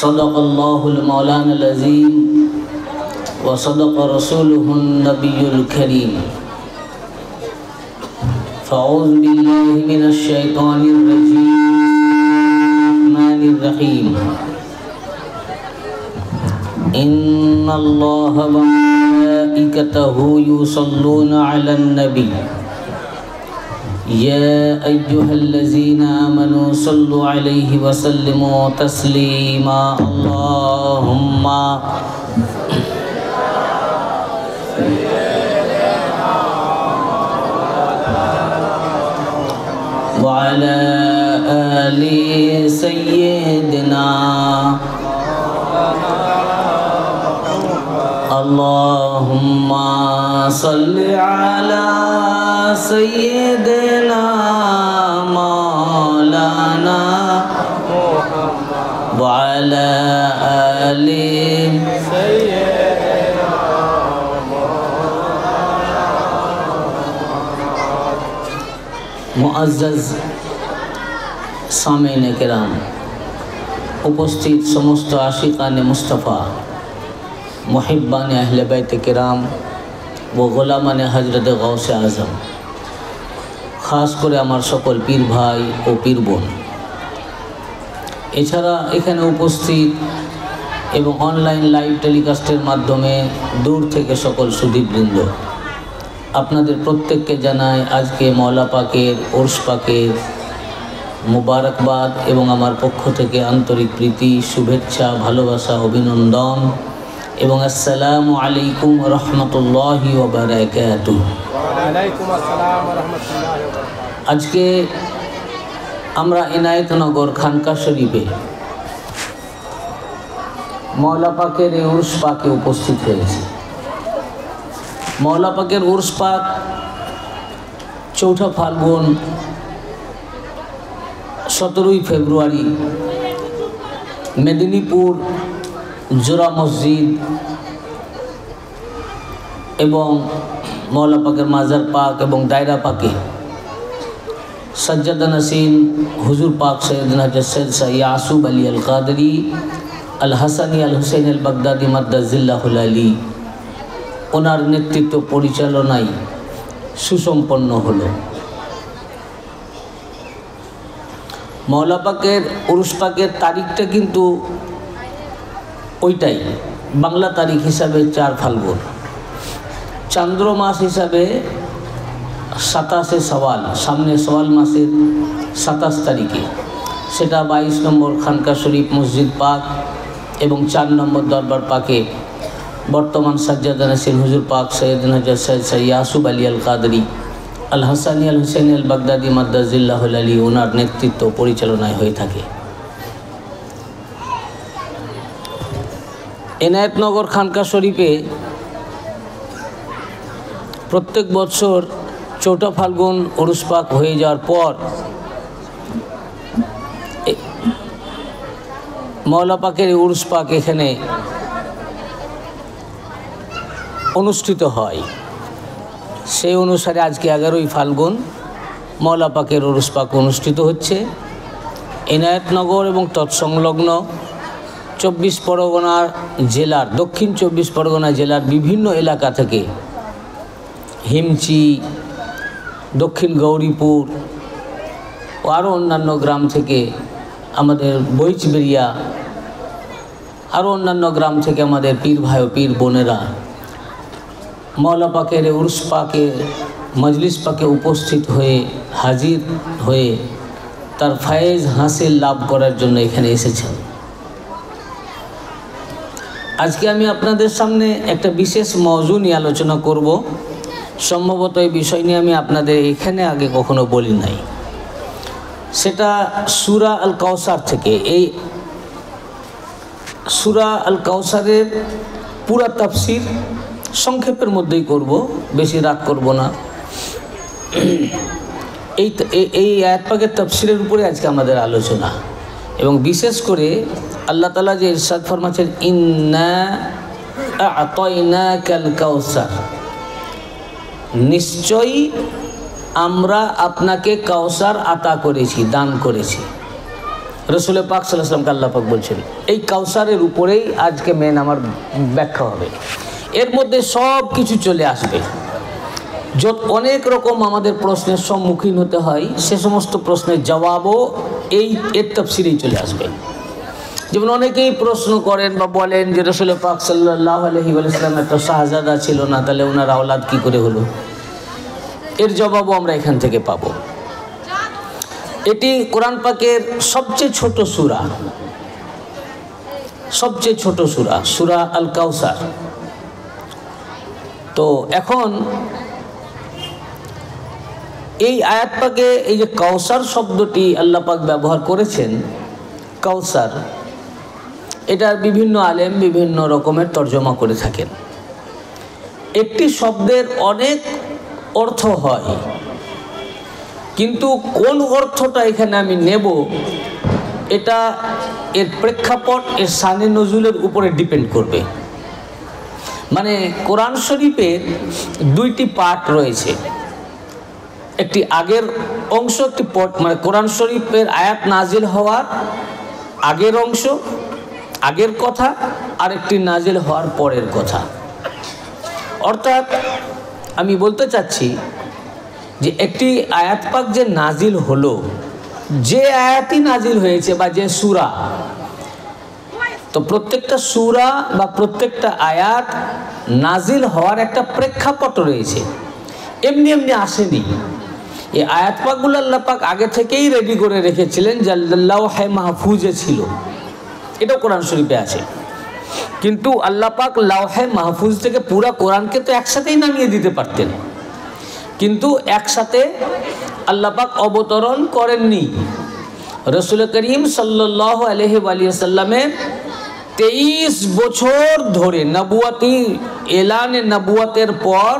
صدق الله المولانا العظيم وصدق رسوله النبي الكريم فأعوذ بالله من الشيطان الرجيم الرحمن الرحيم إن الله وملائكته يصلون على النبي يا أيها الذين آمنوا صلوا عليه وسلموا تسليما اللهم وعلى آل سيدنا اللهم صل على سيدنا مولانا وعلى آل سيدنا মুআজ্জাজ সামিঈন কিরাম, উপস্থিত সমস্ত আশিকানে মুস্তাফা, মুহিব্বানে আহলে বাইত কিরাম ও গোলামানে হযরত গাউসে আজম, খাস করে আমার সকল পীর ভাই ও পীর বোন, এছাড়া এখানে উপস্থিত এবং অনলাইন লাইভ টেলিকাস্টের মাধ্যমে দূর থেকে সকল সুধীবৃন্দ, আপনাদের প্রত্যেককে জানাই আজকে মওলা পাকের উরস পাকের মুবারকবাদ এবং আমার পক্ষ থেকে আন্তরিক প্রীতি, শুভেচ্ছা, ভালোবাসা, অভিনন্দন এবং আসসালামু আলাইকুম রহমতুল্লাহি ওয়া বারাকাতুহু। ওয়ালাইকুম আসসালাম ওয়া রাহমাতুল্লাহি ওয়া বারাকাতুহু। আজকে আমরা ইনায়েতনগর খানকা শরীফে মওলা পাকের এই উরস পাকে উপস্থিত হয়েছি। মওলা পাকের উরস পাক 4 ফাল্গুন 17 ফেব্রুয়ারি মেদিনীপুর জোড়া মসজিদ এবং মওলা পাকের মাজার পাক এবং দায়রা পাকে সজ্জাদা নসীন হুজুর পাক সৈয়দনা সৈয়দ ইয়াসুব আলী আল কাদরি আল হাসানি আল হুসেন আল বাগদাদি মাদ্দাজিল্লাহুল আলী ওনার নেতৃত্ব পরিচালনায় সুসম্পন্ন হলো। মওলা পাকের উরস পাকের তারিখটা কিন্তু ওইটাই, বাংলা তারিখ হিসাবে 4 ফাল্গুন, চান্দ্র মাস হিসাবে 27শে সওয়াল, সামনে সওয়াল মাসের 27 তারিখে, সেটা 22 নম্বর খানকা শরীফ মসজিদ পাক এবং 4 নম্বর দরবার পাকে বর্তমান সাজ্জাদা নসীন হুজুর পাক সৈয়দনা সৈয়দ ইয়াসুব আলী আল কাদরি আল হাসানি আল হুসেন আল বাগদাদি মাদ্দাজিল্লাহুল আলী ওনার নেতৃত্ব পরিচালনায় হয়ে থাকে। এনায়েতনগর খানকা শরীফে প্রত্যেক বছর 4 ফাল্গুন উরস পাক হয়ে যাওয়ার পর মওলা পাকের উরস পাক এখানে অনুষ্ঠিত হয়। সেই অনুসারে আজকে 11ই ফাল্গুন মওলা পাকের উরস পাক অনুষ্ঠিত হচ্ছে। এনায়েতনগর এবং তৎসংলগ্ন 24 পরগনা জেলার, দক্ষিণ 24 পরগনা জেলার বিভিন্ন এলাকা থেকে, হিমচি, দক্ষিণ গৌরীপুর ও আরও অন্যান্য গ্রাম থেকে, আমাদের বইচবেরিয়া, আরও অন্যান্য গ্রাম থেকে আমাদের পীর ভাই ও পীর বোনেরা মওলা পাকের উরস পাকে মজলিস পাকে উপস্থিত হয়ে হাজির হয়ে তার ফায়েজ হাসিল লাভ করার জন্য এখানে এসেছেন। আজকে আমি আপনাদের সামনে একটা বিশেষ মওজু নিয়ে আলোচনা করব। সম্ভবত এই বিষয় নিয়ে আমি আপনাদের এখানে আগে কখনো বলি নাই। সেটা সূরা আল কাউসার থেকে। এই সূরা আল কাউসারের পুরা তাফসীর সংক্ষেপের মধ্যেই করব, বেশি রাত করব না। এই আয়াত পাকের তাফসীরের উপরে আজকে আমাদের আলোচনা, এবং বিশেষ করে আল্লাহ তাআলা যে ইরশাদ ফরমাচ্ছেন ইন্না আ'তাইনাকাল কাউসার, নিশ্চয়ই আমরা আপনাকে কাউসার আতা করেছি, দান করেছি। রসুল পাক সাল্লাল্লাহু আলাইহি ওয়াসাল্লামকে আল্লাহ পাক বলছেন। এই কাউসারের উপরেই আজকে মেন আমার ব্যাখ্যা হবে। এর মধ্যে সব কিছু চলে আসবে। অনেক রকম আমাদের প্রশ্নের সম্মুখীন হতে হয়, সে সমস্ত প্রশ্নের জবাবও এর তাফসীরেই চলে আসবে। যেমন অনেকেই প্রশ্ন করেন বা বলেন যে রাসূল পাক সাল্লাল্লাহু আলাইহি ওয়াসাল্লাম একটা শাহজাদা ছিল না, তাহলে ওনার আওলাদ কী করে হলো? এর জবাবও আমরা এখান থেকে পাব। এটি কোরআন পাকের সবচেয়ে ছোট সূরা, সবচেয়ে ছোট সূরা, সূরা আল কাউসার। তো এখন এই আয়াত পাকে এই যে কাউসার শব্দটি আল্লাহ পাক ব্যবহার করেছেন, কাউসার, এটার বিভিন্ন আলেম বিভিন্ন রকমের তর্জমা করে থাকেন। একটি শব্দের অনেক অর্থ হয়, কিন্তু কোন অর্থটা এখানে আমি নেব এটা এর প্রেক্ষাপট, এর শানে নজুলের উপরে ডিপেন্ড করবে। মানে কোরআন শরীফের দুইটি পার্ট রয়েছে, একটি আগের অংশ, একটি মানে কোরআন শরীফের আয়াত নাজিল হওয়ার আগের অংশ, আগের কথা, আর একটি নাজিল হওয়ার পরের কথা। অর্থাৎ আমি বলতে চাচ্ছি যে একটি আয়াত পাক যে নাজিল হলো, যে আয়াতই নাজিল হয়েছে বা যে সূরা, তো প্রত্যেকটা সূরা বা প্রত্যেকটা আয়াত নাজিল হওয়ার একটা প্রেক্ষাপট রয়েছে, এমনি এমনি আসেনি। এই আয়াত পাকগুলো আল্লাহ পাক আগে থেকেই রেডি করে রেখেছিলেন, যা লাওহে মাহফুজে ছিল, এটাও কোরআন শরীফে আছে। কিন্তু আল্লাহ পাক লাওহে মাহফুজ থেকে পুরা কোরআনকে তো একসাথেই নামিয়ে দিতে পারতেন, কিন্তু একসাথে আল্লাহ পাক অবতরণ করেননি। রাসূল করিম সাল্লাল্লাহু আলাইহি ওয়াসাল্লামের 23 বছর ধরে নবুয়তি এলানে নবুয়তের পর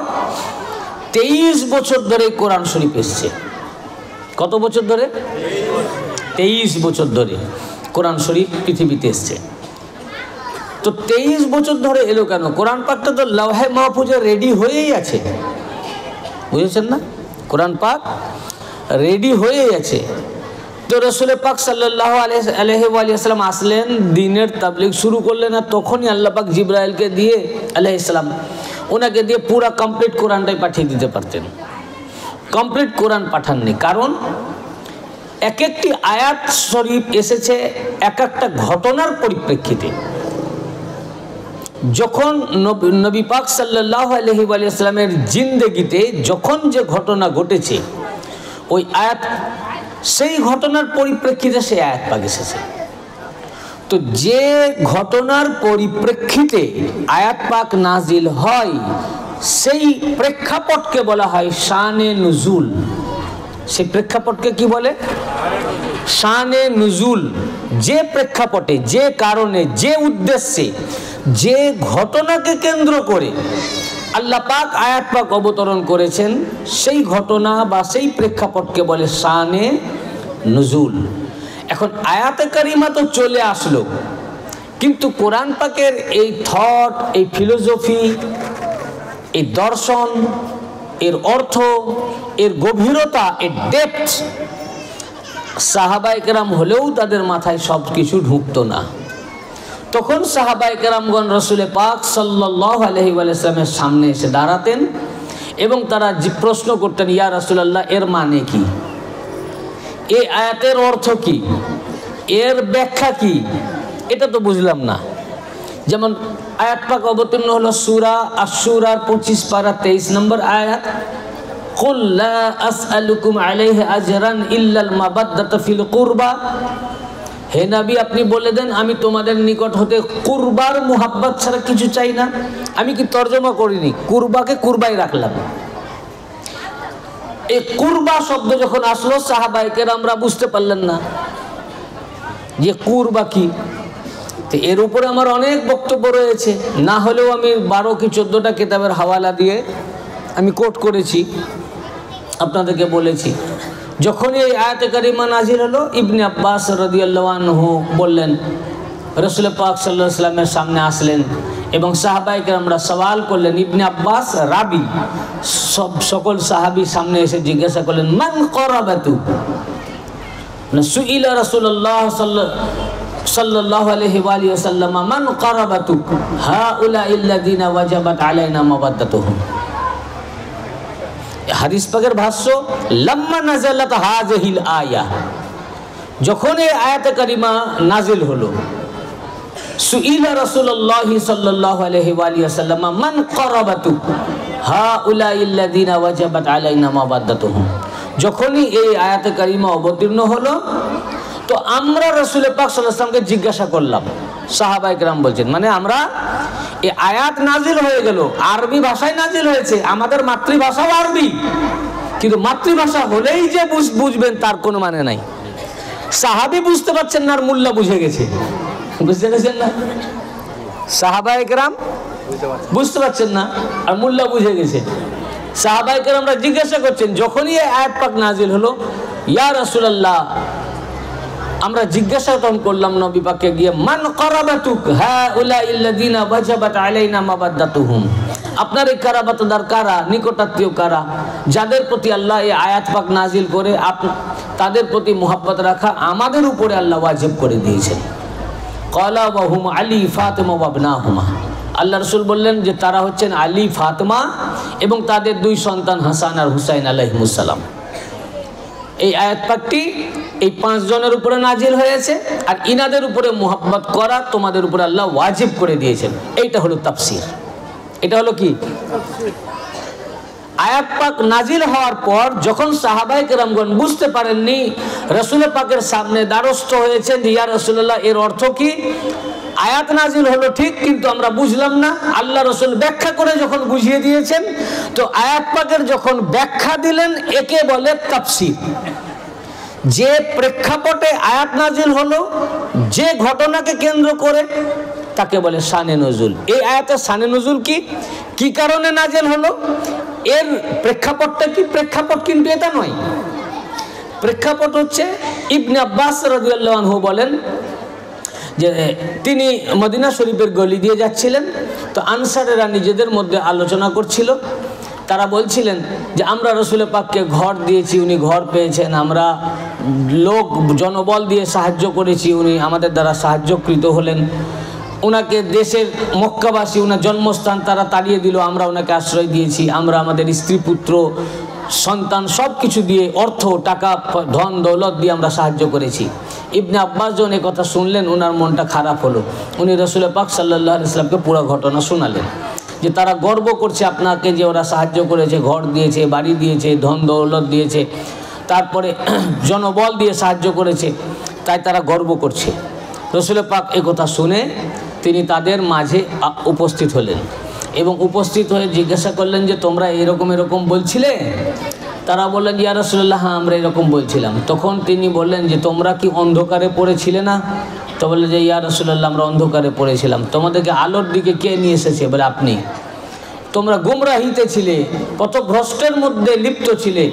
23 বছর ধরে কোরআন শরীফ এসছে। কত বছর ধরে? 23 বছর ধরে কোরআন শরীফ পৃথিবীতে এসছে। তো 23 বছর ধরে এলো কেন? কোরআন পাকটা তো লাওহে মাহফুজে রেডি হয়েই আছে, বুঝেছেন না? কোরআন পাক রেডি হয়েই আছে। তো রাসূল পাক সাল্লাল্লাহু আলাইহি ওয়াসাল্লাম আসলেন, দ্বীনের তাবলীগ শুরু করলেন, আর তখনই আল্লাহ পাক জিবরাইলকে দিয়ে আলাইহিস সালাম ওনাকে দিয়ে পুরা কমপ্লিট কোরআনটাই পাঠিয়ে দিতে পারতেন। কমপ্লিট কোরআন পাঠাননি, কারণ এক একটি আয়াত শরীফ এসেছে এক একটা ঘটনার পরিপ্রেক্ষিতে। যখন নবী পাক সাল্লাল্লাহু আলাইহি ওয়াসাল্লামের জিন্দেগিতে যখন যে ঘটনা ঘটেছে, ওই আয়াত সেই ঘটনার পরিপ্রেক্ষিতে সেই আয়াত পাক এসেছে। তো যে ঘটনার পরিপ্রেক্ষিতে আয়াত পাক নাজিল হয়, সেই প্রেক্ষাপটকে বলা হয় শানে নুজুল। সেই প্রেক্ষাপটকে কি বলে? শানে নুজুল। যে প্রেক্ষাপটে, যে কারণে, যে উদ্দেশ্যে, যে ঘটনাকে কেন্দ্র করে আল্লাহ পাক আয়াত পাক অবতরণ করেছেন, সেই ঘটনা বা সেই প্রেক্ষাপটকে বলে শানে নুজুল। এখন আয়াতে কারিমা তো চলে আসলো, কিন্তু কোরআন পাকের এই থট, এই ফিলোসফি, এই দর্শন, এর অর্থ, এর গভীরতা, এর ডেপথ সাহাবায়ে কেরাম হলেও তাদের মাথায় সব কিছু ঢুকতো না। তখন সাহাবায়ে কেরামগণ রাসূল পাক সাল্লাল্লাহু আলাইহি ওয়াসাল্লামের সামনে এসে দাঁড়াতেন এবং তারা প্রশ্ন করতেন, ইয়া রাসূলুল্লাহ, এর মানে কি? এই আয়াতের অর্থ কি? এর ব্যাখ্যা কি? এটা তো বুঝলাম না। যেমন আয়াত পাক অবতীর্ণ হলো সূরা আশ-শূরার 25 পারা 23 নম্বর আয়াত, কুল লা আসআলুকুম আলাইহি আজরান ইল্লাল মাবাদ্দাতা ফিল কুরবা। হে নবী, আপনি বলে দেন, আমি তোমাদের নিকট হতে কুরবার মুহাব্বত ছাড়া কিছু চাই না। আমি কি তর্জমা করিনি? কুরবাকে কুরবাই রাখলাম। এই কুরবা শব্দ যখন আসলো, সাহাবায়ে কেরামরা বুঝতে পারলেন না যে কুরবা কি। তো এর উপরে আমার অনেক বক্তব্য রয়েছে, না হলেও আমি 12 কি 14টা কিতাবের হাওয়ালা দিয়ে আমি কোট করেছি, আপনাদেরকে বলেছি। যখন এই আয়াতে কারিমা নাজিল হলো, ইবনে আব্বাস রাদিয়াল্লাহু আনহু বললেন, রাসূল পাক সাল্লাল্লাহু আলাইহি ওয়াসাল্লামের সামনে আসলেন এবং সাহাবায়ে কেরামরা সওয়াল করলেন। ইবনে আব্বাস রাবি, সকল সাহাবী সামনে এসে জিজ্ঞাসা করলেন, মান করাবাতু, সুইলা রাসূলুল্লাহ সাল্লাল্লাহু আলাইহি ওয়া সাল্লাম মান কারাবাতুক হাউলাইল্লাযিনা ওয়াজাবাত আলাইনা মাওয়াদ্দাতুহুম। হাদিস পাকের ভাষ্য, লাম্মা নাযালাত হাযিহিল আয়া, যখন এই আয়াতে কারিমা নাজিল হলো, সুইলা রাসূলুল্লাহ সাল্লাল্লাহু আলাইহি ওয়া সাল্লাম মান কারাবাতুক হাউলাইল্লাযিনা ওয়াজাবাত আলাইনা মাওয়াদ্দাতুহুম, যখনই এই আয়াতে কারিমা অবতীর্ণ হলো তো আমরা রাসূল পাক সাল্লাল্লাহু আলাইহি ওয়াসাল্লামকে জিজ্ঞাসা করলাম। সাহাবায়ে কেরাম বলছেন, মানে আমরা এই আয়াত নাজিল হয়ে গেল, আরবি ভাষায় নাজিল হয়েছে, আমাদের মাতৃভাষাও আরবি, কিন্তু মাতৃভাষা হলেই যে বুঝবেন তার কোনো মানে নাই। সাহাবী বুঝতে পারছেন না আর মোল্লা বুঝে গেছে, বুঝতে গেছেন না? সাহাবায়ে কেরাম বুঝতে পারছেন না আর মোল্লা বুঝে গেছে। সাহাবায়ে কেরামরা জিজ্ঞাসা করছেন, যখনই এই আয়াত পাক নাজিল হলো, ইয়া রাসূলুল্লাহ, আমরা জিজ্ঞাসা করলাম নবী পাককে গিয়ে, মান কারাবাতুক হাউলাইল্লাযিনা ওয়াজাবাত আলাইনা মাওয়াদ্দাতুহুম, আপনার এই কারাবাতদার কারা, নিকটাত্মীয় কারা, যাদের প্রতি আল্লাহ এই আয়াত পাক নাজিল করে তাদের প্রতি মুহাব্বত রাখা আমাদের উপরে আল্লাহ ওয়াজিব করে দিয়েছেন। ক্বালা ওয়া হুম আলী ফাতিমা ওয়া ইবনাহুমা, আল্লাহ রাসূল বললেন যে তারা হচ্ছেন আলী, ফাতিমা এবং তাদের দুই সন্তান হাসান আর হুসাইন আলাইহিমুস সালাম। এই আয়াত পাকটি এই 5 জনের উপরে নাজিল হয়েছে, আর ইনাদের উপরে মুহাব্বত করা তোমাদের উপরে আল্লাহ ওয়াজিব করে দিয়েছেন। এইটা হলো তাফসীর। এটা হলো কি? আয়াত পাক নাজিল হওয়ার পর যখন সাহাবায়ে কেরামগণ বুঝতে পারেননি, রাসূল পাকের সামনে দ্বারস্থ হয়েছেন যে ইয়া রাসূলুল্লাহ, এর অর্থ কি? আয়াত নাজিল হলো ঠিক, কিন্তু আমরা বুঝলাম না। আল্লাহ রাসূল ব্যাখ্যা করে যখন বুঝিয়ে দিয়েছেন, তো আয়াত পাকের যখন ব্যাখ্যা দিলেন একে বলে তাফসীর। যে প্রেক্ষাপটে আয়াত নাজিল হলো, যে ঘটনাকে কেন্দ্র করে, তাকে বলে শানে নজুল। এই আয়াতের শানে নজুল কি, কি কারণে নাজিল হলো, এর প্রেক্ষাপটটা কি? প্রেক্ষাপট কিন্তু এটা নয়। প্রেক্ষাপট হচ্ছে ইবনে আব্বাস রাদিয়াল্লাহু আনহু বলেন যে তিনি মদিনা শরীফের গলি দিয়ে যাচ্ছিলেন, তো আনসারেরা নিজেদের মধ্যে আলোচনা করছিল। তারা বলছিলেন যে আমরা রাসূল পাককে ঘর দিয়েছি, উনি ঘর পেয়েছেন, আমরা লোক জনবল দিয়ে সাহায্য করেছি, উনি আমাদের দ্বারা সাহায্যকৃত হলেন, ওনাকে দেশের মক্কাবাসী, ওনার জন্মস্থান তারা তাড়িয়ে দিল, আমরা ওনাকে আশ্রয় দিয়েছি, আমরা আমাদের স্ত্রী পুত্র সন্তান সব কিছু দিয়ে, অর্থ টাকা ধন দৌলত দিয়ে আমরা সাহায্য করেছি। ইবনে আব্বাস যখন এই কথা শুনলেন, ওনার মনটা খারাপ হলো। উনি রাসূল পাক সাল্লাল্লাহু আলাইহি ওয়াসাল্লামকে পুরো ঘটনা শোনালেন যে তারা গর্ব করছে আপনাকে, যে ওরা সাহায্য করেছে, ঘর দিয়েছে, বাড়ি দিয়েছে, ধন দৌলত দিয়েছে, তারপরে জনবল দিয়ে সাহায্য করেছে, তাই তারা গর্ব করছে। রাসূল পাক এই কথা শুনে তিনি তাদের মাঝে উপস্থিত হলেন এবং উপস্থিত হয়ে জিজ্ঞাসা করলেন যে তোমরা এরকম এরকম বলছিলে? তারা বললেন ইয়া রাসূলুল্লাহ, হ্যাঁ আমরা এরকম বলছিলাম। তখন তিনি বললেন যে তোমরা কি অন্ধকারে পড়েছিলে না? তো বললেন যে ইয়া রাসূলুল্লাহ, আমরা অন্ধকারে পড়েছিলাম। তোমাদেরকে আলোর দিকে কে নিয়ে এসেছে? বলে আপনি। তোমরা গুমরাহিতে ছিলে, পথভ্রষ্টের মধ্যে লিপ্ত ছিলে,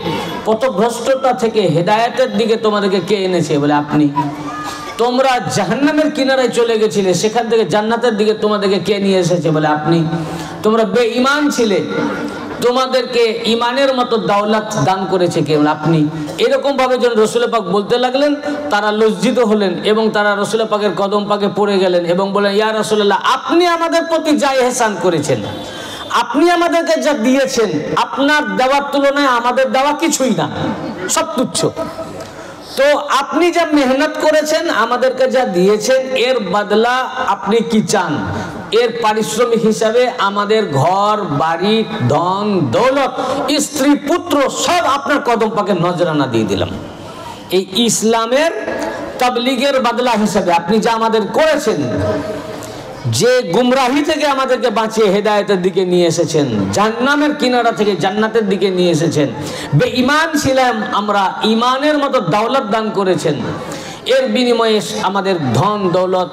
পথভ্রষ্টতা থেকে হেদায়েতের দিকে তোমাদেরকে কে এনেছে? বলে আপনি। তোমরা জাহান্নামের কিনারায় চলে গেছিলে, সেখান থেকে জান্নাতের দিকে তোমাদেরকে কে নিয়ে এসেছে? বলে আপনি। তোমরা বেঈমান ছিলে, তোমাদেরকে ইমানের মতো দাওলাত দান করেছে কে? বলে আপনি। এরকম ভাবে যখন রাসূল পাক বলতে লাগলেন, তারা লজ্জিত হলেন এবং তারা রাসূল পাকের কদম পাকে পড়ে গেলেন এবং বলেন ইয়া রাসূলুল্লাহ, আপনি আমাদের প্রতি যা ইহসান করেছেন, আপনি আমাদেরকে যা দিয়েছেন, আপনার দেওয়ার তুলনায় আমাদের দেওয়া কিছুই না, সব তুচ্ছ। তো আপনি যা মেহনত করেছেন, আমাদেরকে যা দিয়েছেন, এর বদলা আপনি কি চান? এর পারিশ্রমিক হিসাবে আমাদের ঘর বাড়ি ধন দৌলত স্ত্রী পুত্র সব আপনার কদম পাকে নজরানা দিয়ে দিলাম। এই ইসলামের তাবলীগের বদলা হিসাবে আপনি যা আমাদের করেছেন, যে গুমরাহি থেকে আমাদেরকে বাঁচিয়ে হেদায়েতের দিকে নিয়ে এসেছেন, জাহান্নামের কিনারা থেকে জান্নাতের দিকে নিয়ে এসেছেন, বেঈমান ছিলাম আমরা, ইমানের মতো দৌলত দান করেছেন, এর বিনিময়ে আমাদের ধন দৌলত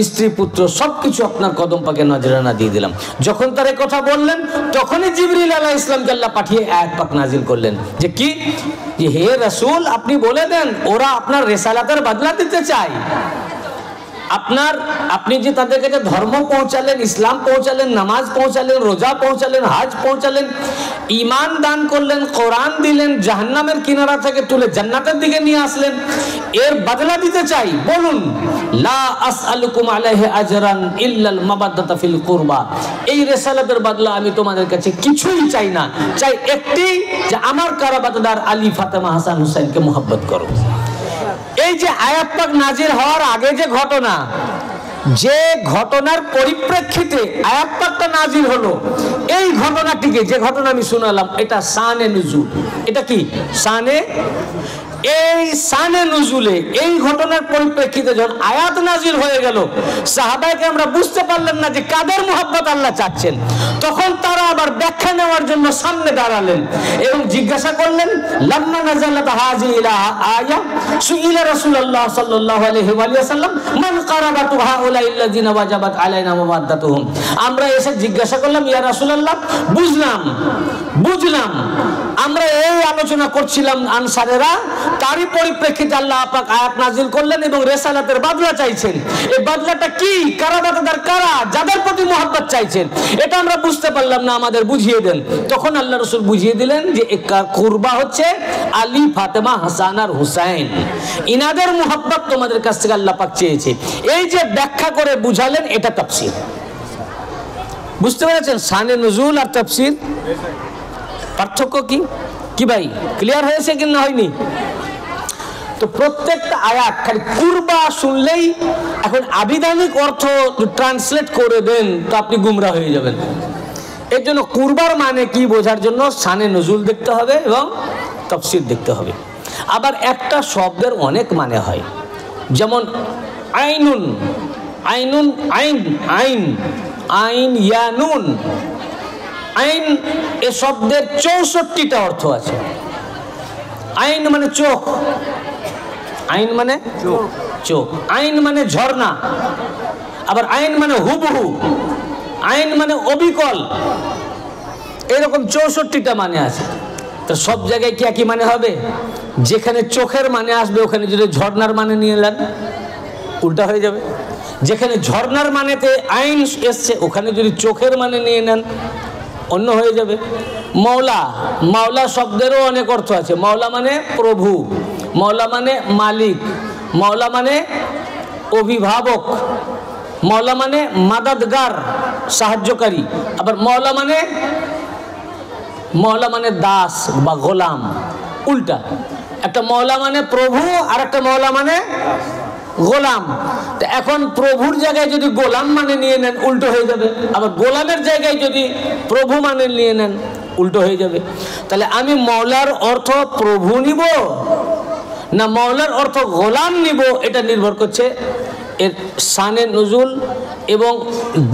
স্ত্রী পুত্র সবকিছু আপনার কদম পাকে নজরানা দিয়ে দিলাম। যখন তার কথা বললেন, তখনই জিবরিল আলাইহিস সালামকে আল্লাহ পাঠিয়ে আয়াত পাক নাজিল করলেন যে কি, যে হে রাসূল, আপনি বলে দেন ওরা আপনার রিসালাতের বদলা দিতে চায়। আপনি যে তাদের কাছে ধর্ম পৌঁছালেন, ইসলাম পৌঁছালেন, নামাজ পৌঁছালেন, রোজা পৌঁছালেন, হজ পৌঁছালেন, ঈমান দান করলেন, কোরআন দিলেন, জাহান্নামের কিনারা থেকে তুলে জান্নাতের দিকে নিয়ে আসলেন, এর বদলা দিতে চাই। বলুন, লা আসআলুকুম আলাইহি আজরান ইল্লাল মাবাদ্দাতা ফিল কুরবা। এই রিসালাতের বদলা আমি তোমাদের কাছে কিছুই চাই না, চাই একটি, যে আমার কারাবাতদার আলী, ফাতেমা, হাসান, হুসাইনকে মোহাব্বত করো। এই যে আয়াত পাক নাজিল হওয়ার আগে যে ঘটনা, যে ঘটনার পরিপ্রেক্ষিতে আয়াত পাকটা নাজিল হলো, এই ঘটনাটিকে, যে ঘটনা আমি শোনালাম, এটা শানে নুজুল। এটা কি শানে? এই শানে নুজুলে এই ঘটনার পরিপ্রেক্ষিতে যখন আয়াত নাজিল হয়ে গেল, সাহাবায়ে আমরা বুঝতে পারলেন না যে কাদের মুহাব্বত আল্লাহ চাচ্ছেন। তখন তারা আবার ব্যাখ্যা নেওয়ার জন্য সামনে দাঁড়ালেন এবং জিজ্ঞাসা করলেন, লাম্মা নাযালাত হাযিহিল আয়া সুইলা রাসূলুল্লাহ সাল্লাল্লাহু আলাইহি ওয়া সাল্লাম মান কারাবাতু হাউলাইল্লাযিনা ওয়াজাবাত আলাইনা মাওয়াদ্দাতুহুম। আমরা এসে জিজ্ঞাসা করলাম, ইয়া রাসূলুল্লাহ, বুঝলাম আমরা এই আলোচনা করছিলাম আনসারেরা, তারই পরিপ্রেক্ষিতে আল্লাহ পাক আয়াত নাজিল করলেন এবং রিসালাতের বদলা চাইছেন। এই বদলাটা কি? কারাবাতদার কারা, যাদের প্রতি মুহাব্বত চাইছেন, এটা আমরা বুঝতে পারলাম না, আমাদের বুঝিয়ে দেন। তখন আল্লাহ রাসূল বুঝিয়ে দিলেন যে কুরবা হচ্ছে আলী, ফাতেমা, হাসান আর হুসাইন, ইনাদের মুহাব্বত তোমাদের কাছ থেকে আল্লাহ পাক চেয়েছে। এই যে ব্যাখ্যা করে বুঝালেন, এটা তাফসীর। বুঝতে পেরেছেন শানে নুজুল আর তাফসীর পার্থক্য কি? কি ভাই, ক্লিয়ার হয়েছে কি না হয়নি? তো প্রত্যেকটা আয়াত খালি কুরবা শুনলেই এখন আবিধানিক অর্থ ট্রান্সলেট করে দেন তো আপনি গুমরা হয়ে যাবেন। এর জন্য কুরবার মানে কি বোঝার জন্য শানে নুজুল দেখতে হবে এবং তাফসীর দেখতে হবে। আবার একটা শব্দের অনেক মানে হয়, যেমন আইনুন, আইনুন, আইন, আইন, আইন, ইয়ানুন, আইন, এ শব্দের 64টা অর্থ আছে। আইন মানে চোখ, আইন মানে চোখ, আইন মানে ঝর্ণা, আবার আইন মানে হুবহু, আইন মানে অবিকল, এরকম 64টা মানে আছে। তো সব জায়গায় কি একই মানে হবে? যেখানে চোখের মানে আসবে ওখানে যদি ঝর্ণার মানে নিয়ে নেন, উল্টা হয়ে যাবে। যেখানে ঝর্ণার মানেতে আইন এসছে ওখানে যদি চোখের মানে নিয়ে নেন, অন্য হয়ে যাবে। মওলা, মাওলা শব্দেরও অনেক অর্থ আছে। মাওলা মানে প্রভু, মাওলা মানে মালিক, মাওলা মানে অভিভাবক, মাওলা মানে মাদাদগার, সাহায্যকারী। আবার মাওলা মানে দাস বা গোলাম, উল্টা। একটা মাওলা মানে প্রভু আর একটা মাওলা মানে গোলাম। তো এখন প্রভুর জায়গায় যদি গোলাম মানে নিয়ে নেন, উল্টো হয়ে যাবে। আবার গোলামের জায়গায় যদি প্রভু মানে নিয়ে নেন, উল্টো হয়ে যাবে। তাহলে আমি মাওলার অর্থ প্রভু নিব না মাওলার অর্থ গোলাম নিব, এটা নির্ভর করছে এর শানে নুজুল এবং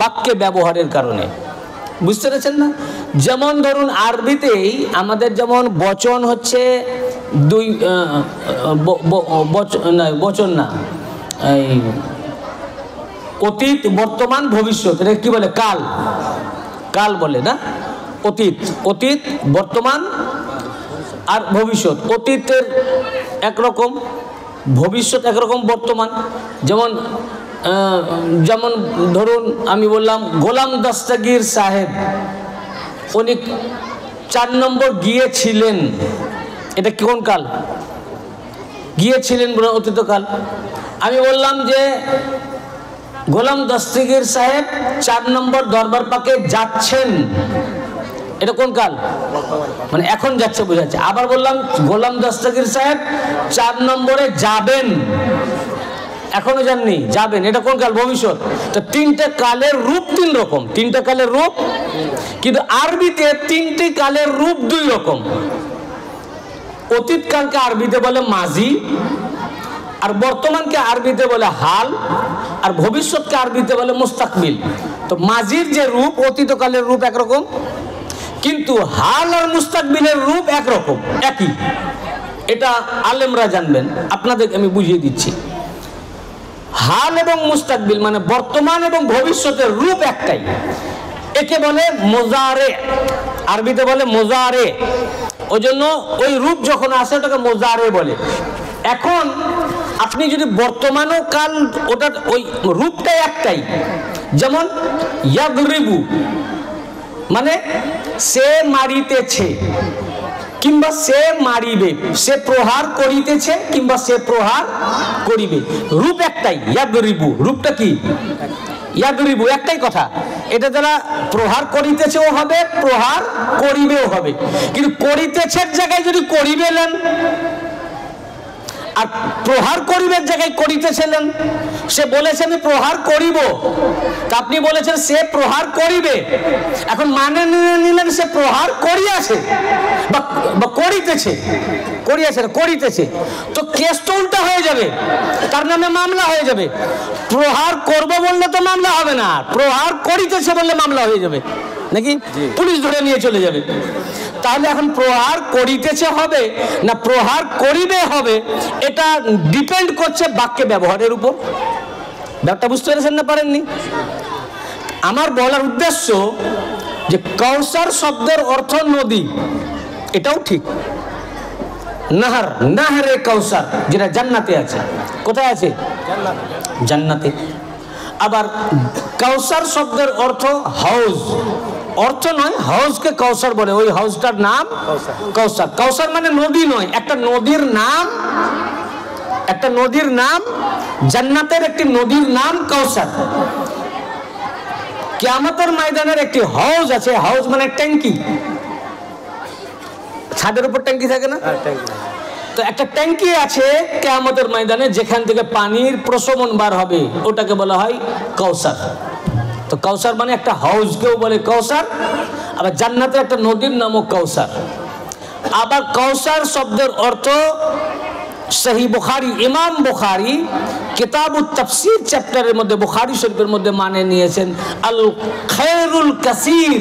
বাক্যে ব্যবহারের কারণে। বুঝতে পেরেছেন না? যেমন ধরুন আরবিতেই আমাদের যেমন বচন হচ্ছে দুই, বচন না, এই অতীত, বর্তমান, ভবিষ্যৎ, এটা কি বলে? কাল, কাল বলে না? অতীত, অতীত, বর্তমান আর ভবিষ্যৎ। অতীতের একরকম, ভবিষ্যৎ একরকম, বর্তমান। যেমন যেমন ধরুন আমি বললাম গোলাম দস্তগীর সাহেব উনি 4 নম্বর গিয়েছিলেন, এটা কোন কাল? গিয়েছিলেন বলে অতীতকাল। আমি বললাম যে গোলাম দস্তগীর সাহেব 4 নম্বর দরবার পাকে যাচ্ছেন, এটা কোন কাল? মানে এখন যাচ্ছে বোঝাচ্ছে। আবার বললাম গোলাম দস্তগীর সাহেব 4 নম্বরে যাবেন, এখনো যাননি, যাবেন, এটা কোন কাল? ভবিষ্যৎ। তো 3টে কালের রূপ 3 রকম, 3টে কালের রূপ, কিন্তু আরবিতে 3টি কালের রূপ 2 রকম। অতীত কালকে আরবিতে বলে মাজি, আর বর্তমানকে আরবিতে বলে হাল, আর ভবিষ্যৎকে আরবিতে বলে মুস্তাকবিল। তো মাজির যে রূপ, অতীতকালের রূপ একরকম, কিন্তু হাল আর মুস্তাকবিলের রূপ একরকম, একই। এটা আলেমরা জানবেন, আপনাদের আমি বুঝিয়ে দিচ্ছি। হাল এবং মুস্তাকবিল মানে বর্তমান এবং ভবিষ্যতের রূপ একটাই, একে বলে মোজারে, আরবিতে বলে মোজারে। ওই জন্য ওই রূপ যখন আসে ওটাকে মোজারে বলে। এখন আপনি যদি বর্তমানও কাল ওটার ওই রূপটাই একটাই, যেমন ইয়াদরিবু মানে সে মারিতেছে কিংবা সে মারিবে, সে প্রহার করিতেছে কিংবা সে প্রহার করিবে, রূপ একটাই ইয়াদরিবু। রূপটা কি? ইয়াদরিবু, একটাই কথা। এটা যারা প্রহার করিতেছেও হবে, প্রহার করিবেও হবে। কিন্তু করিতেছের জায়গায় যদি করিবে নেন আর প্রহার করিবের জায়গায় করিতেছিলেন, সে বলেছে আমি প্রহার করিব, তা আপনি বলেছেন সে প্রহার করিবে। এখন মানে নিলেন সে প্রহার করিয়াছে বা করিতেছে, করিয়াছে করিতেছে, তো কেস তো উল্টা হয়ে যাবে, তার নামে মামলা হয়ে যাবে। প্রহার করব বললে তো মামলা হবে না, প্রহার করিতেছে বললে মামলা হয়ে যাবে, নাকি পুলিশ ধরে নিয়ে চলে যাবে। তাহলে এখন প্রহার করিতেছে হবে না প্রহার করিবে হবে, এটা ডিপেন্ড করছে বাক্যে ব্যবহারের উপর। ব্যাপারটা বুঝতে পেরেছেন না পারেননি? আমার বলার উদ্দেশ্য যে কাউসার শব্দের অর্থ নদী, এটাও ঠিক। নাহার, নাহরে কাউসার যেটা জান্নাতে আছে। কোথায় আছে? জান্নাতে। আবার কাউসার শব্দের অর্থ হাউজ, অর্থ নয়, হাউজকে কাউসার বলে, ওই হাউজটার নাম কাউসার। কাউসার মানে নদী নয়, একটা নদীর নাম, একটা নদীর নাম, জান্নাতের একটি নদীর নাম কাউসার। কিয়ামতের ময়দানের একটি হাউজ আছে, হাউজ মানে ট্যাঙ্কি, ছাদের উপর ট্যাঙ্কি থাকে না, তো একটা ট্যাঙ্কি আছে কিয়ামতের ময়দানে যেখান থেকে পানির প্রশমন বার হবে, ওটাকে বলা হয় কাউসার। তো কাউসার মানে একটা হাউজ, কেউ বলে কাউসার। আবার জান্নাতের একটা নদীর নামও কাউসার। আবার কাউসার শব্দের অর্থ সহিহ বুখারী, ইমাম বুখারী কিতাবুত তাফসীর চ্যাপ্টারের মধ্যে, বুখারী শরীফের মধ্যে মানে নিয়েছেন আল খায়রুল কাসীর,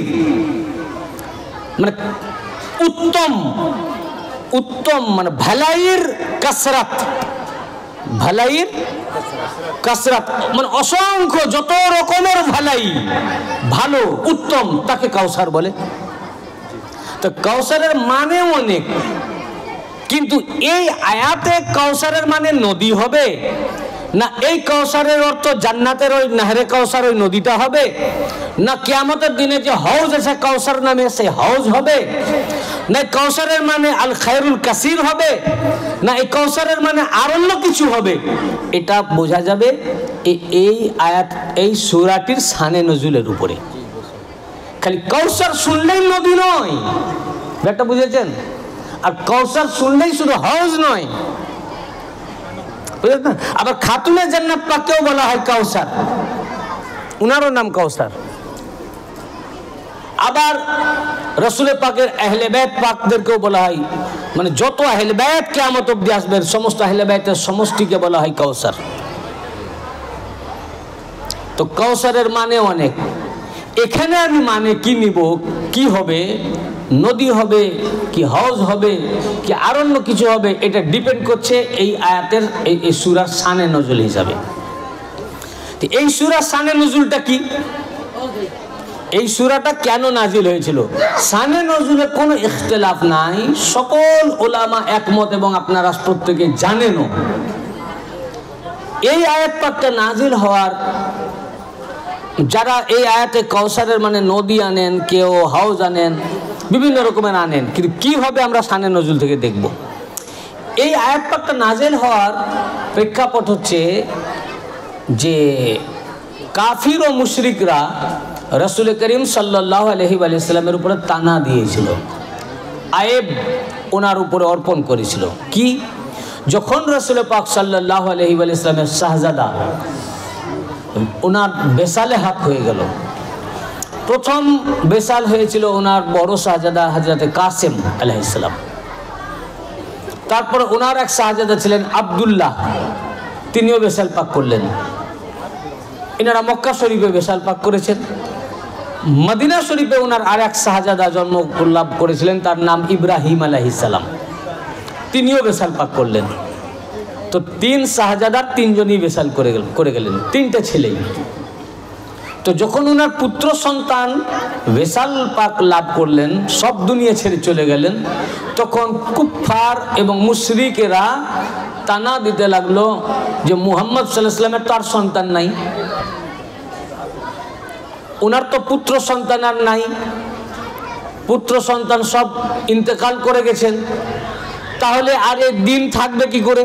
মানে উত্তম, উত্তম মানে ভালাইয়ের কাসরাত, ভালাইয়ের কাসরাত মানে অসংখ্য, যত রকমের ভালাই, ভালো উত্তম, তাকে কাউসার বলে। তো কাউসারের মানে অনেক, কিন্তু এই আয়াতে কাউসারের মানে নদী হবে না এই কাউসারের অর্থ জান্নাতের ওই নাহরে কাউসার ওই নদীটা হবে, না কিয়ামতের দিনে যে হাউজ আছে কাউসার নামে সেই হাউজ হবে, না কাউসারের মানে আল খায়রুল কাসির হবে, না এই কাউসারের মানে আর অন্য কিছু হবে, এটা বোঝা যাবে এই আয়াত, এই সূরাটির শানে নজুলের উপরে। খালি কাউসার শুনলেই নদী নয়, ব্যাপারটা বুঝেছেন? আর কাউসার শুনলেই শুধু হাউজ নয়, বুঝলেন না? আবার খাতুনে জান্নাত পাককেও বলা হয় কাউসার, উনারও নাম কাউসার। আবার রাসূল পাকের আহলে বাইত পাকদেরকেও বলা হয়, মানে যত আহলে বাইত কিয়ামত অবধি আসবে সমস্ত আহলে বাইতের সমষ্টিকে বলা হয় কাউসার। তো কাউসারের মানে অনেক। এখানে আমি মানে কি নিব, কি হবে, নদী হবে কি হাউজ হবে কি আর অন্য কিছু হবে, এটা ডিপেন্ড করছে এই আয়াতের এই সূরার শানে নজুল হিসাবে। তো এই সূরার শানে নজুলটা কি, এই সূরাটা কেন নাজিল হয়েছিল, শানে নজুলে কোনো ইখতিলাফ নাই, সকল উলামা একমত এবং আপনারা প্রত্যেকে জানেনও। এই আয়াত পাকটা নাজিল হওয়ার, যারা এই আয়াতে কাউসারের মানে নদী আনেন, কেউ হাউজ আনেন, বিভিন্ন রকমের আনেন, কিন্তু কি হবে আমরা শানে নজুল থেকে দেখব। এই আয়াত পাকটা নাজিল হওয়ার প্রেক্ষাপট হচ্ছে যে কাফির ও মুশরিকরা রাসূল করিম সাল্লাল্লাহু আলাইহি ওয়াসাল্লামের উপরে তানা দিয়েছিল, আয়েব ওনার উপরে অর্পণ করেছিল। কি, যখন রাসূল পাক সাল্লাল্লাহু আলাইহি ওয়াসাল্লামের শাহজাদা ওনার বেসালে হক হয়ে গেল, প্রথম বেসাল হয়েছিল ওনার বড় শাহজাদা হযরতে কাসেম আলাইহিস সালাম, তারপর ওনার এক শাহজাদা ছিলেন আব্দুল্লাহ, তিনিও বেসাল পাক করলেন। এনারা মক্কা শরীফে বেসাল পাক করেছেন। মদিনা শরীফে ওনার আর এক শাহজাদা জন্ম লাভ করেছিলেন, তার নাম ইব্রাহিম আলাইহিস সালাম, তিনিও বেসাল পাক করলেন। তো তিন শাহজাদার তিনজনই বেসাল করে গেলেন, তিনটে ছেলেই। তো যখন ওনার পুত্র সন্তান বেসাল পাক লাভ করলেন, সব দুনিয়া ছেড়ে চলে গেলেন, তখন কুফফার এবং মুশরিকেরা তানা দিতে লাগলো যে মুহাম্মদ সাল্লাল্লাহু আলাইহি ওয়াসাল্লামের তো আর সন্তান নাই, ওনার তো পুত্র সন্তান আর নাই, পুত্র সন্তান সব ইন্তেকাল করে গেছেন, তাহলে আর এই দিন থাকবে কি করে?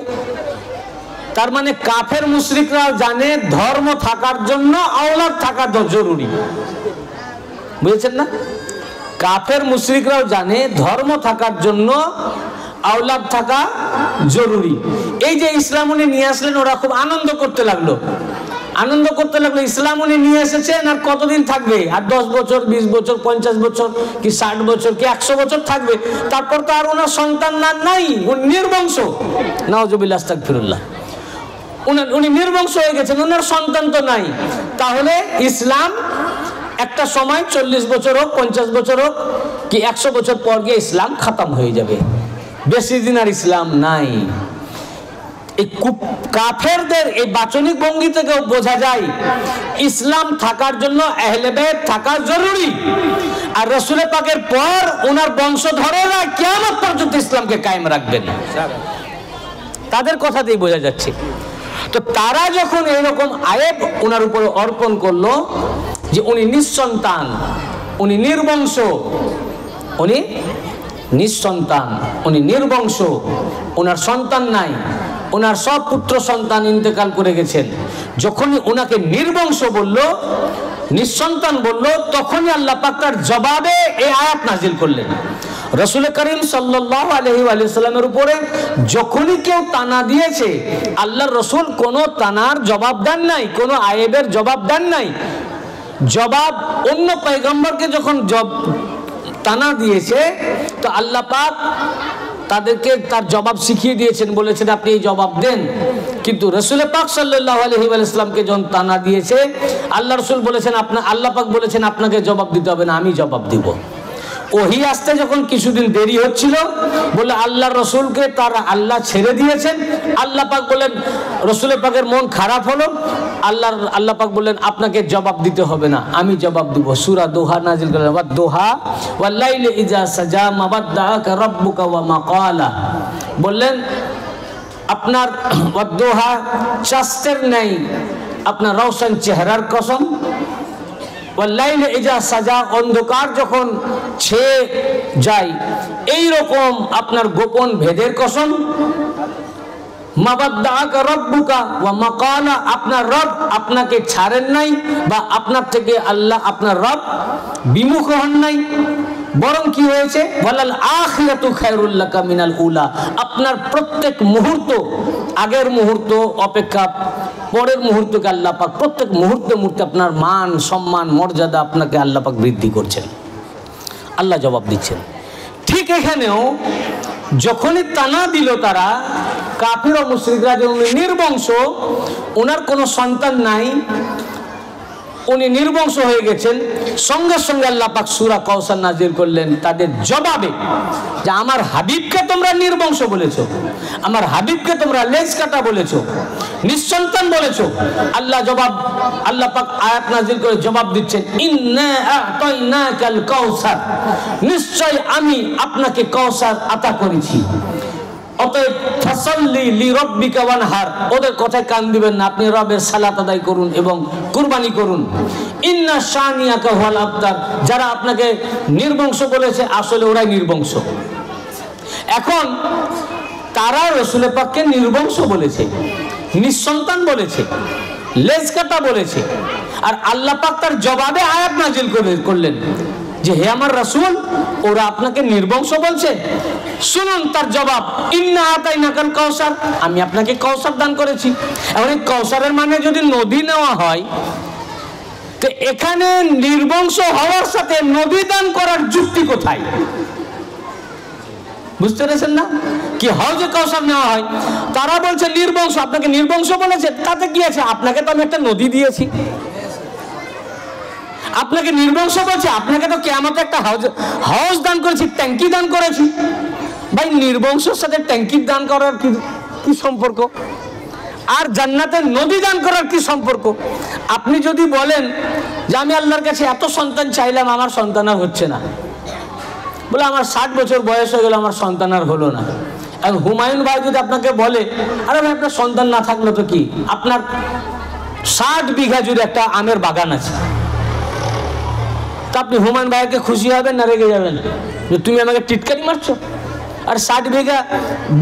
তার মানে কাফের মুশরিকরাও জানে ধর্ম থাকার জন্য আওলাদ থাকা জরুরি, বুঝেছেন না? কাফের মুশরিকরাও জানে ধর্ম থাকার জন্য আওলাদ থাকা জরুরি। এই যে ইসলাম উনি নিয়ে আসলেন, ওরা খুব আনন্দ করতে লাগলো, ইসলাম উনি নিয়ে এসেছেন, আর কতদিন থাকবে? আর 10 বছর, 20 বছর, 50 বছর, কি 60 বছর, কি 100 বছর থাকবে, তারপর তো আর ওনার সন্তান নাই, উনি নির্বংশ। নাউজুবিল্লাহ, আস্তাগফিরুল্লাহ। উনি নির্বংশ হয়ে গেছেন, ওনার সন্তান তো নাই। তাহলে ইসলাম একটা সময় 40 বছর হোক, 50 বছর হোক, কি 100 বছর পর গিয়ে ইসলাম খতম হয়ে যাবে, বেশি দিন আর ইসলাম নাই। এই কাফেরদের এই বাচনিক ভঙ্গি থেকেও বোঝা যায় ইসলাম থাকার জন্য আহলে বাইত থাকা জরুরি, আর রাসূল পাকের পর ওনার বংশধরেরা কিয়ামত পর্যন্ত ইসলামকে কায়েম রাখবেন, তাদের কথাতেই বোঝা যাচ্ছে। তো তারা যখন এরকম আয়েব ওনার উপরে অর্পণ করলো যে উনি নিঃসন্তান, উনি নির্বংশ, উনি নিঃসন্তান, উনি নির্বংশ, ওনার সন্তান নাই, ওনার সব পুত্র সন্তান ইন্তেকাল করে গেছেন, যখনই ওনাকে নির্বংশ বলল, নিঃসন্তান বলল, তখনই আল্লাহ পাক তার জবাবে এই আয়াত নাজিল করলেন। রাসূল করিম সাল্লাল্লাহু আলাইহি ওয়াসাল্লামের উপরে যখনই কেউ তানা দিয়েছে, আল্লাহর রাসূল কোনো তানার জবাব দেন নাই, কোনো আয়েবের জবাব দেন নাই। জবাব অন্য পয়গম্বরকে যখন তানা দিয়েছে, তো আল্লাহ পাক তাদেরকে তার জবাব শিখিয়ে দিয়েছেন, বলেছেন আপনি এই জবাব দেন। কিন্তু রাসূল পাক সাল্লাল্লাহু আলাইহি ওয়াসাল্লামকে যখন তানা দিয়েছে, আল্লাহ রাসূল বলেছেন আল্লাহ পাক বলেছেন আপনাকে জবাব দিতে হবে না, আমি জবাব দিব। ওহী আসতে যখন কিছুদিন দেরি হচ্ছিল, বলে আল্লাহর রাসূলকে তার আল্লাহ ছেড়ে দিয়েছেন। আল্লাহ পাক বলেন, রাসূল পাকের মন খারাপ হলো, আল্লাহ পাক বললেন আপনাকে জবাব দিতে হবে না, আমি জবাব দিব। সূরা দোহা নাজিল করলেন, ওয়াদ-দোহা ওয়াল-লাইলি ইযা সাজা মা ওয়াদ্দাআকা রাব্বুকা ওয়া মা ক্বালা। বললেন আপনার ওয়াদ-দোহা চাঁদের নেই আপনার রওশন চেহারার কসম, ওয়াল-লাইলি ইযা সাজা অন্ধকার যখন ছেয়ে যায় এই রকম আপনার গোপন ভেদের কসম, মা ওয়াদ্দাআকা রাব্বুকা ওয়া মা ক্বালা, আপনার রব আপনাকে ছাড়েন নাই, বা আপনার থেকে আল্লাহ আপনার রব বিমুখ হন নাই, বরং কি হয়েছে, ওয়ালাল আখিরাতু খায়রুল লাকা মিনাল উলা, আপনার প্রত্যেক মুহূর্ত আগের মুহূর্ত অপেক্ষা পরের মুহূর্তকে আল্লাহ পাক প্রত্যেক মুহূর্তে মুহূর্তে আপনার মান সম্মান মর্যাদা আপনাকে আল্লাহ পাক বৃদ্ধি করছেন। আল্লাহ জবাব দিচ্ছেন। ঠিক এখানেও যখনই তানা দিল তারা কাফির ও মুশরিকরা যে উনি নির্বংশ, ওনার কোনো সন্তান নাই, উনি নির্বংশ হয়ে গেছেন, সঙ্গে সঙ্গে আল্লাহ পাক সূরা কাউসার নাজিল করলেন তাদের জবাবে, যে আমার হাবিবকে তোমরা নির্বংশ বলেছো, আমার হাবিবকে তোমরা লেজ কাটা বলেছো, নিঃসন্তান বলেছো। আল্লাহ পাক আয়াত নাজিল করে জবাব দিচ্ছেন, ইন্না আ'তাইনাকাল কাউসার, নিশ্চয় আমি আপনাকে কাউসার আতা করেছি, অতএব ফাসাল্লি লিরাব্বিকা ওয়ানহার, ওদের কথায় কান দিবেন না, আপনি রবের সালাত আদায় করুন এবং কুরবানি করুন। ইন্না শানিয়াকা হুয়াল আবতার, যারা আপনাকে নির্বংশ বলেছে আসলে ওরাই নির্বংশ। এখন তারা রাসূল পাককে নির্বংশ বলেছে, নিঃসন্তান বলেছে, লেজ কাটা বলেছে, আর আল্লাহ পাক তার জবাবে আয়াত নাজিল করলেন যে হে আমার রাসূল, ওরা আপনাকে নির্বংশ বলছে, শুনুন তার জবাব, ইন্না আতাইনাকাল কাউসার, আমি আপনাকে কাউসার দান করেছি। এখন এই কাউসারের মানে যদি নদী নেওয়া হয়, তো এখানে নির্বংশ হওয়ার সাথে নদী দান করার যুক্তি কোথায়? বুঝতে পেরেছেন না? কি হাউজে কাউসার নেওয়া হয়, তারা বলছে নির্বংশ, আপনাকে নির্বংশ বলেছে, তাতে কি আছে, আপনাকে তো আমি একটা নদী দিয়েছি। আপনাকে নির্বংশ বলছে, আপনাকে তো কিয়ামতে একটা হাউস দান করেছি, ট্যাঙ্কি দান করেছি। ভাই নির্বংশের সাথে ট্যাঙ্কি দান করার কি সম্পর্ক? আর জান্নাতের নদী দান করার কি সম্পর্ক? আপনি যদি বলেন যে আমি আল্লাহর কাছে এত সন্তান চাইলাম, আমার সন্তান আর হচ্ছে না, বলে আমার 60 বছর বয়স হয়ে গেল, আমার সন্তান আর হলো না, আর হুমায়ুন ভাই যদি আপনাকে বলে, আরে ভাই আপনার সন্তান না থাকলে তো কি, আপনার 60 বিঘা জুড়ে একটা আমের বাগান আছে, তা আপনি হুমায়ুন ভাইকে খুশি হবেন না রেগে যাবেন যে তুমি আমাকে টিটকারি মারছো? আর 60 বিঘা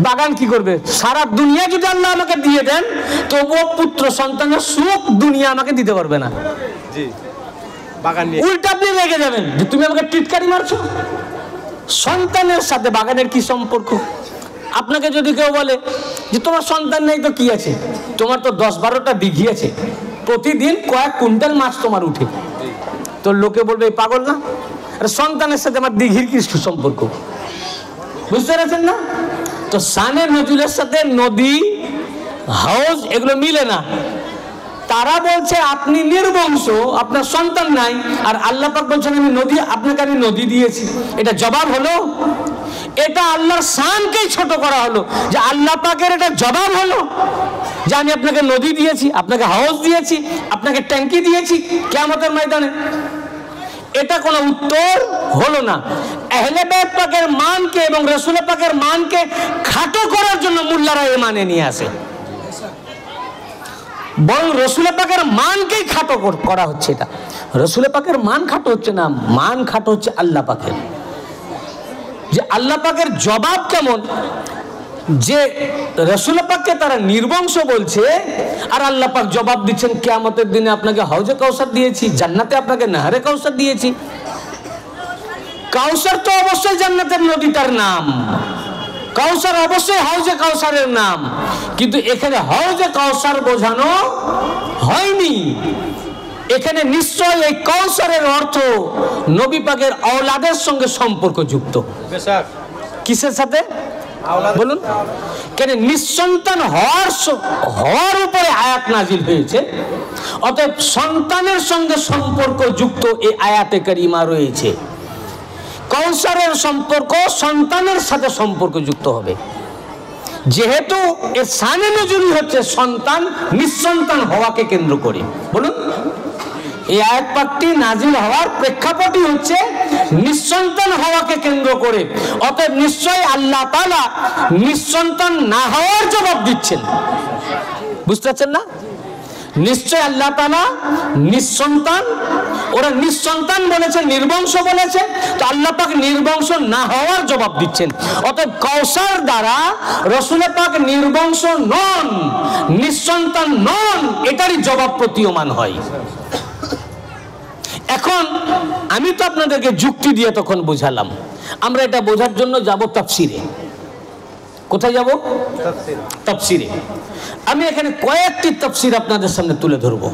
বাগান কি করবে? সারা দুনিয়া যদি আল্লাহ আমাকে দিয়ে দেন, তবুও পুত্র সন্তানের সুখ দুনিয়া আমাকে দিতে পারবে না। উল্টা আপনি রেগে যাবেন যে তুমি আমাকে টিটকারি মারছো। সন্তানের সাথে বাগানের কি সম্পর্ক? আপনাকে যদি কেউ বলে যে তোমার সন্তান নেই তো কি আছে, তোমার তো 10-12টা দিঘি আছে, প্রতিদিন কয়েক কুইন্টাল মাছ তোমার উঠে, তো লোকে বলবে এই পাগল না? আর সন্তানের সাথে আমার দিঘির কি সম্পর্ক? বুঝতে পেরেছেন না? তো শানে নজরুলের সাথে নদী, হাউস এগুলো মিলে না। তারা বলছে আপনি নির্বংশ, আপনার সন্তান নাই, আর আল্লাহ পাক বলছেন আমি নদী, আপনাকে আমি নদী দিয়েছি। এটা জবাব হলো? এটা আল্লাহর শানকেই ছোট করা হলো, যে আল্লাহ পাকের এটা জবাব হলো যে আমি আপনাকে নদী দিয়েছি, আপনাকে হাউস দিয়েছি, আপনাকে ট্যাঙ্কি দিয়েছি কিয়ামতের ময়দানে। এটা কোনো উত্তর হলো না। আহলে বাইত পাকের মানকে এবং রাসূল পাকের মানকে খাটো করার জন্য মোল্লারা এই মানে নিয়ে আসে, বরং রাসূল পাকের মানকেই খাটো করা হচ্ছে। এটা রাসূল পাকের মান খাটো হচ্ছে না, মান খাটো হচ্ছে আল্লাহ পাকের। যে আল্লাহ পাকের জবাব কেমন, যে রাসূল পাককে তারা নির্বংশ বলছে, আর আল্লাহ পাক জবাব দিচ্ছেন কিয়ামতের দিনে আপনাকে হাউজে কাউসার দিয়েছি, জান্নাতে আপনাকে নাহরে কাউসার দিয়েছি। কাউসার তো অবশ্যই জান্নাতের নদীটার নাম, কাউসার অবশ্যই হাউজে কাউসারের নাম, কিন্তু এখানে হাউজে কাউসার বোঝানো হয়নি। এখানে নিশ্চয় এই কাউসারের অর্থ নবী পাকের আওলাদের সঙ্গে সম্পর্কযুক্ত। কিসের সাথে বলুন? কেন নিঃসন্তান হওয়ার উপরে আয়াত নাজিল হয়েছে, অতএব সন্তানের সঙ্গে সম্পর্কযুক্ত এই আয়াতে কারিমা রয়েছে। কাউসারের সম্পর্ক সন্তানের সাথে সম্পর্কযুক্ত হবে, যেহেতু এর শানে নজরুল হচ্ছে সন্তান নিঃসন্তান হওয়াকে কেন্দ্র করে। বলুন, এই আয়াত পাঠটি নাজিল হওয়ার প্রেক্ষাপটই হচ্ছে নিঃসন্তান হওয়াকে কেন্দ্র করে। অতএব নিশ্চয়ই আল্লাহ তাআলা নিঃসন্তান না হওয়ার জবাব দিচ্ছেন। বুঝতে পারছেন না? নিশ্চয় আল্লাহ তাআলা নিঃসন্তান, ওরা নিঃসন্তান বলেছে, নির্বংশ বলেছে, তো আল্লাহ পাক নির্বংশ না হওয়ার জবাব দিচ্ছেন। অতএব কাউসার দ্বারা রাসূল পাক নির্বংশ নন, নিঃসন্তান নন, এটারই জবাব প্রতীয়মান হয়। এখন আমি তো আপনাদেরকে যুক্তি দিয়ে তখন বোঝালাম, আমরা এটা বোঝার জন্য যাব তাফসিরে। কোথায় যাব? তাফসিরে। আমি এখানে কয়েকটি তাফসির আপনাদের সামনে তুলে ধরব।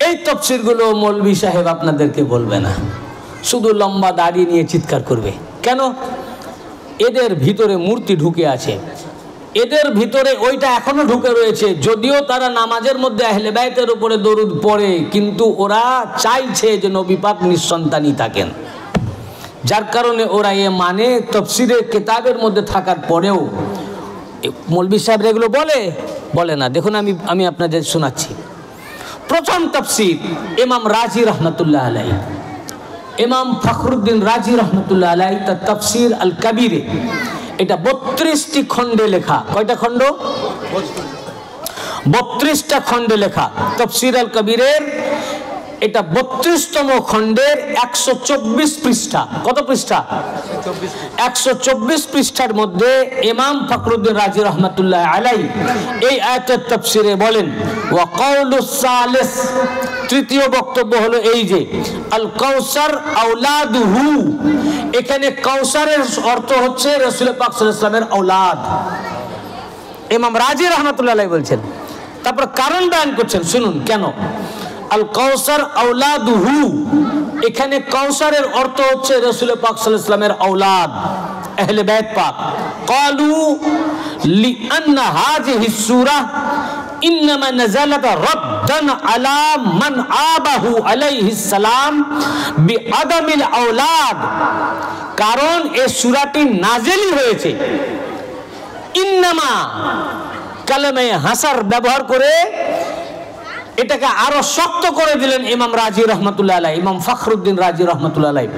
এই তাফসিরগুলো মৌলভী সাহেব আপনাদেরকে বলবে না, শুধু লম্বা দাড়ি নিয়ে চিৎকার করবে। কেন? এদের ভিতরে মূর্তি ঢুকে আছে, এদের ভিতরে ওইটা এখনো ঢুকে রয়েছে। যদিও তারা নামাজের মধ্যে আহলে বাইতের উপরে দরুদ পড়ে, কিন্তু ওরা চাইছে যে নবী পাক নিঃসন্তানই থাকেন, যার কারণে ওরা এ মানে তাফসিরের কিতাবের মধ্যে থাকার পরেও মৌলভী সাহেব এগুলো বলে না। দেখুন আমি আপনাদের শোনাচ্ছি। প্রথম তাফসির ইমাম রাজি রহমতুল্লাহ আলাইহি, ইমাম ফখরুদ্দিন রাজি রহমতুল্লাহ আলাইহি তার তাফসির আল কাবীরে, এটা 32টি খণ্ডে লেখা। কয়টা খণ্ড? 32টা খণ্ডে লেখা তাফসির আল কাবীরের। এটা 32তম খণ্ডের 124 পৃষ্ঠা। কত পৃষ্ঠা? 124 পৃষ্ঠার মধ্যে ইমাম ফখরুদ্দিন রাজি রহমতুল্লাহ আলাইহি এই আয়াতের তাফসিরে বলেন, ওয়া কাউলুস সালিস, তৃতীয় বক্তব্য হলো এই যে আল কাউসার আওলাদুহু, এখানে কাউসারের অর্থ হচ্ছে রাসূল পাক সাল্লাল্লাহু আলাইহি ওয়াসাল্লামের আওলাদ। ইমাম রাজি রহমতুল্লাহ আলাইহি বলছেন, তারপর কারণ বয়ান করছেন, শুনুন কেন। আল কাউসার আওলাদুহু, এখানে কাউসারের অর্থ হচ্ছে রাসূল পাক সাল্লাল্লাহু আলাইহি ওয়াসাল্লামের আওলাদ, আহলে বাইত পাক। ক্বালু লিআন্না হাযিহি সূরা ইন্নামা নাযালাত রাদ্দান আলা মান আবাহু আলাইহিস সালাম বিআদামিল আওলাদ, কারণ এই সূরাটি নাজিল হয়েছে ইন্নামা কালেমে হাসার ব্যবহার করে এটাকে আরো শক্ত করে দিলেন ইমাম রাজি রহমতুল্লাহ আলাইহি। ইমাম ফখরুদ্দিন রাজি রহমতুল্লাহ আলাইহি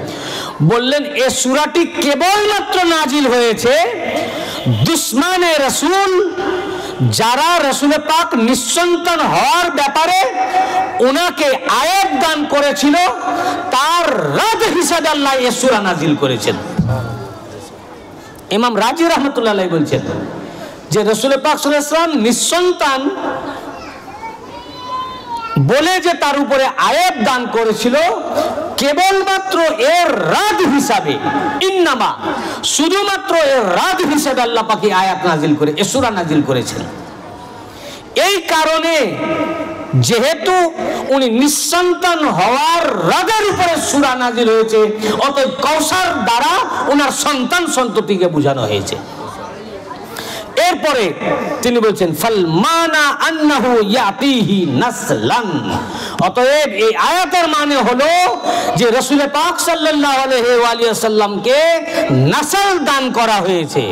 বললেন এই সূরাটি কেবলমাত্র নাজিল হয়েছে দুশমনে রসুল, যারা রসুল পাক নিঃসন্তান হওয়ার ব্যাপারে ওনাকে আয়াত দান করেছিল, তার রদ হিসাবে আল্লাহ এই সূরা নাজিল করেছেন। ইমাম রাজি রহমতুল্লাহ আলাইহি বলছেন যে রসুল পাক সাল্লাল্লাহু আলাইহি ওয়াসাল্লাম নিঃসন্তান বলে যে তার উপরে আয়াত দান করেছিল, কেবলমাত্র এর রাদ হিসাবে, ইন্নামা শুধুমাত্র এর রাদ হিসাবে আল্লাহ পাক এই আয়াত নাজিল করে এই সূরা নাজিল করেছেন। এই কারণে যেহেতু উনি নিঃসন্তান হওয়ার রাদের উপরে সূরা নাজিল হয়েছে, অতএব কাউসার দ্বারা ওনার সন্তান সন্ততিকে বোঝানো হয়েছে। এরপরে তিনি বলছেন ফাল মানা আন্নাহু ইয়াতিহি নাসলান, অতএব এই আয়াতের মানে হলো যে রাসূল পাক সাল্লাল্লাহু আলাইহি ওয়া আলিহি ওয়াসাল্লামকে নাসল দান করা হয়েছে।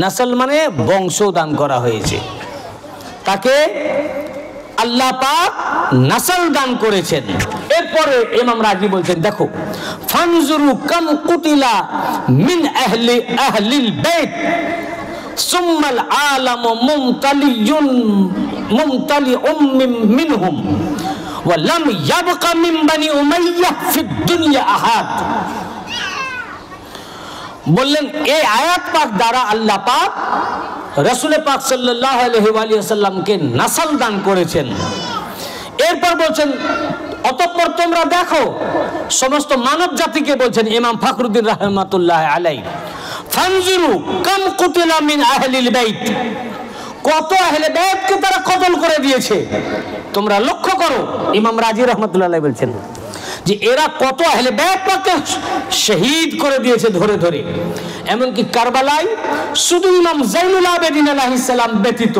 নাসল মানে বংশ দান করা হয়েছে, তাকে আল্লাহ পাক নাসল দান করেছেন। এরপরে ইমাম রাজি বলছেন দেখো ফানজুরু কাম কুতিলা মিন আহলিল বাইত সুম্মাল আলাম মুমতালিউম মিনহুম ওয়া লাম ইয়াবকা মিন বানি উমাইয়া ফিদ দুনিয়া আহাদ। বললেন এই আয়াত পাক দ্বারা আল্লাহ পাক রাসূল পাক সাল্লাল্লাহু আলাইহি ওয়া সাল্লামকে নাসল দান করেছেন। এরপর বলছেন অতঃপর তোমরা দেখো, সমস্ত মানব জাতিকে বলছেন ইমাম ফখরুদ্দিন রাহমাতুল্লাহ আলাইহি, ফানজুরু কাম কুতিলা মিন আহলিল বাইত, কত আহলে বাইতকে তারা কতল করে দিয়েছে তোমরা লক্ষ্য করো। ইমাম রাজি রাহমাতুল্লাহ আলাইহি বলছেন যে এরা কত আহলে বাইতকে শহীদ করে দিয়েছে ধরে ধরে। এমনকি কারবালায় শুধু ইমাম জাইনুল আবেদিন আলাইহিস সালাম ব্যতীত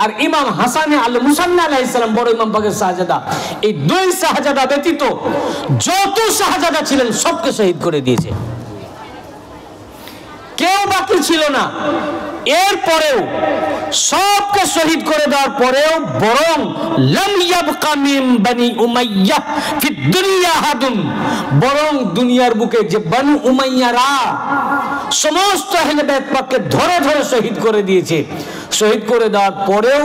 আর ইমাম হাসান আল মুসান্না আলাইহিস সালাম, বড় ইমাম পাকের শাহজাদা, এই দুই শাহজাদা ব্যতীত যত শাহজাদা ছিলেন সবকে শহীদ করে দিয়েছে, কেউ বাকি ছিল না। এরপরেও সবকে শহীদ করে দেওয়ার পরেও বরং লাম ইয়াবকা মিন বানি উমাইয়া ফিদ দুনিয়া হাদুন, বরং দুনিয়ার বুকে যে বানু উমাইয়ারা সমস্ত আহলে বাইত পাককে ধরে ধরে শহীদ করে দিয়েছে, শহীদ করে দেওয়ার পরেও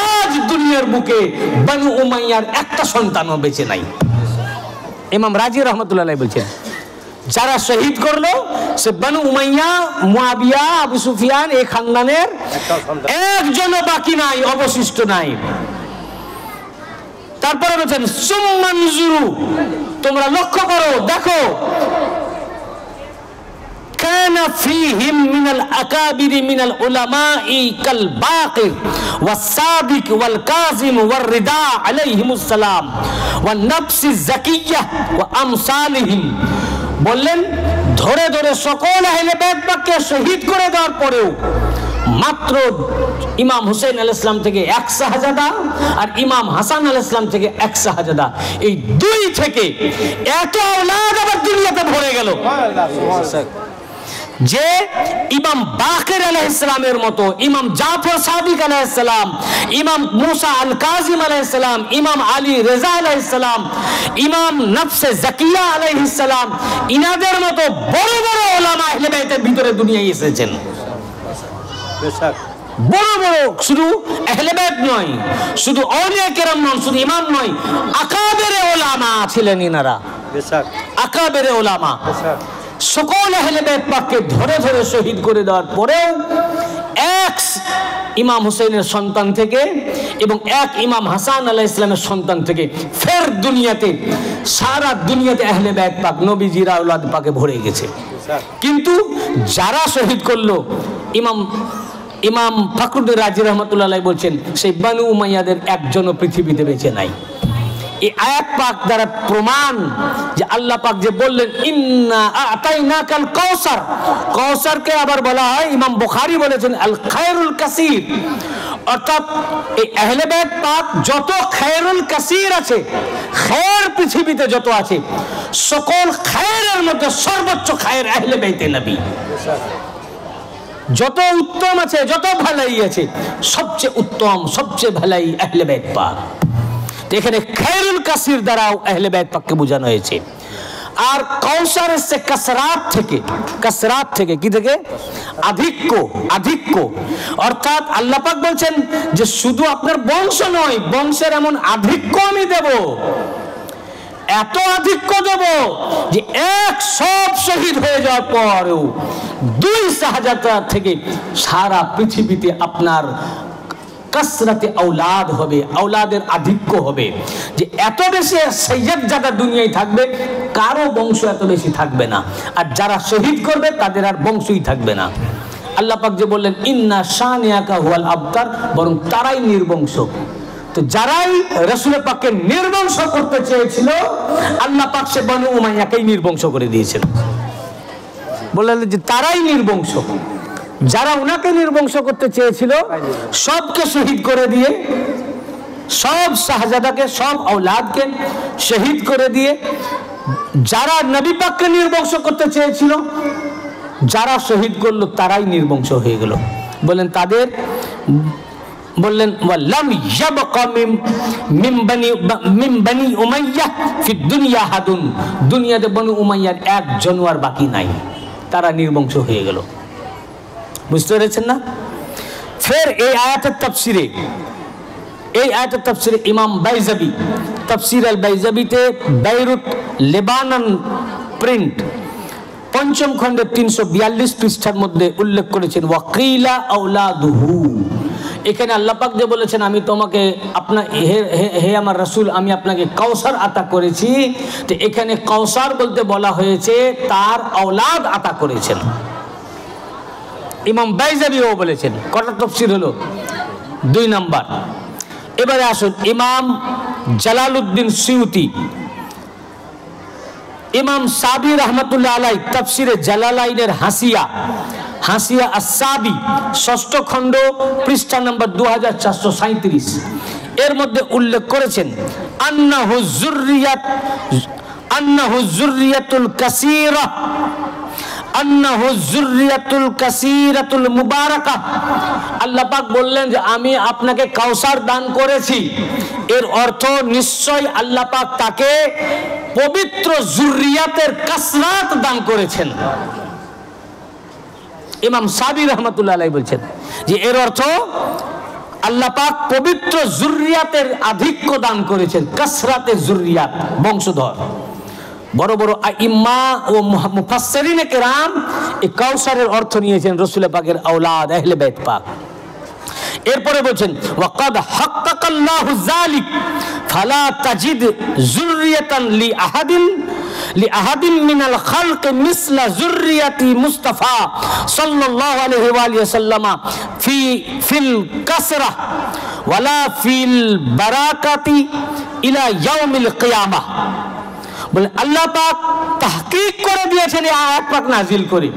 আজ দুনিয়ার বুকে বানু উমাইয়ার একটা সন্তানও বেঁচে নাই। ইমাম রাজি রহমতুল্লাহ আলাইহি বলছেন যারা শহীদ করলো সে বানু উমাইয়া, মুয়াবিয়া, আবু সুফিয়ান এই খানদানের একজনও বাকি নাই, অবশিষ্ট নাই। তারপরে বলছেন সুম্মানজুরু, তোমরা লক্ষ্য করো দেখো, কানা ফীহিম মিনাল আকাবিরি মিনাল উলামাই কাল বাকির ওয়াস সাদিক ওয়াল কাযিম ওয়ার রিদা আলাইহিমুস সালাম ওয়ান নাফসিজ যাকিয়্যাহ ওয়া আমসালিহিম। বললেন ধরে ধরে সকল আহলে বাইত পাককে শহীদ করে দেওয়ার পরেও মাত্র ইমাম হুসাইন আলাইহিস সালাম থেকে এক শাহজাদা আর ইমাম হাসান আলাইহিস সালাম থেকে এক শাহজাদা, এই দুই থেকে এত আওলাদ আবার দুনিয়াতে ভরে গেল যে ইমাম বাকির আলাইহিস সালামের মতো, ইমাম জাফর সাদিক আলাইহিস সালাম, ইমাম মুসা আল কাযিম আলাইহিস সালাম, ইমাম আলী রেজা আলাইহিস সালাম, ইমাম নফসে জাকিয়া আলাইহিস সালাম, ইনাদের মতো বড় বড় উলামা আহলে বাইতের ভিতরে দুনিয়ায় এসেছেন। বড় বড় শুধু আহলে বাইত নয়, শুধু আউলিয়া কেরাম নয়, শুধু ইমাম নয়, আকাবেরে উলামা ছিলেন ইনারা, আকাবেরে উলামা। সকল আহলে বাইত পাককে ধরে ধরে শহীদ করে দেওয়ার পরেও এক ইমাম হুসাইনের সন্তান থেকে এবং এক ইমাম হাসান আলাইহিস সালামের সন্তান থেকে ফের দুনিয়াতে, সারা দুনিয়াতে আহলে বাইত পাক নবীজির আওলাদ পাকে ভরে গেছে। কিন্তু যারা শহীদ করলো ইমাম ফখরুদ্দিন রাজি রহমতুল্লাহ আলাইহি বলছেন সেই বানু উমাইয়াদের একজনও পৃথিবীতে বেঁচে নাই। এই আয়াত পাক দ্বারা প্রমাণ যে আল্লাহ পাক যে বললেন ইন্না আতাইনাকাল কাউসার, কাউসারকে আবার বলা হয়, ইমাম বুখারী বলেছেন আল খায়রুল কাসীর, অর্থাৎ এই আহলে বাইত পাক যত খায়রুল কাসীর আছে, খায়ের পৃথিবীতে যত আছে, সকল খায়েরের মধ্যে সর্বোচ্চ খায়ের আহলে বাইতে নবী। যত উত্তম আছে, যত ভালাই আছে, সবচেয়ে উত্তম সবচেয়ে ভালাই আহলে বাইত পাক। এখানে খায়রুল কাসীর দ্বারাও আহলে বাইত পাককে বোঝানো হয়েছে। আর কাউসার এসছে কাসরাত থেকে কি থেকে? আধিক্য। অর্থাৎ আল্লাহ পাক বলছেন যে শুধু আপনার বংশ নয়, বংশের এমন আধিক্য আমি দেব, এত আধিক্য দেব যে এক সব শহীদ হয়ে যাওয়ার পরেও 2 শাহজাদা থেকে সারা পৃথিবীতে আপনার কাসরাতে আওলাদ হবে, আওলাদের আধিক্য হবে, যে এত বেশি সৈয়দজাদা দুনিয়ায় থাকবে, কারো বংশ এত বেশি থাকবে না। আর যারা শহীদ করবে তাদের আর বংশই থাকবে না। আল্লাহ পাক যে বললেন ইন্না শানিয়াকা হুয়াল আবতার, বরং তারাই নির্বংশ। তো যারাই রাসূল পাককে নির্বংশ করতে চেয়েছিল, আল্লাহ পাক সে বনু উমাইয়াকেই নির্বংশ করে দিয়েছেন। বললেন যে তারাই নির্বংশ। যারা উনাকে নির্বংশ করতে চেয়েছিল সবকে শহীদ করে দিয়ে, সব শাহজাদাকে, সব আওলাদকে শহীদ করে দিয়ে, যারা নবী পাককে নির্বংশ করতে চেয়েছিল, যারা শহীদ করলো তারাই নির্বংশ হয়ে গেল। বললেন তাদের, বললেন ওয়ালাম ইয়াবকা মিন বনি উমাইয়া ফি দুনিয়া হাদুন, দুনিয়াতে বনু উমাইয়ার এক জানোয়ার বাকি নাই, তারা নির্বংশ হয়ে গেল। বুঝতে পেরেছেন না? ফের এই আয়াতের তাফসিরে ইমাম বাইজাবি, তাফসির আল বাইজাবিতে বেইরুত লেবানন প্রিন্ট 5ম খণ্ডের 342 পৃষ্ঠার মধ্যে উল্লেখ করেছেন ওয়াকিলা আওলাদুহু। এখানে আল্লাহ পাক যে বলেছেন আমি তোমাকে আপনার হে আমার রাসূল, আমি আপনাকে কাউসার আতা করেছি, তো এখানে কাউসার বলতে বলা হয়েছে তার আওলাদ আতা করেছেন। ইমাম বাইজাবিও বলেছেন। কটা তাফসীর হলো? 2 নাম্বার। এবারে আসুন ইমাম জালালউদ্দিন সিউতি, ইমাম সাবি রহমাতুল্লাহ আলাইহি তাফসিরে জালালাইনের হাসিয়া আস-সাবি 6ষ্ঠ খণ্ড পৃষ্ঠা নম্বর 2437, এর মধ্যে উল্লেখ করেছেন আন্নাহু যুররিয়াতুল কাসীরা, আন্নাহু যুররিয়াতুল কাসীরাতুল মুবারাকা। আল্লাহ পাক বললেন যে আমি আপনাকে কাউসার দান করেছি, এর অর্থ নিশ্চয় আল্লাহ পাক তাকে পবিত্র যুররিয়াতের কাসরাত দান করেছেন। ইমাম সাবি রহমাতুল্লাহ আলাইহি বলছেন যে এর অর্থ আল্লাহ পাক পবিত্র যুররিয়াতের আধিক্য দান করেছেন, কাসরাতে যুররিয়াত, বংশধর। বড় বড় আইম্মা ও মুফাসসিরিনে কেরাম এই কাউসারের অর্থ নিয়েছেন রাসূল পাকের আওলাদ আহলে বাইত পাক। এরপরে বলছেন ওয়াকাদ হাক্কাকাল্লাহু যালিক ফালা তাজিদ যুররিয়াতান লিআহাদিন মিনাল খালক মিসলা যুররিয়াতি মুস্তাফা সাল্লাল্লাহু আলাইহি ওয়া আলিহি ওয়াসাল্লাম ফিল কাসরা ওয়ালা ফিল বারাকাতি ইলা ইয়াউমিল কিয়ামাহ। বলে আল্লাহ পাক তাহকিক করে দিয়েছেন এই আয়াত পাক নাজিল করে।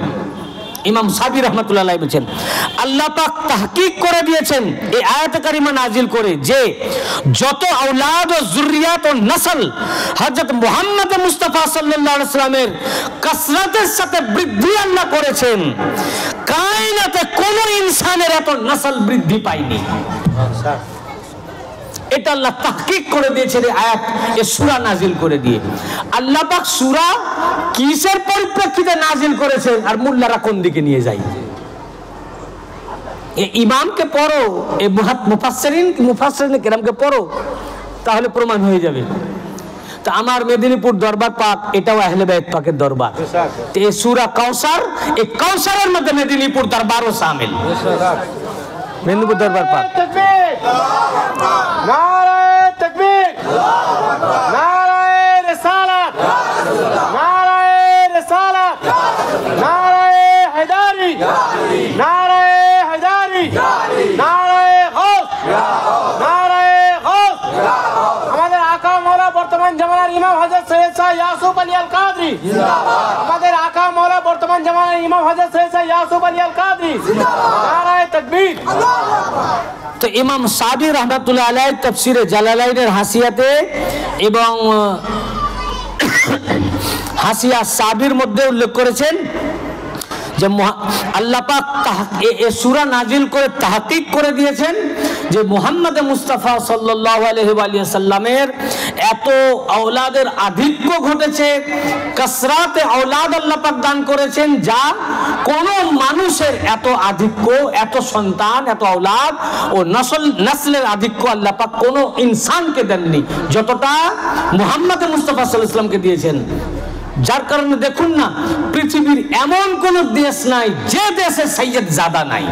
ইমাম সাবি রহমাতুল্লাহ আলাইহি বলেন আল্লাহ পাক তাহকিক করে দিয়েছেন এই আয়াত কারিমা নাজিল করে যে যত আওলাদ ও যুররিয়াত ও নসল হযরত মুহাম্মদ মুস্তাফা সাল্লাল্লাহু আলাইহি ওয়াসাল্লামের কাসরাতের সাথে বৃদ্ধি আল্লাহ করেছেন, কায়নাতে কোন ইনসানের এত নসল বৃদ্ধি পায়নি। এটা আল্লাহ তাহকিক করে দিয়েছেন এই আয়াত, এই সূরা নাজিল করে দিয়ে। আল্লাহ পাক সূরা কিসের পরিপ্রেক্ষিতে নাজিল করেছেন আর মুল্লারা কোন দিকে নিয়ে যায়? এই ইমামকে পড়ো, এই মুফাসসিরিন কেরামকে পড়ো, তাহলে প্রমাণ হয়ে যাবে। তো আমার মেদিনীপুর দরবার পাক এটাও আহলে বাইত পাকের দরবার। তো এই সূরা কাউসার, এই কাউসারের মধ্যে মেদিনীপুর দরবারও শামিল। মেদিনীপুর দরবার পাক। নারায়ে তাকবীর, নারায়ে রিসালাত, নারায়ে রিসালাত, নারায়ে হায়দারি, নারায়ে হায়দারি, নারায়ে গাউস, নারায়ে গাউস। আমাদের আকা মাওলা বর্তমান জামানার ইমাম হযরত সৈয়দ শাহ ইয়াসুফ আলী আল কাদরি জিন্দাবাদ। আমাদের আকা মাওলা বর্তমান জামানার ইমাম হযরত সৈয়দ শাহ ইয়াসুফ আলী আল কাদরি জিন্দাবাদ। নারায়ে তাকবীর। তো ইমাম সাবি রহমাতুল্লাহ আলাইহি তাফসিরে জালালাইনের হাসিয়াতে এবং হাসিয়া সাবির মধ্যে উল্লেখ করেছেন যে আল্লাহ পাক এই সূরা নাজিল করে তাহকিক করে দিয়েছেন যে মুহাম্মদ মুস্তাফা সাল্লাল্লাহু আলাইহি ওয়া সাল্লামের এত আওলাদের আধিক্য ঘটেছে, কাসরাতে আওলাদ আল্লাহ পাক দান করেছেন, যা কোন মানুষের এত আধিক্য, এত সন্তান, এত আওলাদ ও নসলের আধিক্য আল্লাহ পাক কোন ইনসানকে দেননি যতটা মুহাম্মদ মুস্তাফা সাল্লাল্লাহু আলাইহি ওয়াসাল্লামকে দিয়েছেন। যার কারণে দেখুন না, পৃথিবীর এমন কোন দেশ নাই যে দেশে সৈয়দ জাদা নাই,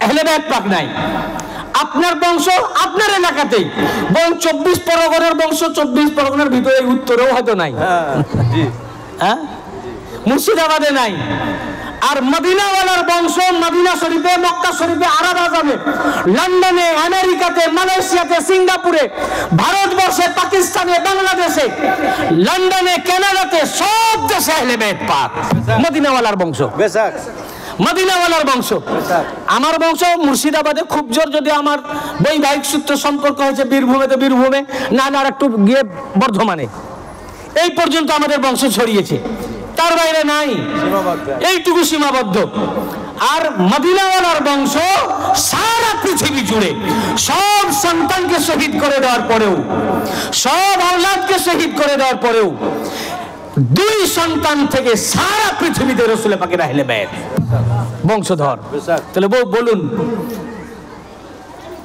আহলে বাইত পাক নাই। আপনার বংশ আপনার এলাকাতেই, বরং 24 পরগনার বংশ 24 পরগনার ভিতরে উত্তরেও হয়তো নাই, হ্যাঁ, মুর্শিদাবাদে নাই। আর মদিনাওয়ালার বংশ মদিনা শরীফে, মক্কা শরীফে, আরব আজমে, লন্ডনে, আমেরিকাতে, মালয়েশিয়াতে, সিঙ্গাপুরে, ভারতবর্ষে, পাকিস্তানে, বাংলাদেশে, লন্ডনে, কানাডাতে, সব দেশে আহলে বাইত পাক মদিনাওয়ালার বংশ, মদিনাওয়ালার বংশ। আমার বংশ মুর্শিদাবাদে খুব জোর, যদি আমার বৈবাহিক সূত্রে সম্পর্ক হয়েছে বীরভূমেতে, বীরভূমে, না আর একটু গিয়ে বর্ধমানে, এই পর্যন্ত আমাদের বংশ ছড়িয়েছে, তার বাইরে নাই, এইটুকু সীমাবদ্ধ। আর মদিনাওয়ালার বংশ সারা পৃথিবী জুড়ে সব সন্তানকে শহীদ করে দেওয়ার পরেও, সব আওলাদকে শহীদ করে দেওয়ার পরেও 2 সন্তান থেকে সারা পৃথিবীতে রাসূল পাকের আহলে বাইত বংশধর। তাহলে বলুন,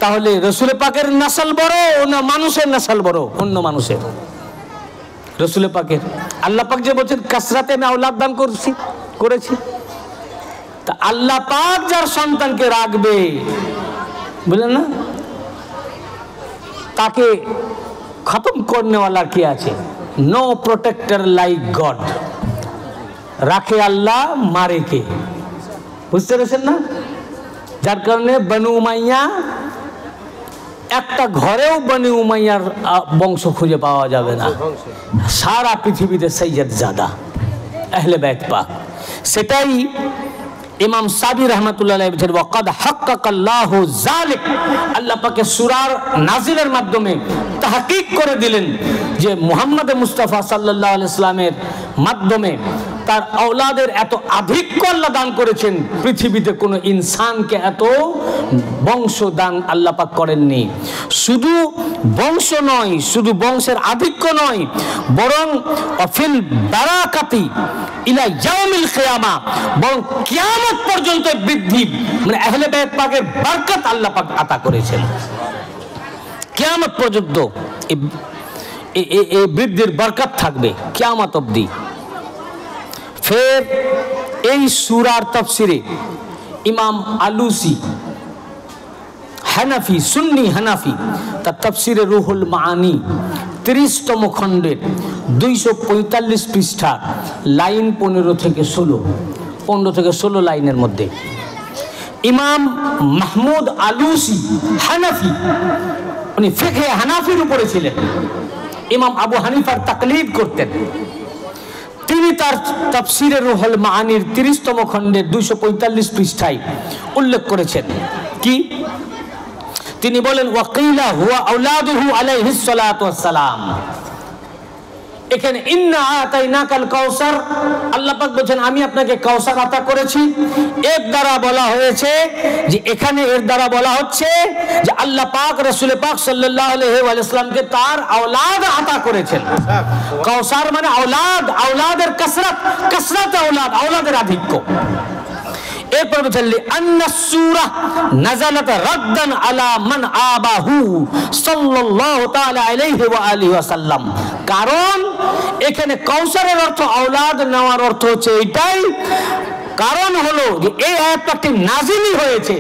তাহলে রাসূল পাকের নসল বড় না মানুষের নসল বড়? অন্য মানুষের। রাসূল পাকের আল্লাহ পাক যে বলছেন কাসরাতে আমি আওলাদ দান করেছি, তা আল্লাহ পাক যার সন্তানকে রাখবে, বুঝলেন না, তাকে খতম করনে ওয়ালা কি আছে? No protector like God. রাখে আল্লাহ, মারে কে? বুঝতে পেরেছেন না? যার কারণে বনু উমাইয়া, একটা ঘরেও বনু উমাইয়ার বংশ খুঁজে পাওয়া যাবে না, সারা পৃথিবীতে সৈয়দ জাদা আহলে বাইত পাক। সেটাই ইমাম সাদি রহমাতুল্লাহ আলাইহি বলেন, ওয়াকাদ হাক্কাকাল্লাহু যালিক, আল্লাহ পাকের সূরার নাজিলের মাধ্যমে তাহকিক করে দিলেন যে মুহাম্মদ মুস্তাফা সাল্লাল্লাহু আলাইহি সাল্লামের মাধ্যমে তার আওলাদের এত আধিক্য আল্লাহ দান করেছেন, পৃথিবীতে কোনো ইনসানকে এত বংশ দান আল্লাহ পাক করেননি। শুধু বংশ নয়, শুধু বংশের আধিক্য নয়, বরং অফিল বারাকাতি ইলা ইয়াউমিল কিয়ামা, বরং কিয়ামত পর্যন্ত বৃদ্ধি, মানে আহলে বাইত পাকের বরকত আল্লাহ পাক আতা করেছেন। কিয়ামত পর্যন্ত এই বৃদ্ধির বরকত থাকবে কিয়ামত অবধি। ফের এই সূরার তাফসিরে ইমাম আলুসি হানাফি, সুন্নি হানাফি, তার তাফসিরে রুহুল মাআনি 30তম খণ্ডের 245 পৃষ্ঠা, লাইন 15 থেকে 16 লাইনের মধ্যে ইমাম মাহমুদ আলুসি হানাফি, উনি ফিকহে হানাফির উপরে ছিলেন, ইমাম আবু হানিফার তাকলিদ করতেন। তিনি তার তাফসিরে রুহুল মাআনির 30তম খণ্ডের 245 পৃষ্ঠায় উল্লেখ করেছেন কি? তিনি বলেন, ওয়াকিলা হুয়া আওলাদুহু আলাইহিস সালাতু ওয়াস সালাম। এখানে ইন্না আতাইনাকাল কাউসার, আল্লাহ পাক বলেন আমি আপনাকে কাউসার আতা করেছি। এর দ্বারা বলা হয়েছে যে, এখানে এর দ্বারা বলা হচ্ছে যে আল্লাহ পাক রাসূল পাক সাল্লাল্লাহু আলাইহি ওয়া সাল্লামকে তার আওলাদ আতা করেছেন। কাউসার মানে আওলাদ, আওলাদের কাসরাত, কাসরাত আওলাদ, আওলাদের আধিক্য। এরপর বলছেন আন্নাস সূরা নাযালাত রাদ্দান আলা মান আবাহু সাল্লাল্লাহু তাআলা আলাইহি ওয়া আলিহি ওয়াসাল্লাম। কারণ এখানে কাউসারের অর্থ আওলাদ নেওয়ার অর্থ হচ্ছে এইটাই, কারণ হলো যে এই আয়াতটি নাজিলই হয়েছে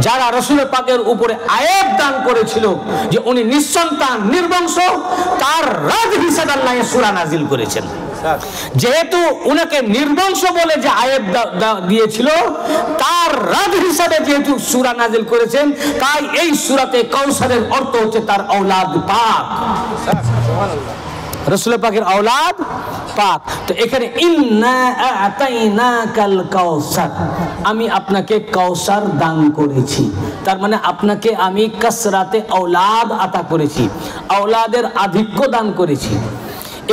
যারা রাসূল পাকের উপরে আয়াত দান করেছিল যে উনি নিঃসন্তান, নির্বংশ, তার রাদ হিসেবে আল্লাহ এই সূরা নাজিল করেছেন। যেহেতু উনাকে নির্বংশ বলে যে আয়াত দিয়েছিল, তার রাদ হিসাবে যেহেতু সূরা নাজিল করেছেন, তাই এই সূরাতে কাউসারের অর্থ হচ্ছে তার আওলাদ পাক, রাসূল পাকের আওলাদ পাক। তো এখানে ইন্না আতাইনাকাল কাউসার, আমি আপনাকে কাউসার দান করেছি, তার মানে আপনাকে আমি কাসরাতে আওলাদ আতা করেছি, আওলাদের আধিক্য দান করেছি।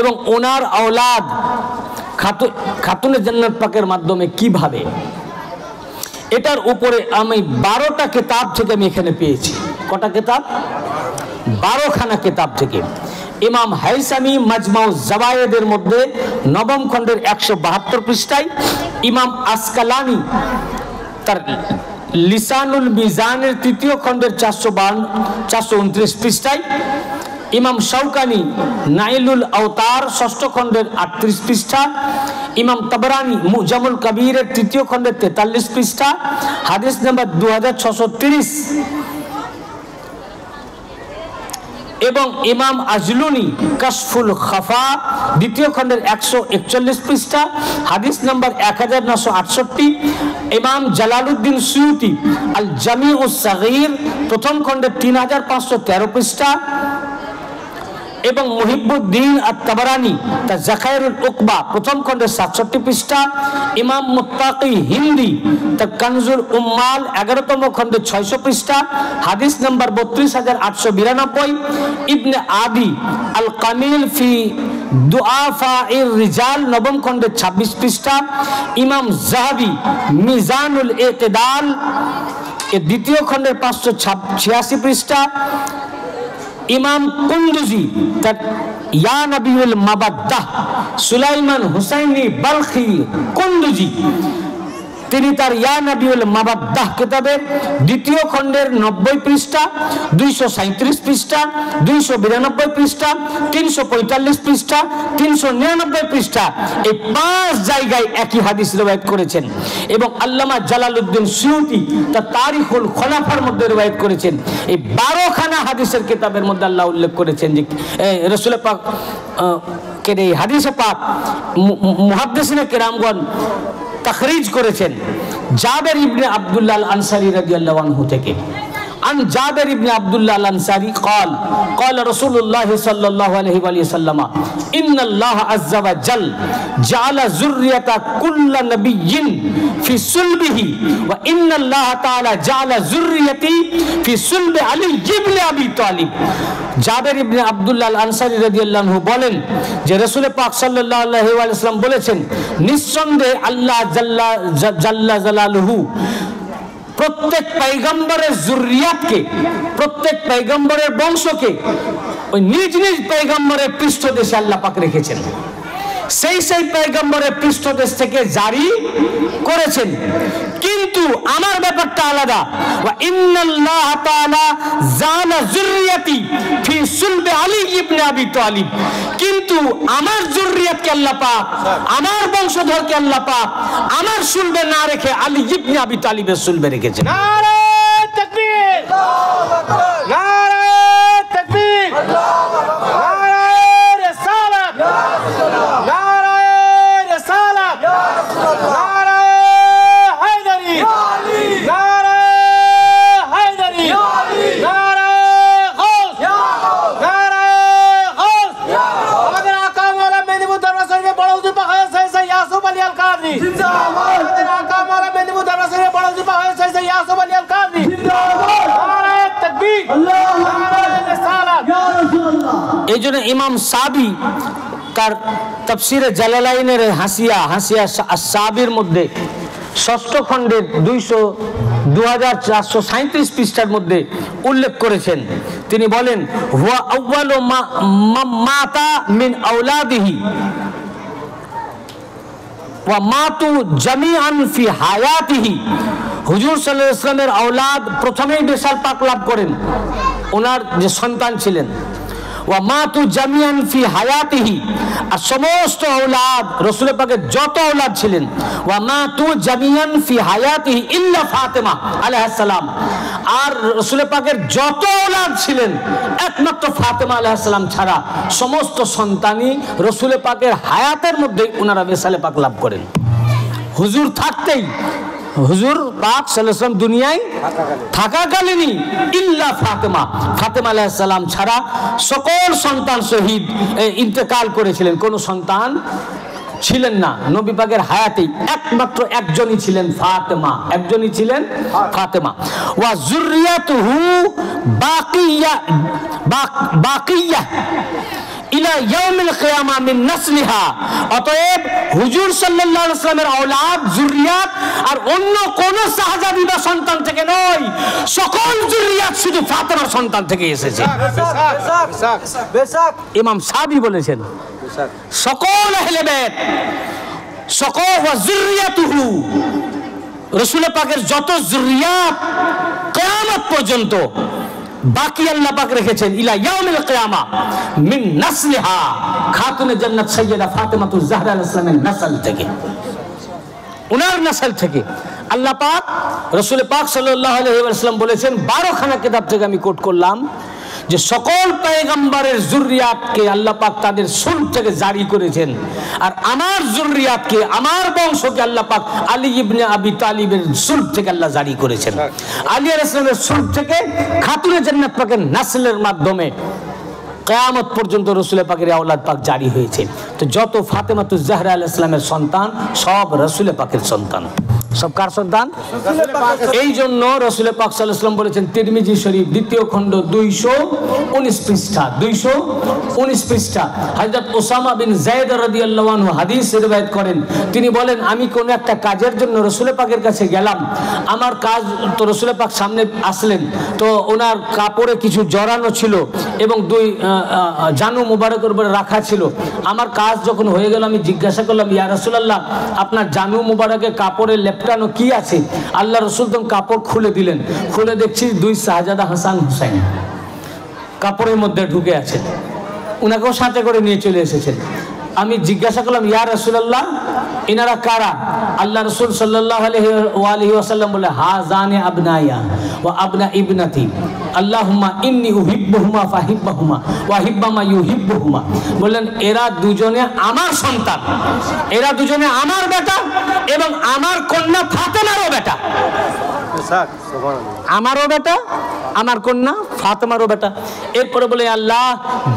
এবং ওনার আওলাদ খাতুনে জান্নাত পাকের মাধ্যমে কিভাবে, এটার উপরে আমি 12টা কিতাব থেকে আমি এখানে পেয়েছি। কটা কিতাব? 12খানা কিতাব থেকে। ইমাম হাইসামি মাজমাউ জাওয়ায়েদের মধ্যে 9ম খণ্ডের 172 পৃষ্ঠায়, ইমাম আসকালানি তার লিসানুল মিজানের 3য় খণ্ডের 429 পৃষ্ঠায়, ইমাম শাওকানি নাইলুল আওতার 6ষ্ঠ খণ্ডের 38 পৃষ্ঠা, ইমাম তাবরানি মুজামুল কবিরের 3য় খণ্ডের 43 পৃষ্ঠা, হাদিস নাম্বার 2630, এবং ইমাম আজলুনি কাশফুল খাফা 2য় খণ্ডের 141 পৃষ্ঠা, হাদিস নাম্বার 1968, ইমাম জালালউদ্দিন সুয়ুতি আল জামিউস সাগীর 1ম খণ্ডের 3513 পৃষ্ঠা, এবং মুহিবুদ্দিন আত-তাবারানি তার জাখায়রুল উকবা 1ম খণ্ডের 67 পৃষ্ঠা, ইমাম মুত্তাকি হিন্দি তার কানজুল উম্মাল 11তম খণ্ডের 600 পৃষ্ঠা, হাদিস নাম্বার 32892, ইবনে আদি আল কামিল ফি দুআফাইর রিজাল 9ম খণ্ডের 26 পৃষ্ঠা, ইমাম যাহাবি মিজানুল ইতিদাল এর 2য় খণ্ডের 586 পৃষ্ঠা, ইমাম কুন্দুজি তার ইয়া নবিউল মাবাদ্দাহ সুলাইমান হুসাইনি বালখি কুন্দুজি তিনি তার ইয়া নবিউল মাবাদ্দাহ কিতাবের 2য় খণ্ডের 90 পৃষ্ঠা, 237 পৃষ্ঠা, 292 পৃষ্ঠা, 345 পৃষ্ঠা, 399 পৃষ্ঠা, এই 5 জায়গায় একই হাদিস রওয়ায়াত করেছেন। এবং আল্লামা জালালউদ্দিন সুয়ুতি তার তারিখুল খোলাফার মধ্যে রওয়ায়াত করেছেন। এই 12খানা হাদিসের কিতাবের মধ্যে আল্লাহ উল্লেখ করেছেন যে রাসূল পাক কে এই হাদিসে পাক মুহাদ্দিসিনে কেরামগণ তাখরিজ করেছেন জাবের ইবনে আব্দুল্লাহ আল আনসারী রাদিয়াল্লাহু আনহু থেকে। عن جابر بن عبد الله الأنصاري قال قال رسول الله صلى الله عليه وسلم إن الله عز وجل جعل ذرية كل نبي في صلبه وإن الله تعالى جعل ذريتي في صلب علي بن أبي طالب। জাবের ইবনে আব্দুল্লাহ আল আনসারী রাদিয়াল্লাহু আনহু বলেন যে রাসূল পাক সাল্লাল্লাহু আলাইহি ওয়াসাল্লাম বলেছেন, নিঃসন্দেহে আল্লাহ জাল্লা জালালুহু প্রত্যেক পয়গম্বরের যুররিয়াতকে, প্রত্যেক পয়গম্বরের বংশকে ওই নিজ নিজ পয়গম্বরের পৃষ্ঠদেশে আল্লাহ পাক রেখেছেন। সেই পয়গম্বরের পৃষ্ঠদেশ থেকে জারি করেছেন। কিন্তু আমার ব্যাপারটা আলাদা। ওয়া ইন্নাল্লাহ তাআলা জালা যুররিয়াতি ফি সুলবি আলী ইবনে আবি তালিব। কিন্তু আমার যুররিয়াতকে আল্লাহ পাক, আমার বংশধরকে আল্লাহ পাক আমার সুলবে না রেখে আলী ইবনে আবি তালিবের সুলবে রেখেছেন। নারে তাকবীর, আল্লাহু আকবার, নারে তাকবীর, আল্লাহু আকবার, নারে রিসালাত, ইয়া রাসূলুল্লাহ, নারে রিসালাত, ইয়া রাসূলুল্লাহ, নারে হায়দারি, ইয়া আলী, নারে হায়দারি, ইয়া আলী, নারে গাউস, ইয়া গাউস, নারে গাউস, ইয়া গাউস। আমাদের আকা মাওলানা মেহদিপুর দরবার শরীফে বড় হুজুর পাক হযরত সৈয়দ ইয়াসুফ আলী আল কাদরি জিন্দাবাদ। আমাদের আকা মাওলানা মেহদিপুর দরবার শরীফে বড় হুজুর পাক হযরত সৈয়দ ইয়াসুফ আলী আল কাদরি জিন্দাবাদ। নারে তাকবীর, আল্লাহু আকবার, নারে রিসালাত, ইয়া রাসূলুল্লাহ। এই জন্য ইমাম সাবি তার তাফসিরে জালালাইনের হাসিয়া সাবির মধ্যে 6ষ্ঠ খণ্ডের 2437 পৃষ্ঠার মধ্যে উল্লেখ করেছেন। তিনি বলেন, হুয়া আউয়ালু মাতা মিন আওলাদিহি ওয়া মাতু জামিআন ফি হায়াতিহি। হুজুর সাল্লাল্লাহু আলাইহি ওয়াসাল্লামের আওলাদ প্রথমেই বেশাল পাক লাভ করেন, ওনার যে সন্তান ছিলেন। ওয়া মাতু জামিআন ফি হায়াতিহি, আর সমস্ত আওলাদ রাসূল পাকের যত আওলাদ ছিলেন, ওয়া মাতু জামিআন ফি হায়াতিহি ইল্লা ফাতেমা আলাইহিস সালাম, আর রাসূল পাকের যত আওলাদ ছিলেন একমাত্র ফাতেমা আলাইহিস সালাম ছাড়া সমস্ত সন্তানই রাসূল পাকের হায়াতের মধ্যেই ওনারা বেশালে পাক লাভ করেন। হুজুর থাকতেই, হুজুর পাক সাল্লাল্লাহু আলাইহি ওয়াসাল্লাম দুনিয়ায় থাকাকালীনই ইল্লা ফাতেমা, ফাতেমা আলাইহিস সালাম ছাড়া সকল সন্তান শহীদ ইন্তেকাল করেছিলেন, কোনো সন্তান ছিলেন না নবী পাকের হায়াতেই। একমাত্র একজনই ছিলেন ফাতেমা, একজনই ছিলেন ফাতেমা। ওয়া যুররিয়াতুহু বাকিয়া, ইলা ইয়াউমিল কিয়ামা মিন নাসলিহা, অতএব হুজুর সাল্লাল্লাহু আলাইহি ওয়াসাল্লামের আওলাদ যুররিয়াত আর অন্য কোন সাহাবী বা সন্তান থেকে নয়, সকল যুররিয়াত শুধু ফাতেমার সন্তান থেকে এসেছে। ইমাম সাহাবী বলেছেন সকল আহলে বাইত সকল ওয়া যুররিয়াতুহু, রাসূল পাকের যত যুররিয়াত কিয়ামত পর্যন্ত বাকি আল্লাহ পাক রেখেছেন ইলা ইয়াউমিল কিয়ামা মিন নাসলিহা, খাতুনে জান্নাত সাইয়্যিদা ফাতেমাতুজ জাহরা আলাইহিস সালামের নসল থেকে, উনার নসল থেকে আল্লাহ পাক রাসূল পাক সাল্লাল্লাহু আলাইহি ওয়াসাল্লাম বলেছেন, 12 খানা কিতাব থেকে আমি কোট করলাম যে সকল পয়গম্বরের যুররিয়াতকে আল্লাহ পাক তাদের সুলব থেকে জারি করেছেন, আর আমার যুররিয়াতকে আমার বংশকে আল্লাহ পাক আলী ইবনে আবি তালিবের সুলব থেকে আল্লাহ জারি করেছেন। আলী আলাইহিস সালামের সুলব থেকে খাতুনে জান্নাত পাকের নসলের মাধ্যমে কিয়ামত পর্যন্ত রাসূল পাকের আওলাদ পাক জারি হয়েছে। তো যত ফাতেমাতুজ জাহরা আলাইহিস সালামের সন্তান সব রাসূল পাকের সন্তান। সব কার সন্তান? এই জন্য রাসূল পাক সাল্লাল্লাহু আলাইহি ওয়াসাল্লাম বলেছেন, তিরমিজি শরীফ 2য় খণ্ড 219 পৃষ্ঠা, 219 পৃষ্ঠা, হযরত ওসামা বিন যায়েদ রাদিয়াল্লাহু আনহু হাদিস রিওয়ায়াত করেন, তিনি বলেন আমি কোন একটা কাজের জন্য রাসূল পাকের কাছে গেলাম, আমার কাজ তো রাসূল পাক সামনে আসলেন, তো ওনার কাপড়ে কিছু জড়ানো ছিল এবং 2 জানু মুবারকের উপরে রাখা ছিল। আমার কাজ যখন হয়ে গেল আমি জিজ্ঞাসা করলাম, ইয়া রাসূলুল্লাহ আপনার জানু মুবারকে কাপড়ে লেপটানো কি আছে? আল্লাহ রাসূল তখন কাপড় খুলে দিলেন, খুলে দেখছি 2 শাহজাদা হাসান হুসাইন কাপড়ের মধ্যে ঢুকে আছেন, উনাকেও সাথে করে নিয়ে চলে এসেছেন। আমি জিজ্ঞাসা করলাম, ইয়া রাসূলুল্লাহ ইনারা কারা? আল্লাহ রাসূল সাল্লাল্লাহু আলাইহি ওয়াসাল্লাম বলে, হাযানি আবনায়া ওয়া আবনা ইবনাতি আল্লাহুম্মা ইন্নী উহিব্বুহুমা ফাহিব্বহুমা ওয়া হিব্বামা ইউহিব্বুহুমা, বললেন এরা দুজনে আমার সন্তান, এরা দুজনে আমার বেটা এবং আমার কন্যা ফাতেমারও বেটা, আমারও বেটা আমার কন্যা ফাতেমারও বেটা। এরপরে বলে, আল্লাহ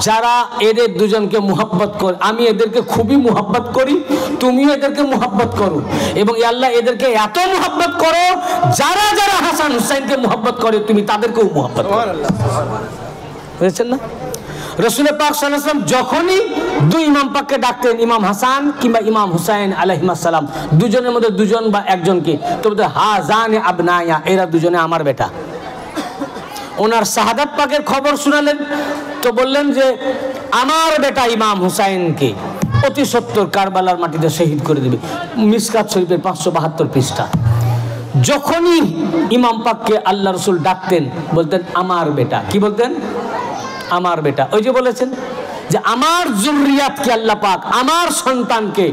যারা এদের দুজনকে মুহাব্বত করে, আমি এদেরকে খুবই মুহাব্বত করি, তুমিও এদেরকে মুহাব্বত করো, এবং আল্লাহ এদেরকে এত মুহাব্বত করো যারা যারা হাসান হুসাইনকে মুহাব্বত করে তুমি তাদেরকেও মুহাব্বত করো। বুঝেছেন না? রাসূল পাক সাল্লাল্লাহু আলাইহি ওয়াসাল্লাম যখনই 2 ইমাম পাককে ডাকতেন, ইমাম হাসান কিংবা ইমাম হুসাইন আলাইহিস সালাম, দুজনের মধ্যে দুজন বা একজনকে, তো বলতেন হাযানি আবনায়া, এরা দুজনে আমার বেটা। ওনার শাহাদাত পাকের খবর শোনালেন, তো বললেন যে আমার বেটা ইমাম হুসাইনকে অতি সত্তর কারবালার মাটিতে শহীদ করে দিবে। মিশকাত শরীফের 572 পৃষ্ঠা। যখনই ইমাম পাককে আল্লাহ রাসূল ডাকতেন বলতেন আমার বেটা। কি বলতেন? আমার বেটা। ওই যে বলেছেন যে আমার যুররিয়াতকে আল্লাহ পাক, আমার সন্তানকে,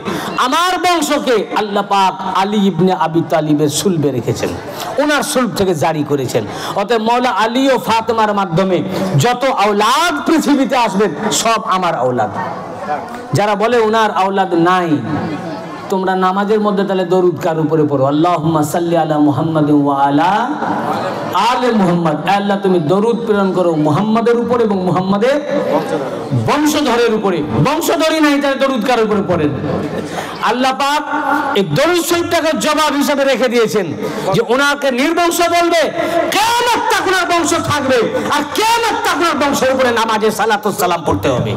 আমার বংশকে আল্লাহ পাক আলী ইবনে আবি তালিবের সুলবে রেখেছেন, ওনার সুলব থেকে জারি করেছেন। অতএব মওলা আলী ও ফাতেমার মাধ্যমে যত আওলাদ পৃথিবীতে আসবেন সব আমার আওলাদ। যারা বলে ওনার আওলাদ নাই, তোমরা নামাজের মধ্যে তাহলে দরুদ কার উপরে পড়ো, আল্লাহুম্মা সাল্লি আলা মুহাম্মাদ ওয়া আলা আলে মুহাম্মাদ। আল্লাহ তুমি দরুদ প্রেরণ করো মুহাম্মাদের উপর এবং মুহাম্মাদের বংশধরের উপরে। বংশধরই নাই তাহলে দরুদ কার উপরে পড়েন? আল্লাহ পাক এই দরুদ শরীফটাকে জবাব হিসেবে রেখে দিয়েছেন যে ওনাকে নির্বংশ বলবে, কিয়ামত তক ওনার বংশ থাকবে, আর কিয়ামত তক ওনার বংশের উপরে নামাজে সালাতুস সালাম পড়তে হবে।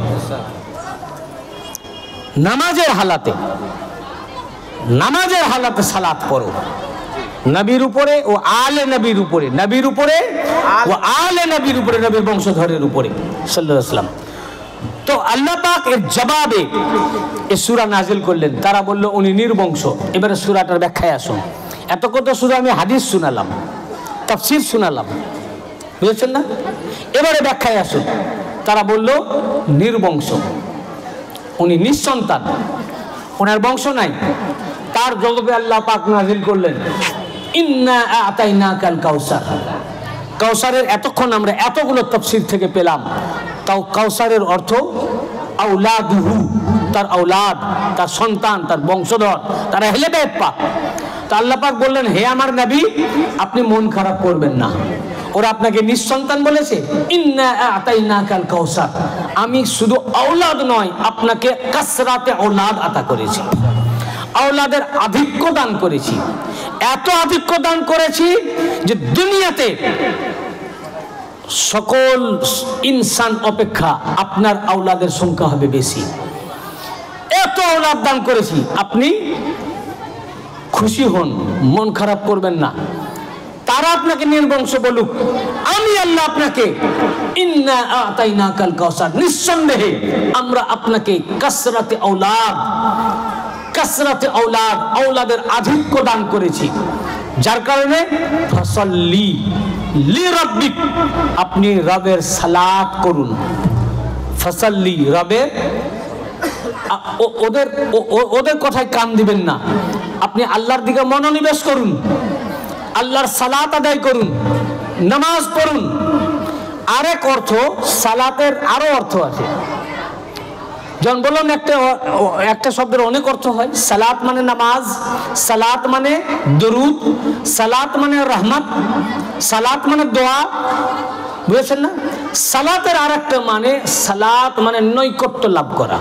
নামাজের হালাতে সালাত পড়ো নবীর উপরে ও আলে নবীর উপরে, নবীর উপরে ও আলে নবীর উপরে, নবীর বংশধরের উপরে সাল্লাল্লাহু আলাইহি ওয়াসাল্লাম। তো আল্লাহ পাক এর জবাবে এই সূরা নাজিল করলেন। তারা বলল উনি নির্বংশ। এবারে সূরাটার ব্যাখ্যায় আসুন। এত কথা শুধু আমি হাদিস শোনালাম, তাফসীর শোনালাম, বুঝেছেন না? এবারে ব্যাখ্যায় আসুন। তারা বলল নির্বংশ, উনি নিঃসন্তান, ওনার বংশ নাই। তার জবাবে আল্লাহ পাক নাজিল করলেন ইন্না আ'তাইনাকাল কাউসার। কাউসারের এতক্ষণ আমরা এতগুলো তাফসীর থেকে পেলাম, তাও কাউসারের অর্থ আওলাদুহু, তার আওলাদ, তার সন্তান, তার বংশধর, তারা আহলে বাইত পাক। তো আল্লাহ পাক বললেন, হে আমার নবী আপনি মন খারাপ করবেন না, ওরা আপনাকে নিঃসন্তান বলেছে। ইন্না আ'তাইনাকাল কাউসার, আমি শুধু আওলাদ নয় আপনাকে কাসরাতে আওলাদ আতা করেছি, আওলাদের আধিক্য দান করেছি। এত আধিক্য দান করেছি যে দুনিয়াতে সকল ইনসান অপেক্ষা আপনার আওলাদের সংখ্যা হবে বেশি। এত আওলাদ দান করেছি, আপনি খুশি হন, মন খারাপ করবেন না। তারা আপনাকে নির্বংশ বলুক, আমি আল্লাহ আপনাকে ইন্না আতাইনাকাল কাউসার, নিঃসন্দেহে আমরা আপনাকে কাসরাতে আওলাদ, আওলাদের আধিক্য দান করেছি, যার কারণে ফাসাল্লি লিরাব্বিক, আপনি রবের সালাত করুন। ফাসাল্লি, রবের, ওদের কথায় কান দিবেন না, আপনি আল্লাহর দিকে মনোনিবেশ করুন, আল্লাহর সালাত আদায় করুন, নামাজ পড়ুন। আরেক অর্থ, সালাতের আরো অর্থ আছে। যেমন বললাম, একটা শব্দের অনেক অর্থ হয়। সালাত মানে নামাজ, সালাত মানে দরুদ, সালাত মানে রহমত, সালাত মানে দোয়া, বুঝেছেন না? সালাতের আরেকটা মানে, সালাত মানে নৈকট্য লাভ করা।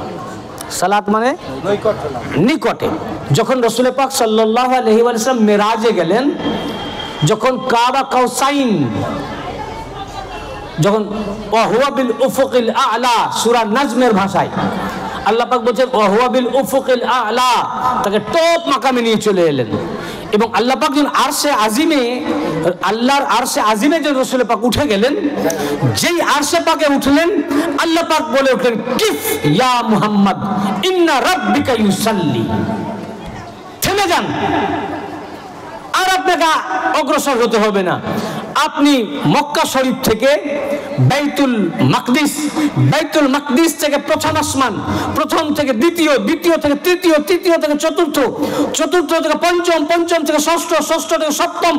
সালাত মানে নিকটে। যখন রাসূল পাক সাল্লাল্লাহু আলাইহি ওয়াসাল্লাম মেরাজে গেলেন, যখন কাবা কাউসাইন, যখন ওয়াহুয়া বিল উফুকিল আ'লা, সূরা নাজমের ভাষায় আল্লাহ পাক বলছেন ওয়াহুয়া বিল উফুকিল আ'লা, তাকে টপ মাকামে নিয়ে চলে এলেন। এবং আল্লাহ পাক যখন আরশে আজিমে, আল্লাহর আরশে আজিমে যখন রাসূল পাক উঠে গেলেন, যেই আরশে পাকে উঠলেন, আল্লাহ পাক বলে উঠলেন, কিফ ইয়া মুহাম্মদ ইন্না রাব্বিকা ইউসাল্লি। থেমে যান, আর আপনাকে অগ্রসর হতে হবে না। আপনি মক্কা শরীফ থেকে বাইতুল মাকদিস থেকে প্রথম আসমান, প্রথম থেকে দ্বিতীয়, দ্বিতীয় থেকে তৃতীয়, তৃতীয় থেকে চতুর্থ, চতুর্থ থেকে পঞ্চম, পঞ্চম থেকে ষষ্ঠ, ষষ্ঠ থেকে সপ্তম,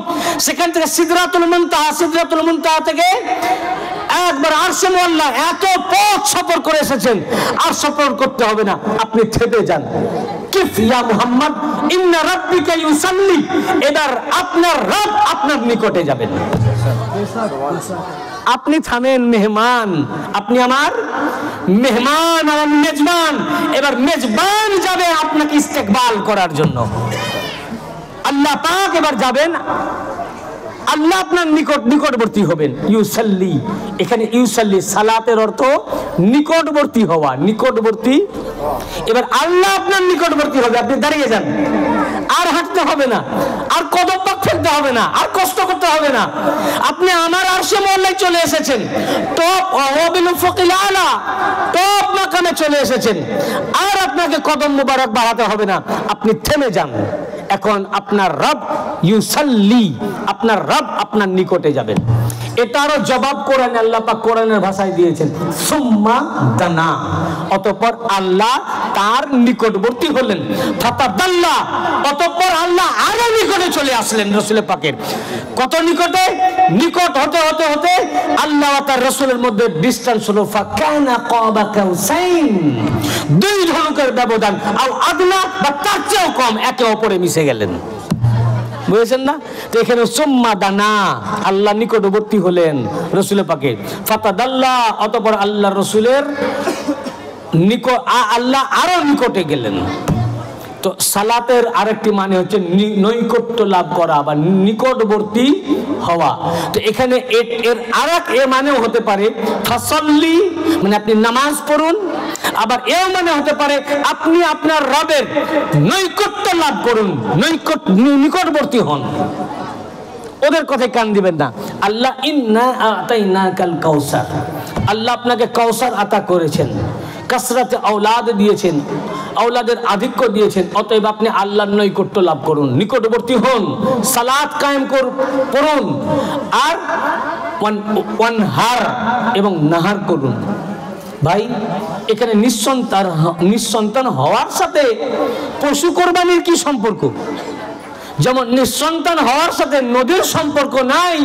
সেখান থেকে সিদরাতুল মুনতাহা, সিদরাতুল মুনতাহা থেকে একবার আরশে মুআল্লা, এত পথ সফর করে এসেছেন, আর সফর করতে হবে না, আপনি থেমে যান। কিফ ইয়া মুহাম্মদ ইন্না রাব্বিকা ইউসাল্লি, এবার আপনার রব আপনার নিকটে যাবেন। আপনি থামেন, মেহমান, আপনি আমার মেহমান, আমার মেজবান। এবার মেজবান যাবে আপনাকে ইস্তেকবাল করার জন্য। আল্লাহ পাক এবার যাবেন, আল্লাহ আপনার নিকটবর্তী হবেন। ইউসাল্লি, এখানে ইউসাল্লি সালাতের অর্থ নিকটবর্তী হওয়া, নিকটবর্তী। এবার আল্লাহ আপনার নিকটবর্তী হবে, আপনি দাঁড়িয়ে যান, আর হাঁটতে হবে না, আর কদম পাক ফেলতে হবে না, আর কষ্ট করতে হবে না। আপনি আমার আরশে মুআল্লায় চলে এসেছেন, টপ ওয়াবিল উফুকিল আ'লা, টপ মাকামে চলে এসেছেন, আর আপনাকে কদম মুবারক বাড়াতে হবে না, আপনি থেমে যান। এখন আপনার রব ইউসাল্লি, আপনার রব আপনার নিকটে যাবেন। এটারও জবাব কোরআনে আল্লাহ পাক কোরআনের ভাষায় দিয়েছেন, সুম্মা দানা, অতঃপর আল্লাহ তার নিকটবর্তী হলেন। ফাতাদাল্লা, অতঃপর আল্লাহ আরো নিকটে চলে আসলেন রাসূল পাকের। কত নিকটে? নিকট হতে হতে হতে আল্লাহ ও তার রাসূলের মধ্যে ডিসটেন্স হলো ফাকানা কাবা কাউসাইন, দুই ধনুকের ব্যবধান, আও আদনা বা তার চেয়েও কম, একে অপরে মিশে গেলেন। বুঝেছেন না? তো এখানে সুম্মা দানা, আল্লাহ নিকটবর্তী হলেন রাসূল পাকের। ফাতাদাল্লা, অতঃপর আল্লাহ রাসূলের আল্লাহ আরো নিকটে গেলেন। তো সালাতের আরেকটি মানে হচ্ছে নৈকট্য লাভ করা বা নিকটবর্তী হওয়া। তো এখানে এর আরেক মানেও হতে পারে ফাসাল্লি, মানে আপনি নামাজ পড়ুন। আবার এও মানে হতে পারে আপনি আপনার রবের নৈকট্য লাভ করুন, নিকটবর্তী হন। ওদের কথায় কান দিবেন না। আল্লাহ ইন্না আতাইনাকাল কাউসার, আল্লাহ আপনাকে কাউসার আতা করেছেন, কাসরাতে আওলাদ দিয়েছেন, আওলাদের আধিক্য দিয়েছেন। অতএব আপনি আল্লাহর নৈকট্য লাভ করুন, নিকটবর্তী হন, সালাত কায়েম করুন, আর ওয়ানহার এবং নাহার করুন। ভাই, এখানে নিঃসন্তান হওয়ার সাথে পশু কোরবানির কি সম্পর্ক? যেমন নিঃসন্তান হওয়ার সাথে নদীর সম্পর্ক নাই,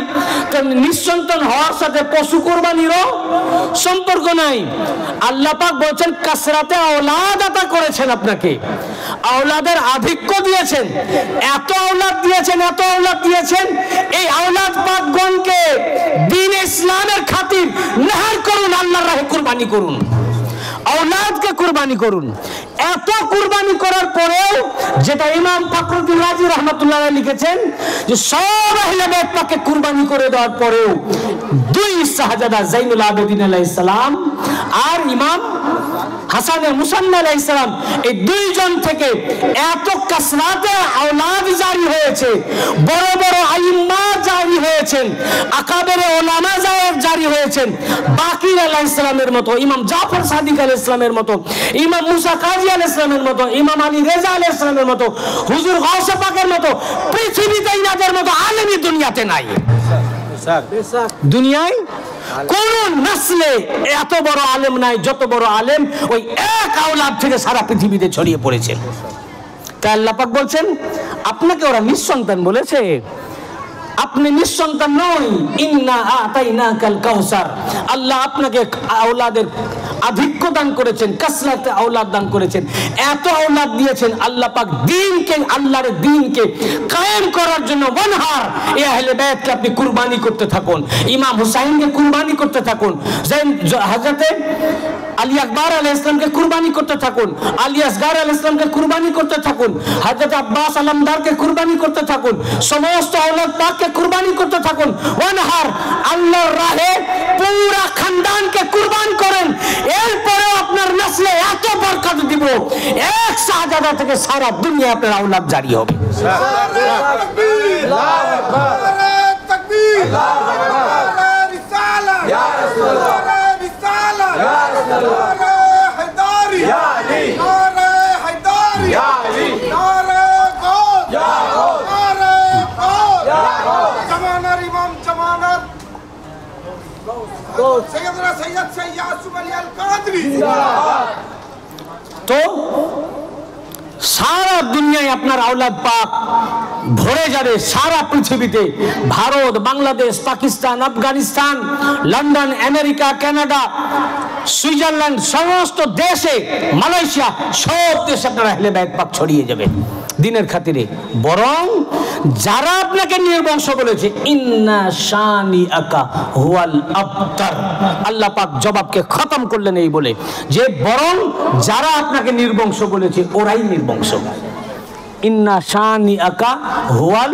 তেমনি নিঃসন্তান হওয়ার সাথে পশু কোরবানিরও সম্পর্ক নাই। আল্লাহ পাক বলছেন কাসরাতে আওলাদ আতা করেছেন, আপনাকে আওলাদের আধিক্য দিয়েছেন, এত আওলাদ দিয়েছেন, এত আওলাদ দিয়েছেন। এই আওলাদ পাকগণকে দ্বীন ইসলামের খাতির নাহার করুন, আল্লাহর রাহে কুরবানি করুন, আওলাদকে কুরবানি করুন। এত কুরবানি করার পরেও, যেটা ইমাম ফখরুদ্দিন রাজি রহমাতুল্লাহ লিখেছেন, যে সব আহলে বাইত পাকে কুরবানি করে দেওয়ার পরেও দুই শাহজাদা জাইনুল আবেদিন আলাইহিস সালাম আর ইমাম হাসানের মুসান্না আলাইহিস সালাম, এই দুইজন থেকে এত কাসরাতে আওলাদ জারি হয়েছে, বড় বড় আইম্মা জারি হয়েছেন, আকাবেরে উলামা জারি হয়েছেন, বাকির আলাইহিস সালামের মতো, ইমাম জাফর সাদিক আলাইহিস সালামের মতো, ইমাম মুসা কাজী আলাইহিস সালামের মতো, ইমাম আলী রেজা আলাইহিস সালামের মতো, হুজুর গাউসে পাকের মতো পৃথিবীতে ইনাদের মতো আলেমই দুনিয়াতে নাই। দুনিয়ায় কোন নসলে এত বড় আলেম নাই, যত বড় আলেম ওই এক আওলাদ থেকে সারা পৃথিবীতে ছড়িয়ে পড়েছে। তাই আল্লাহ পাক বলছেন, আপনাকে ওরা নিঃসন্তান বলেছে, আপনি নিঃসন্তান নই। ইন্না আতাইনাকাল কাউসার, আল্লাহ আপনাকে আওলাদের আধিক্য দান করেছেন, কাসরাতে আওলাদ দান করেছেন, এত আওলাদ দিয়েছেন। আল্লাহ পাক দ্বীনকে, আল্লাহর দ্বীনকে কায়েম করার জন্য ওয়ানহার, এই আহলে বাইতকে আপনি কুরবানি করতে থাকুন, ইমাম হুসাইনকে কুরবানি করতে থাকুন, হযরতে আলী আকবর আলাইহিস সালামকে কুরবানি করতে থাকুন, আলী আসগার আলাইহিস সালামকে কুরবানি করতে থাকুন, হযরত আব্বাস আলমদারকে কুরবানি করতে থাকুন, সমস্ত আওলাদ পাককে কুরবানি করতে থাকুন। ওয়ানহার, আল্লাহর রাহে পুরা খানদানকে কুরবান করেন, এরপরে আপনার নসলে এত বরকত দিব, এক শাহজাদা থেকে সারা দুনিয়া আপনার আওলাদ জারি হবে। তো সারা দুনিয়ায় আপনার আওলাদ পাক ভরে যাবে, সারা পৃথিবীতে, Bharat, Bangladesh, Pakistan, Afghanistan, London, America, Canada, Switzerland, সমস্ত দেশে, মালয়েশিয়া, সব দেশে আপনার আহলে বাইত পাক ছড়িয়ে যাবে দিনের খাতিরে। বরং যারা আপনাকে নির্বংশ বলেছে, ইন্না শানি আকা হুয়াল আবতার, আল্লাহ পাক জবাবকে খতম করলেন এই বলে যে বরং যারা আপনাকে নির্বংশ বলেছে ওরাই নির্বংশ। ইন্না শানি আকা হুয়াল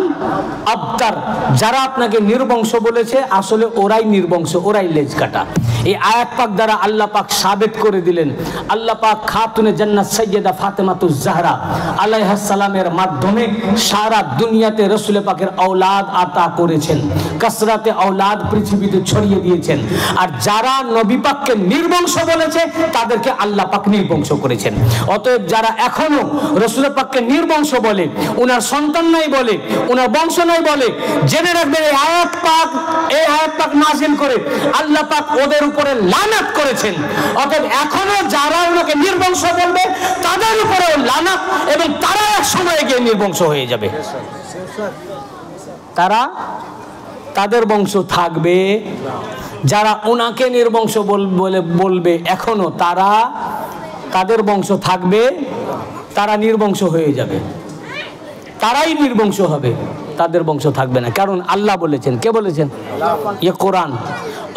আবতার, যারা আপনাকে নির্বংশ বলেছে আসলে ওরাই নির্বংশ, ওরাই লেজ কাটা। এই আয়াত পাক দ্বারা আল্লাহ পাক সাবেত করে দিলেন, আল্লাহ পাক খাতুনে জান্নাত সাইয়্যিদা ফাতেমাতুজ জাহরা আলাইহিস সালামের মাধ্যমে সারা দুনিয়াতে রাসূল পাকের আওলাদ আতা করেছেন, কাসরাতে আওলাদ পৃথিবীতে ছড়িয়ে দিয়েছেন। আর যারা নবী পাককে নির্বংশ বলেছে তাদেরকে আল্লাহ পাক নির্বংশ করেছেন। অতএব যারা এখনো রাসূল পাককে নির্বংশ বলে, ওনার সন্তান নাই বলে, ওনার বংশ নাই বলে, জেনে রাখবেন এই আয়াত পাক নাযিল করে আল্লাহ পাক ওদের উপরে লানাত করেছেন। অতএব এখনো যারা ওনাকে নির্বংশ বলবে তাদের উপরেও লানাত, এবং তারা এক সময় গিয়ে নির্বংশ হয়ে যাবে। তাদের বংশ থাকবে, যারা ওনাকে নির্বংশ বলবে এখনো তাদের বংশ থাকবে, তারা নির্বংশ হয়ে যাবে, তারাই নির্বংশ হবে, তাদের বংশ থাকবে না। কারণ আল্লাহ বলেছেন। কে বলেছেন? ইয়ে কোরআন।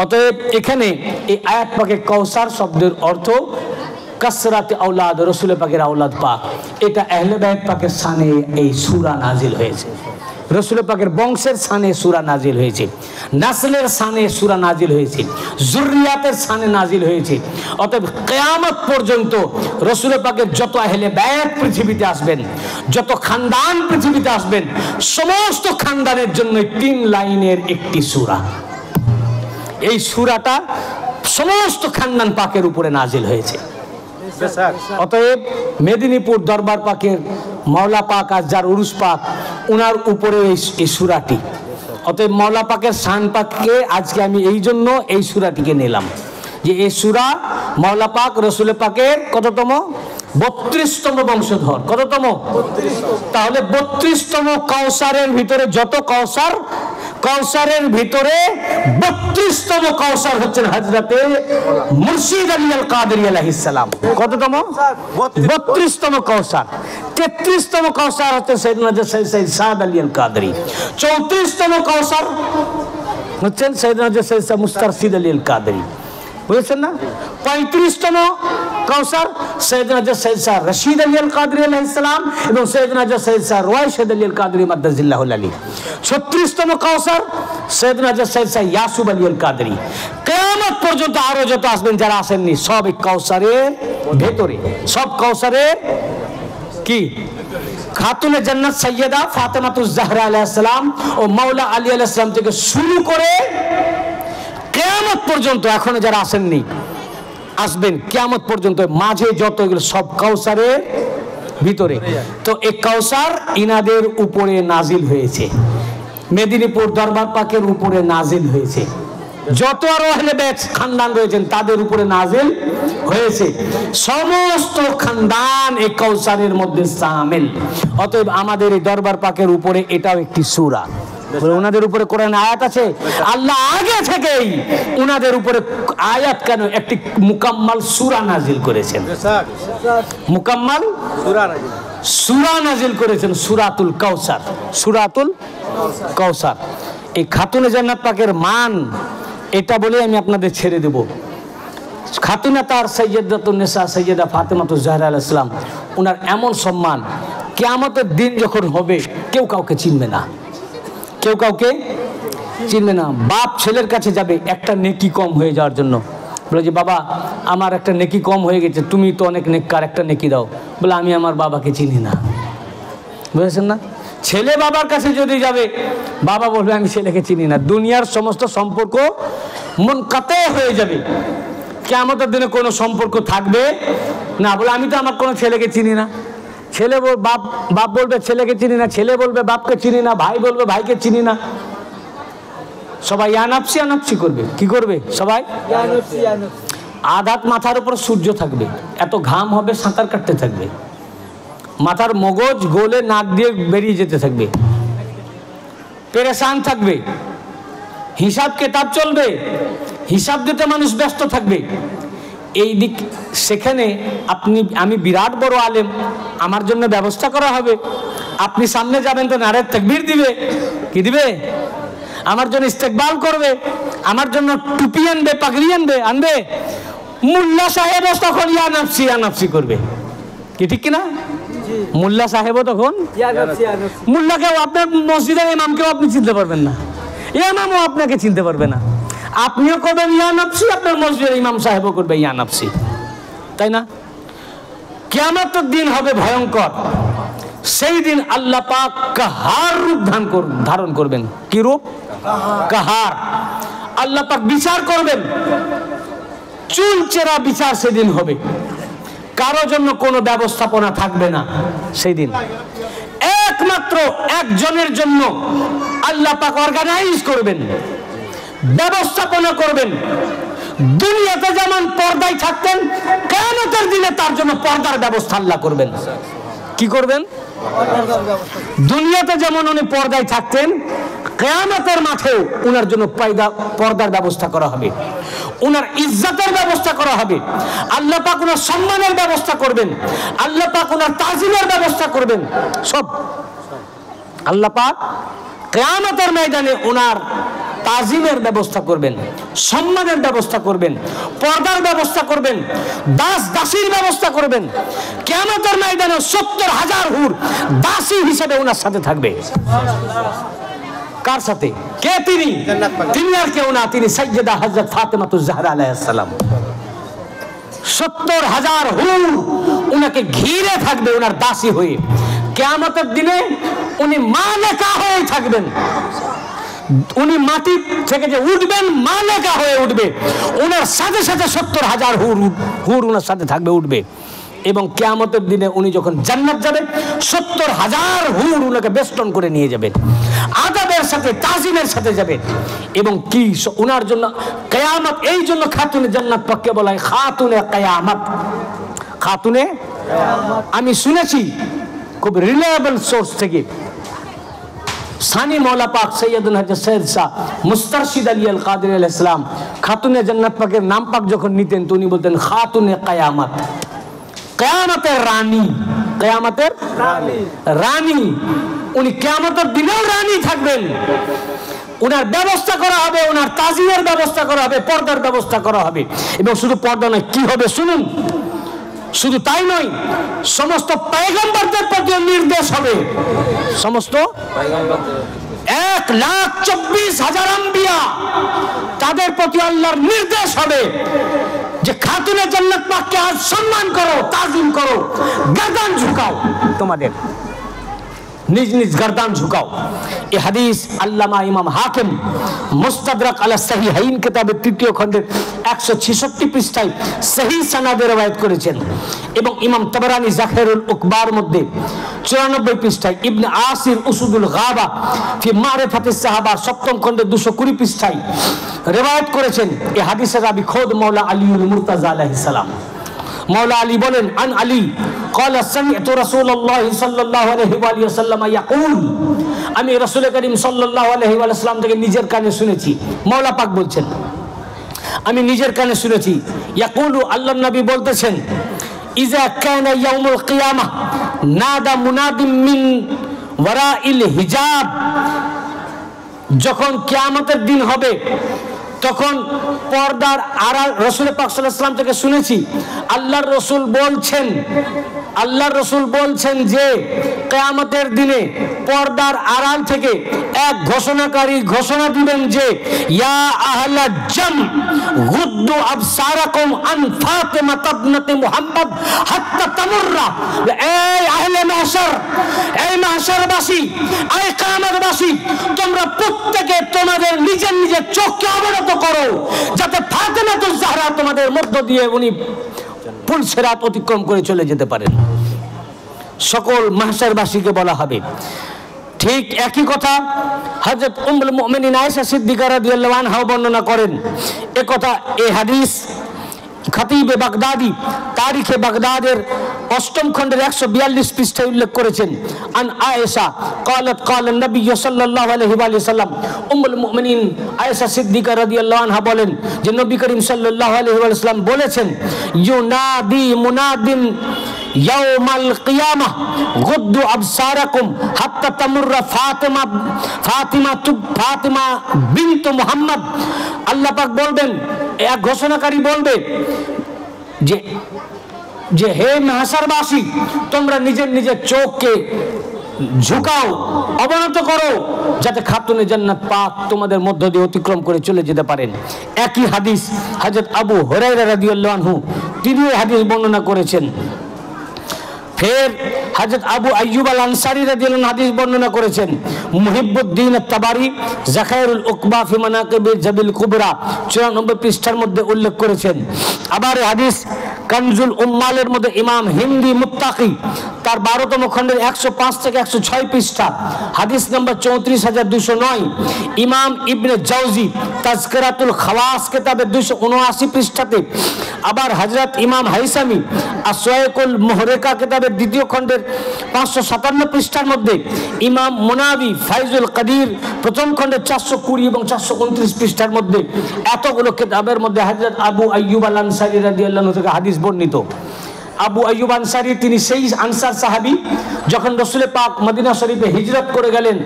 অতএব এখানে এই আয়াত পাকে কাউসার শব্দের অর্থ কাসরাতে আওলাদ, রাসূল পাকের আওলাদ পাক। এটা আহলে বাইত পাকের শানে এই সূরা নাজিল হয়েছে, রাসূল পাকের বংশের শানে সূরা নাজিল হয়েছে, নাসলের শানে সূরা নাজিল হয়েছে, যুররিয়াতের শানে নাজিল হয়েছে। অতএব কিয়ামত পর্যন্ত রাসূল পাকের যত আহলে বাইত পৃথিবীতে আসবেন, যত খানদান পৃথিবীতে আসবেন, সমস্ত খানদানের জন্য 3 লাইনের একটি সূরা। এই সূরাটা সমস্ত খানদান পাকের উপরে নাজিল হয়েছে। অতএব মেদিনীপুর দরবার পাকের মাওলা পাক আজ যার উরুস পাক, ওনার উপরে এই সূরাটি। অতএব মাওলা পাকের শান পাককে আজকে আমি এই জন্য এই সূরাটিকে নিলাম, যে এই সূরা মাওলা পাক রাসূল পাকের কততম? 32তম বংশধর। কততম? তাহলে 32তম কাউসারের ভিতরে যত কাউসারের ভিতরে 32তম কাউসার হচ্ছেন হযরতে মুর্শিদ আলী আল কাদেরী আলাইহিস সালাম। কততম? 32তম কাউসার। 33তম কাউসার হচ্ছেন সাইয়েদনা সৈয়দ সাদ আলী আল কাদেরী। 34তম কাউসার হচ্ছেন সাইয়েদনা সৈয়দ মুস্তারশিদ আলী আল কাদেরী। বুঝেছেন না? 35তম কাউসার সৈয়দনা হযরত সৈয়দ শাহ রশিদ আলী আল কাদরি আলাইহিস সালাম এবং সৈয়দনা হযরত সৈয়দ শাহ রাশিদ আলী আল কাদরি মাদ্দাজিল্লাহুল আলী। 36তম কাউসার সৈয়দনা হযরত সৈয়দ শাহ ইয়াসুব আলী আল কাদরি। কিয়ামত পর্যন্ত আরো যত আসবেন যারা আসেননি সব এই কাউসারের ভেতরে, সব কাউসারের কি খাতুনে জান্নাত সৈয়দা ফাতেমাতুজ জাহরা আলাইহিস সালাম ও মাওলা আলী আলাইহিস সালাম থেকে শুরু করে কিয়ামত পর্যন্ত এখনো যারা আসেননি আসবেন কিয়ামত পর্যন্ত মাঝে যত এগুলো সব কাউসারের ভিতরে। তো এই কাউসার ইনাদের উপরে নাজিল হয়েছে, মেদিনীপুর দরবার পাকের উপরে নাজিল হয়েছে, যত আরো আহলে বাইত খানদান রয়েছেন তাদের উপরে নাজিল হয়েছে। সমস্ত খানদান এই কাউসারের মধ্যে শামিল। অতএব আমাদের এই দরবার পাকের উপরে এটাও একটি সূরা। ওনাদের উপরে কোরআন আয়াত আছে, আল্লাহ আগে থেকেই ওনাদের উপরে আয়াত কেন একটি মুকাম্মাল সূরা নাজিল করেছেন, মুকাম্মাল সূরা নাজিল করেছেন, সূরাতুল কাউসার, সূরাতুল কাউসার। এই খাতুনে জান্নাত পাকের মান এটা বলে আমি আপনাদের ছেড়ে দেব। খাতুনে তার সাইয়্যিদাতুন নিসা সাইয়্যিদা ফাতেমাতুজ জাহরা আলাইহিস সালাম, ওনার এমন সম্মান কিয়ামতের দিন যখন হবে কেউ কাউকে চিনবে না, কেউ কাউকে চিনবে না। বাপ ছেলের কাছে যাবে একটা নেকি কম হয়ে যাওয়ার জন্য, বলে যে বাবা আমার একটা নেকি কম হয়ে গেছে, তুমি তো অনেক নেককার, একটা নেকি দাও। বলে আমি আমার বাবাকে চিনি না, বুঝেছেন না? ছেলে বাবার কাছে যদি যাবে, বাবা বলবে আমি ছেলেকে চিনি না। দুনিয়ার সমস্ত সম্পর্ক মুনকাতে হয়ে যাবে, কিয়ামতের দিনে কোনো সম্পর্ক থাকবে না। বলে আমি তো আমার কোনো ছেলেকে চিনি না। ছেলে বাপ বলবে ছেলেকে চিনি না, ছেলে বলবে বাপকে চিনি না, ভাই বলবে ভাইকে চিনি না। সবাই ইয়ানাফসি ইয়ানাফসি করবে। কি করবে সবাই? আধাত মাথার উপর সূর্য থাকবে, এত ঘাম হবে, সাঁতার কাটতে থাকবে, মাথার মগজ গোলে নাক দিয়ে বেরিয়ে যেতে থাকবে, পেরেশান থাকবে, হিসাব কিতাব চলবে, হিসাব দিতে মানুষ ব্যস্ত থাকবে। এই দিক সেখানে আমি বিরাট বড় আলেম, আমার জন্য ব্যবস্থা করা হবে। আপনি সামনে যাবেন তো নারে তাকবীর দিবে, কি দিবে? আমার জন্য ইস্তেকবাল করবে, আমার জন্য টুপি আনবে, পাগড়ি আনবে। মোল্লা সাহেব তখন ইয়া নাফসি করবে, কি ঠিক কিনা? মোল্লা সাহেবও তখন মোল্লাকেও আপনার মসজিদের ইমামকেও আপনি চিনতে পারবেন না, ইমামও আপনাকে চিনতে পারবে না। আপনিও করবেন ইয়া নাফসি, আপনার মসজিদের ইমাম সাহেবও করবে ইয়া নাফসি, তাই না? কিয়ামতের দিন হবে ভয়ঙ্কর। সেই দিন আল্লাহ পাক কাহার রূপ ধারণ করবেন। কি রূপ? কাহার। আল্লাহ পাক বিচার করবেন, চুলচেরা বিচার সেদিন হবে। কারো জন্য কোনো ব্যবস্থাপনা থাকবে না সেই দিন। একমাত্র একজনের জন্য আল্লাহ পাক অর্গানাইজ করবেন, ব্যবস্থাপনা করবেন। দুনিয়াতে যেমন পর্দায় থাকতেন, কিয়ামতের দিনে তার জন্য পর্দার ব্যবস্থা আল্লাহ করবেন। কি করবেন? দুনিয়াতে যেমন উনি পর্দায় থাকতেন, কিয়ামতের মাঠেও উনার জন্য পর্দার ব্যবস্থা করা হবে, উনার ইজ্জতের ব্যবস্থা করা হবে। আল্লাহ পাক উনার সম্মানের ব্যবস্থা করবেন, আল্লাহ পাক উনার তাজিমের ব্যবস্থা করবেন। সব আল্লাহ পাক কিয়ামতের ময়দানে উনার তাজিমের ব্যবস্থা করবেন, সম্মানের ব্যবস্থা করবেন, পর্দার ব্যবস্থা করবেন, দাস দাসীর ব্যবস্থা করবেন। কিয়ামতের ময়দানে 70,000 হুর দাসী হিসেবে ওনার সাথে থাকবে। কার সাথে? কে তিনি? তিনি আর কেউ না, তিনি সাইয়্যিদা হযরত ফাতেমাতুজ জাহরা আলাইহিস সালাম। 70,000 হুর উনাকে ঘিরে থাকবে ওনার দাসী হয়ে। কিয়ামতের দিনে উনি মালেকা হয়ে থাকবেন। উনি মাটি থেকে যে উঠবেন, মালেকা হয়ে উঠবে। ওনার সাথে সাথে 70,000 হুর ওনার সাথে থাকবে, উঠবে। এবং কিয়ামতের দিনে উনি যখন জান্নাত যাবেন, 70,000 হুর ওনাকে বেষ্টন করে নিয়ে যাবেন, আদবের সাথে তাজিমের সাথে যাবেন। এবং কি ওনার জন্য কিয়ামত, এই জন্য খাতুনে জান্নাত পাককে বলা হয় খাতুনে কিয়ামত। খাতুনে আমি শুনেছি খুব রিলায়েবল সোর্স থেকে, সানি মৌলা পাক সৈয়দুল হযরত সৈয়দ শাহ মুস্তারশিদ আলী আল কাদরি আলাইহিস সালাম খাতুনে জান্নাত পাকের নাম পাক যখন নিতেন তো উনি বলতেন খাতুনে কিয়ামত, কিয়ামতের রানী, কিয়ামতের রানী। উনি কিয়ামতের দিনেও রানী থাকবেন। ওনার ব্যবস্থা করা হবে, ওনার তাজিমের ব্যবস্থা করা হবে, পর্দার ব্যবস্থা করা হবে। এবং শুধু পর্দা নয়, কি হবে শুনুন, শুধু তাই নয়, সমস্ত পয়গম্বরদের প্রতি নির্দেশ হবে। সমস্ত 1,24,000 আম্বিয়া, তাদের প্রতি আল্লাহর নির্দেশ হবে যে খাতুনে জান্নাত পাককে আজ সম্মান করো, তাজিম করো, গর্দান ঝুকাও, তোমাদের নিজ নিজ গর্দান ঝুকাও। এই হাদিস আল্লামা ইমাম হাকিম মুস্তাদরাক আলা সহিহাইন কিতাবের 3য় খণ্ডের 166 পৃষ্ঠায় সহিহ সনদে রওয়ায়াত করেছেন। এবং ইমাম তাবরানী জাখাইরুল উকবার মধ্যে 94 পৃষ্ঠায়, ইবনে আসির উসুদুল গাবা ফি মারিফাতিস সাহাবা 7ম খণ্ডে 220 পৃষ্ঠায় রওয়ায়াত করেছেন। এই হাদিসের রাবি খোদ মাওলা আলীউল মুর্তাজা আলাইহিস সালাম। মাওলা আলী বলেন, আন আলী قال سمعت رسول الله صلى الله عليه وسلم يقول, আমি রাসূল করিম সাল্লাল্লাহু আলাইহি ওয়াসাল্লাম থেকে নিজের কানে শুনেছি। মাওলা পাক বলছেন, আমি নিজের কানে শুনেছি। ইয়াকুলু, আল্লাহর নবী বলতেছেন, ইজা কানা ইয়াউমুল কিয়ামাহ নাদা মুনাদিম মিন ওয়ারাইল হিজাব, যখন কিয়ামতের দিন হবে তখন পর্দার আড়াল, রাসূল পাক সাল্লাল্লাহু আলাইহি ওয়াসাল্লাম থেকে শুনেছি আল্লাহর রাসূল বলছেন যে কিয়ামতের দিনে পর্দার আড়াল থেকে এক ঘোষণাকারী ঘোষণা দিবেন যে, ইয়া আহলা জাম গুদ্দু আবসারাকুম আন ফাতিমা ইবনাতি মুহাম্মদ হাত্তা তামুররা, এই আহলে মাহশার, এই মাহশারবাসী, এই কিয়ামতবাসী, তোমরা প্রত্যেকে তোমাদের নিজের নিজের চোখকে অবনত করো, যাতে ফাতিমাতুজ জাহরা তোমাদের মধ্য দিয়ে উনি পুলসিরাত অতিক্রম করে চলে যেতে পারেন। সকল মাহশারবাসীকে বলা হবে। ঠিক একই কথা হযরত উম্মুল মুমিনিন আয়েশা সিদ্দিকা রাদিয়াল্লাহু আনহা বর্ণনা করেন। এই কথা, এই হাদিস খতিবে বাগদাদি তারিখে বাগদাদের 8ম খণ্ডের 142 পৃষ্ঠায় উল্লেখ করেছেন। আন আয়েশা قالت قال النبي صلى الله عليه وسلم, উম্মুল মুমিনিন আয়েশা সিদ্দিকা রাদিয়াল্লাহু আনহা বলেন যে নবী করিম সাল্লাল্লাহু আলাইহি ওয়াসাল্লাম বলেছেন, ইউনাদি মুনাদিন ইয়াউমাল কিয়ামাহ গুদ্দু আবসারাকুম হাত্তা তামুররা ফাতিমা বিনত মুহাম্মদ। আল্লাহ পাক বলবেন, এক ঘোষণাকারী বলবে যে হে মাহশারবাসী, তোমরা নিজের নিজের চোখকে ঝুঁকাও, অবনত করো, যাতে খাতুনে জান্নাত পাক তোমাদের মধ্য দিয়ে অতিক্রম করে চলে যেতে পারেন। একই হাদিস হযরত আবু হুরায়রা রাদিয়াল্লাহু আনহু তিনিও হাদিস বর্ণনা করেছেন। ফের হযরত আবু আইয়ুব আল আনসারী রাদিয়াল্লাহু আনহু হাদিস বর্ণনা করেছেন। মুহিব্বুদ্দিন আত-তাবারি জাখাইরুল উকবা ফি মানাকিব জাবিল কুবরা 94 পৃষ্ঠার মধ্যে উল্লেখ করেছেন। আবার এই হাদিস কানজুল উম্মালের মধ্যে ইমাম হিন্দি মুত্তাকি তার 12তম খণ্ডের 105 থেকে 106 পৃষ্ঠা, হাদিস নম্বর 34209। ইমাম ইবনে জাওজি তাজকিরাতুল খাওয়াস কিতাবের 279 পৃষ্ঠাতে। আবার হযরত ইমাম হাইসামি আসওয়াইকুল মুহরিকা কিতাবের 2য় খণ্ডের 557 পৃষ্ঠার মধ্যে, ইমাম মুনাবি ফাইজুল কাদির 1ম খণ্ডের 420 এবং 429 পৃষ্ঠার মধ্যে, এতগুলো কিতাবের মধ্যে হযরত আবু আইয়ুব আল আনসারী রাদিয়াল্লাহু আনহু থেকে হাদিস বর্ণিত। আবু আইয়ুব আনসারী তিনি সেই আনসার সাহাবী, যখন রাসূল পাক মদিনা শরীফে হিজরত করে গেলেন,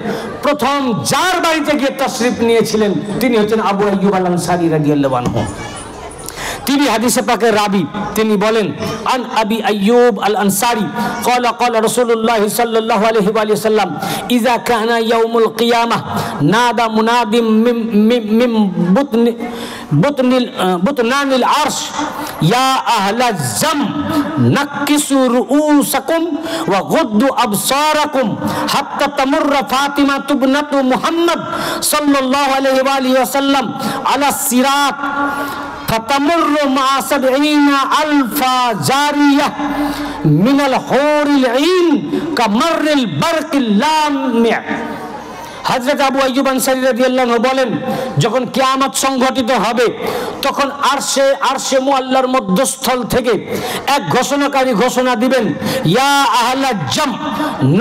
প্রথম যার বাড়িতে গিয়ে তাশরিফ নিয়েছিলেন তিনি হচ্ছেন আবু আইয়ুব আল আনসারী রাদিয়াল্লাহু আনহু। তিনি হাদিসে পাকের রাবি। তিনি বলেন, আন আবি আইয়ুব আল আনসারী ক্বালা ক্বালা রাসূলুল্লাহ সাল্লাল্লাহু আলাইহি ওয়া সাল্লাম, ইযা কানা ইয়াউমুল কিয়ামাহ নাদা মুনাদিম মিম বুতনানিল আরশ, ইয়া আহলা জাম নাক্কিসু রুউসাকুম ওয়া গুদ্দু আবসারাকুম হাত্তা তামুররা ফাতিমা ইবনাতু মুহাম্মদ সাল্লাল্লাহু আলাইহি ওয়া সাল্লাম আলা সিরাত فتمر مع 70,000 جارية من الحور العين كمر البرق اللامع। হযরত আবু আইয়ুব আনসারী রাদিয়াল্লাহু আনহু বলেন, যখন কিয়ামত সংঘটিত হবে তখন আরশে মুআল্লার মধ্যস্থল থেকে এক ঘোষণাকারী ঘোষণা দিবেন, ইয়া আহলা জাম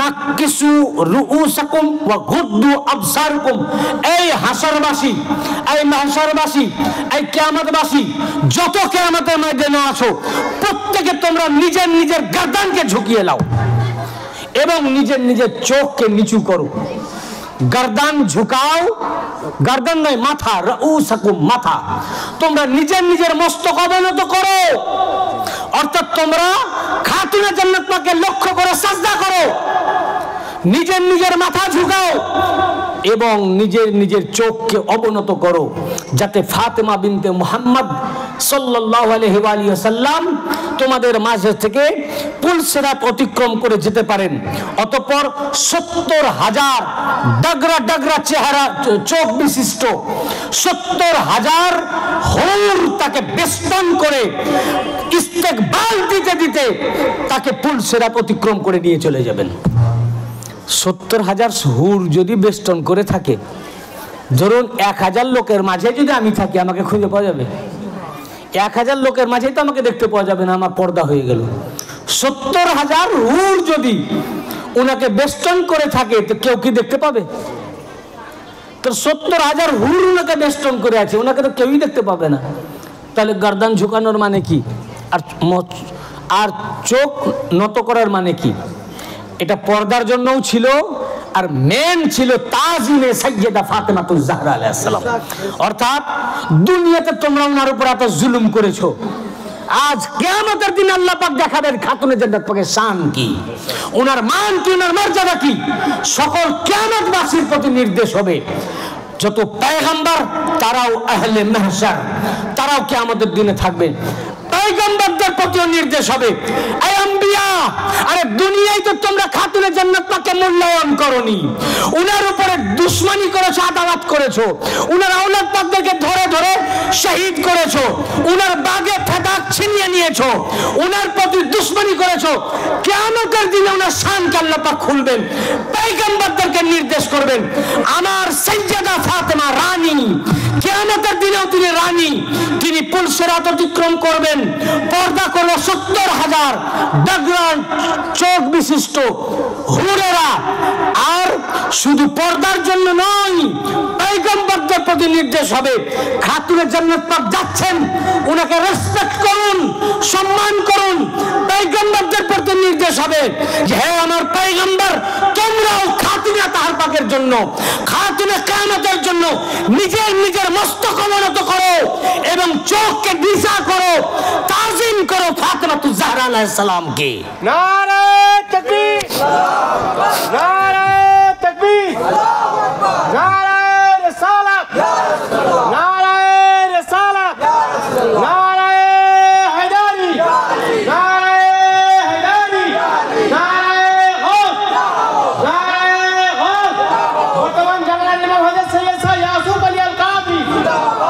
নাক্কিসু রুউসাকুম ওয়া গুদ্দু আবসারকুম, এই হাসরবাসী, এই মাহশারবাসী, এই কিয়ামতবাসী, যত কিয়ামতের ময়দানে আছো, প্রত্যেকে তোমরা নিজের নিজের গর্দানকে ঝুঁকিয়ে নাও। এবং নিজের নিজের চোখকে নিচু করো, गर्दन झुकाओ, गर्दन नहीं माथा, रऊसकुम माथा, তোমরা নিজের নিজের মস্তক অবনত করো, অর্থাৎ তোমরা খাতুনে জান্নাত পাকে লক্ষ্য করে সাজদা করো, নিজের নিজের মাথা ঝুঁকাও এবং নিজের নিজের চোখকে অবনত করো, যাতে ফাতেমা বিনতে মুহাম্মদ সাল্লাল্লাহু আলাইহি ওয়া সাল্লাম তোমাদের মাঝে থেকে পুল সিরাত অতিক্রম করে যেতে পারেন। অতঃপর 70,000 ডগরা ডগরা চেহারা চোখ বিশিষ্ট 70,000 হুর তাকে বেষ্টন করে ইস্তেকবাল দিতে দিতে তাকে পুল সিরাত অতিক্রম করে নিয়ে চলে যাবেন। 70,000 হুর যদি বেষ্টন করে থাকে, ধরুন 1000 লোকের মাঝে যদি আমি থাকি, আমাকে খুঁজে পাওয়া যাবে? 1000 লোকের মাঝেই তো আমাকে দেখতে পাওয়া যাবে না, আমার পর্দা হয়ে গেল। 70,000 হুর যদি ওনাকে বেষ্টন করে থাকে তো কেউ কি দেখতে পাবে? তো 70,000 হুর ওনাকে বেষ্টন করে আছে, ওনাকে তো কেউই দেখতে পাবে না। তাহলে গর্দান ঝুঁকানোর মানে কি, আর চোখ নত করার মানে কি? এটা পর্দার জন্যও ছিল, আর মেন ছিল তাজিমে সাইয়্যিদা ফাতেমাতুজ জাহরা আলাইহিস সালাম। অর্থাৎ দুনিয়াতে তোমরা ওনার উপর এত জুলুম করেছো, আজ কিয়ামতের দিন আল্লাহ পাক দেখাবেন খাতুনে জান্নাত পাকের শান কি, ওনার মান কি, ওনার মর্যাদা কি, সকল কিয়ামতবাসীর প্রতি নির্দেশ হবে। যত পয়গম্বর তারাও আহলে মাহশার, তারাও কিয়ামতের দিনে থাকবেন। পয়গম্বরদের প্রতিও নির্দেশ হবে, এই আম্বিয়া, আরে দুনিয়ায় তো তোমরা খাতুনে জান্নাত পাককে মূল্যায়ন করনি, উনার উপরে দুশমনি করেছো, আদাওয়াত করেছো, উনার আওলাদ পাকদেরকে ধরে ধরে শহীদ করেছো, উনার বাগে ফেদাক ছিনিয়ে নিয়েছো, উনার প্রতি দুশমনি করেছো। কিয়ামতের দিনে উনার শানকে আল্লাহ পাক খুলবেন, পয়গম্বরদেরকে নির্দেশ করবেন, আমার সাইয়্যিদা ফাতেমা রানী, কিয়ামতের দিনেও তিনি রানী, তিনি পুল সিরাত অতিক্রম করবেন, পর্দা করবে 70,000 ডগরান চোখ বিশিষ্ট হুরেরা। আর শুধু পর্দার জন্য নয়, পয়গম্বরদের প্রতি নির্দেশ হবে, খাতুনে জান্নাত পাক যাচ্ছেন, ওনাকে রেসপেক্ট করুন, সম্মান করুন। পয়গম্বরদের প্রতি নির্দেশ হবে যে হে আমার পয়গম্বর, তোমরাও খাতুনে তাহার পাকের জন্য, খাতুনে কিয়ামতের জন্য নিজের নিজের মস্তক অবনত করো এবং চোখকে দিশা করো, তাজিম করো ফাতেমাতুজ জাহরা আলাইহিস সালামকে। নারে তাকবীর, নারে তাকবীর, নারে রিসালাত, নারে রিসালাত, নারে হায়দারি, নারে হায়দারি, নারে গৌস, নারে গৌস। বর্তমান জামানার ইমাম হযরত সৈয়দ শাহ ইয়াকুব আলী আল কাদরি,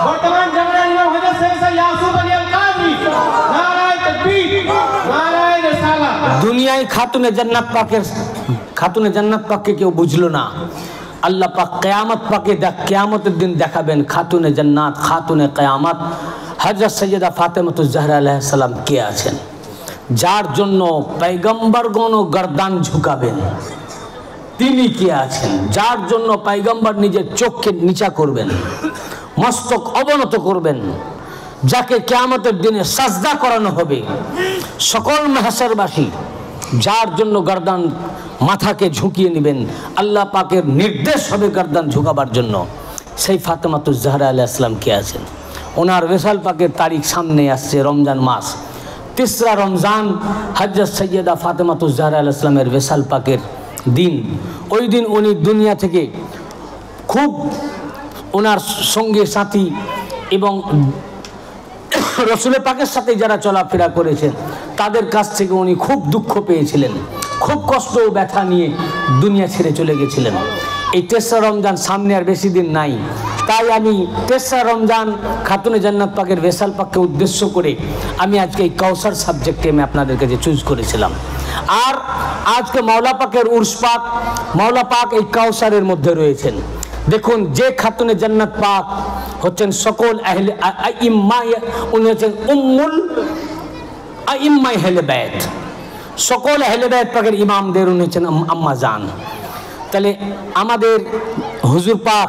বর্তমান জামানার ইমাম হযরত সৈয়দ শাহ ইয়াকুব আলী আল কাদরি। নারে তাকবীর, নারে রিসালাত। দুনিয়ায় খাতুনে জান্নাত পাককে কেউ বুঝলো না, আল্লাহ পাক কিয়ামত পাকে কিয়ামতের দিন দেখাবেন খাতুনে জান্নাত, খাতুনে কিয়ামত হযরত সাইয়্যিদা ফাতেমাতুজ জাহরা আলাইহিস সালাম কে আছেন, যার জন্য পয়গম্বরগণ গর্দান ঝুঁকাবেন। তিনি কে আছেন, যার জন্য পয়গম্বর নিজের চোখকে নিচা করবেন, মস্তক অবনত করবেন, যাকে কিয়ামতের দিনে সাজদা করানো হবে। সকল মাহশরবাসী যার জন্য গর্দান মাথাকে ঝুঁকিয়ে নেবেন, আল্লাহ পাকের নির্দেশ হবে গর্দান ঝুঁকাবার জন্য। সেই ফাতেমাতুজ জাহরা আলাইহিস সালাম কে আছেন, ওনার ওয়াসাল পাকের তারিখ সামনে আসছে, রমজান মাস, 3রা রমজান হযরত সাইয়্যিদা ফাতেমাতুজ জাহরা আলাইহিস সালামের ওয়াসাল পাকের দিন। ওই দিন উনি দুনিয়া থেকে খুব ওনার সঙ্গে সাথী এবং রসুলের পাকের সাথে যারা চলাফেরা করেছেন তাদের কাছ থেকে উনি খুব দুঃখ পেয়েছিলেন, খুব কষ্ট ও ব্যথা নিয়ে দুনিয়া ছেড়ে চলে গেছিলেন। এই 3রা রমজান সামনে আর বেশি দিন নাই, তাই আমি 3রা রমজান খাতুনে জান্নাত পাকের ওয়াসাল পাককে উদ্দেশ্য করে আমি আজকে এই কাউসার সাবজেক্টে আমি আপনাদের কাছে চুজ করেছিলাম। আর আজকে মাওলা পাকের উর্স পাক, মাওলা পাক এই কাউসারের মধ্যে রয়েছেন। দেখুন, যে খাতুনে জান্নাত পাক হচ্ছেন সকল আহলে আইম্মা, উনি হচ্ছেন উম্মুল আইম্মা আহলে বাইত, সকল আহলে বাইত পাকের ইমামদের উনি হচ্ছেন আম্মা জান। তাহলে আমাদের হুজুর পাক,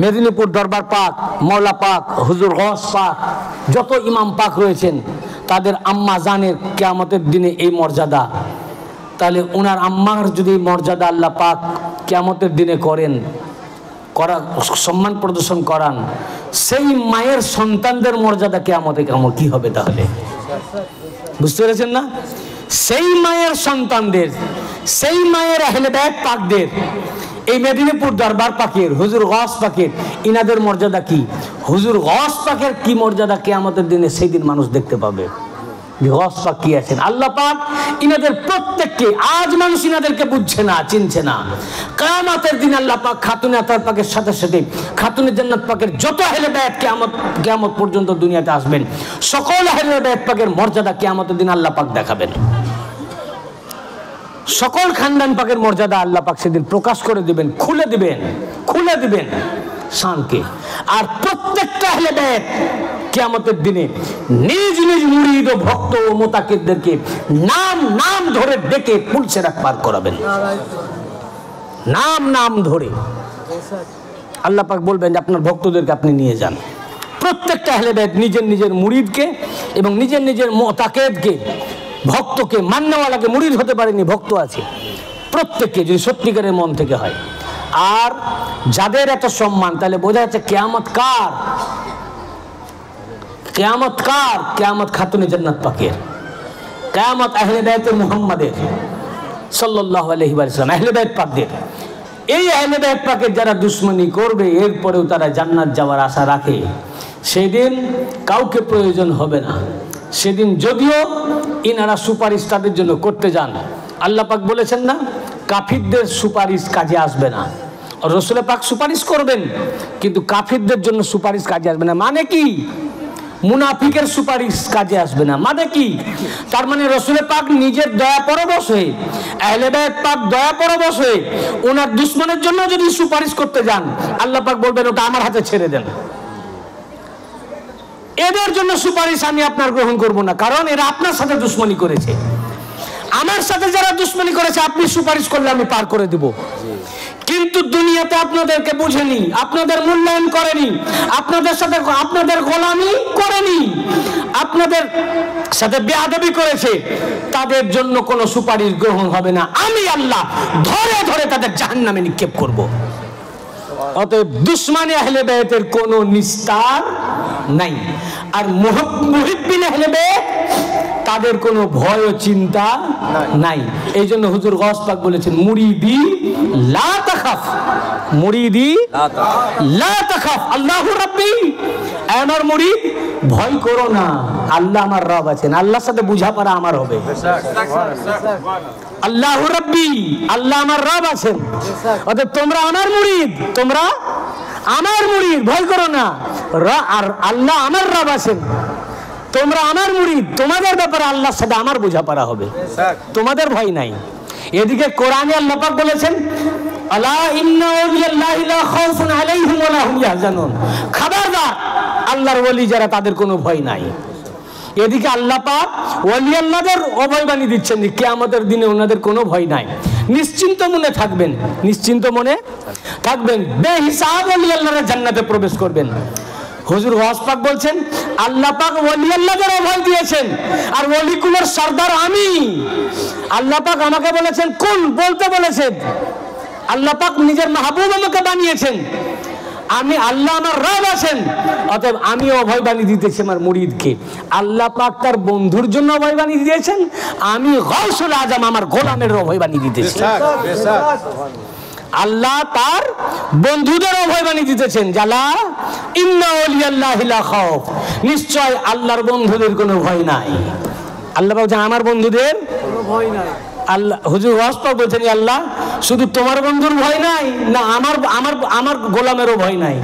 মেদিনীপুর দরবার পাক, মাওলা পাক, হুজুর গৌস পাক, যত ইমাম পাক রয়েছেন তাদের আম্মা জানের কিয়ামতের দিনে এই মর্যাদা। তাহলে ওনার আম্মার যদি মর্যাদা আল্লাহ পাক কিয়ামতের দিনে সম্মান প্রদর্শন করান, সেই মায়ের সন্তানদের মর্যাদা কিয়ামতে কেমন কি হবে? তাহলে বুঝতে পেরেছেন না? সেই মায়ের সন্তানদের, সেই মায়ের আহলে বাইত পাকদের, এই মেদিনীপুর দরবার পাকের হুজুর গওস পাকের ইনাদের মর্যাদা কি? হুজুর গওস পাকের কি মর্যাদা কিয়ামতের দিনে সেই দিন মানুষ দেখতে পাবে। গওস পাক কি আছেন? আল্লাহ পাক ইনাদের প্রত্যেককে, আজ মানুষ ইনাদেরকে বুঝছে না, চিনছে না। কিয়ামতের দিন আল্লাহ পাক খাতুনে আতার পাকের সাথে সাথে খাতুনে জান্নাত পাকের যত আহলে বাইত কিয়ামত পর্যন্ত দুনিয়াতে আসবেন, সকল আহলে বাইত পাকের মর্যাদা কিয়ামতের দিন আল্লাহ পাক দেখাবেন। সকল খানদান পাকের মর্যাদা আল্লাহ পাক সেদিন প্রকাশ করে দিবেন, খুলে দিবেন শানকে। আর প্রত্যেকটা আহলে বাইত কিয়ামতের দিনে নিজ নিজ মুরিদ ও ভক্ত ও মুতাকিদদেরকে নাম ধরে ডেকে পুলসিরাত পার করাবেন। নাম ধরে আল্লাহ পাক বলবেন যে আপনার ভক্তদেরকে আপনি নিয়ে যান। প্রত্যেকটা আহলে বাইত নিজের মুরিদকে এবং নিজের মুতাকিদকে, ভক্তকে, মান্নাওয়ালাকে, মুরিদ হতে পারেনি, ভক্ত আছে, প্রত্যেককে যদি সত্যিকারের মন থেকে হয়। আর যাদের এত সম্মান, তাহলে বোঝা যাচ্ছে কিয়ামত কার? কিয়ামত খাতুনে জান্নাত পাকের, কিয়ামত আহলে বাইতে মুহাম্মাদের সাল্লাল্লাহু আলাইহি ওয়াসাল্লাম, আহলে বাইত পাকদের। এই আহলে বাইত পাকের যারা দুশমনি করবে, এরপরেও তারা জান্নাত যাওয়ার আশা রাখে, সেদিন কাউকে প্রয়োজন হবে না। সেদিন যদিও ইনারা সুপারিশ তাদের জন্য করতে যান, আল্লাহ পাক বলেছেন না, কাফিরদের সুপারিশ কাজে আসবে না। রাসূল পাক সুপারিশ করবেন, কিন্তু কাফিরদের জন্য সুপারিশ কাজে আসবে না। মানে কি? মুনাফিকের সুপারিশ কাজে আসবে না। মানে কি? তার মানে রাসূল পাক নিজের দয়া পরবশ হয়ে, আহলে বাইত পাক দয়া পরবশ হয়ে ওনার দুশমনের জন্য যদি সুপারিশ করতে যান, আল্লাহ পাক বলবেন ওটা আমার হাতে ছেড়ে দেন। এদের জন্য সুপারিশ আমি আপনার গ্রহণ করব না, কারণ এরা আপনার সাথে দুশমনি করেছে। আমার সাথে যারা দুশমনি করেছে, আপনি সুপারিশ করলে আমি পার করে দেব। কিন্তু দুনিয়াতে আপনাদেরকে বুঝেনি, আপনাদের মূল্যায়ন করেনি, আপনাদের সাথে আপনাদের গোলামি করেনি, আপনাদের সাথে বেয়াদবি করেছে, তাদের জন্য কোনো সুপারিশ গ্রহণ হবে না। আমি আল্লাহ ধরে তাদের জাহান্নামে নিক্ষেপ করব। অতএব দুশমনে আহলে বাইতের কোনো নিস্তার নাই। আর মুহিব্বিন আহলে বাইত তাদের কোনো ভয় ও চিন্তা নাই। এই জন্য হুজুর গওস পাক বলেছেন, মুরিদি লা তাখাফ, মুরিদি লা তাখাফ, আল্লাহু রাব্বি, আমার মুরিদ ভয় করো না, আল্লাহ আমার রব আছেন, আল্লাহর সাথে বুঝাপড়া আমার হবে। আল্লাহু রাব্বি, আল্লাহ আমার রব আছেন। অতএব তোমরা আমার মুরিদ, ভয় করো না। আর আল্লাহ আমার রব আছেন, তোমরা আমার মুরিদ, তোমাদের ব্যাপারে আল্লাহর সাথে আমার বোঝাপড়া হবে, তোমাদের ভয় নাই। এদিকে কোরআনে আল্লাহ পাক বলেছেন, আলা ইন্না আউলিয়াল্লাহি লা খাউফুন আলাইহিম ওয়া লা হুম ইয়াহজানুন, খবরদার আল্লাহর ওলি যারা, তাদের কোনো ভয় নাই। এদিকে আল্লাহ পাক ওলি আল্লাহদের অভয়বাণী দিচ্ছেন যে কিয়ামতের দিনে ওনাদের কোনো ভয় নাই, নিশ্চিন্ত মনে থাকবেন, বেহিসাব ওলি আল্লাহরা জান্নাতে প্রবেশ করবেন। হুজুর গওস পাক বলছেন, আল্লাহ পাক ওলি আল্লাহদের অভয় দিয়েছেন, আর ওলিকুলের সর্দার আমি। আল্লাহ পাক আমাকে বলেছেন কোন বলতে বলেছেন, আল্লাহ পাক নিজের মাহবুব আমাকে বানিয়েছেন, আমি আল্লাহ আমার রব আছেন। অতএব আমি অভয়বাণী দিতেছি আমার মুরিদকে। আল্লাহ পাক তার বন্ধুর জন্য অভয়বাণী দিয়েছেন, আমি গওসুল আজম আমার গোলামের অভয়বাণী দিতেছি। আল্লাহ তার বন্ধুদের অভয়বাণী দিতেছেন, জালা ইন্না আউলিয়াল্লাহি লা খাউফ, নিশ্চয় আল্লাহর বন্ধুদের কোনো ভয় নাই। আল্লাহ বলছেন আমার বন্ধুদের কোনো ভয় নাই। আল্লাহ হুজুর গওস পাক বলছেন, আল্লাহ শুধু তোমার বন্ধুর ভয় নাই না, আমার গোলামেরও ভয় নাই,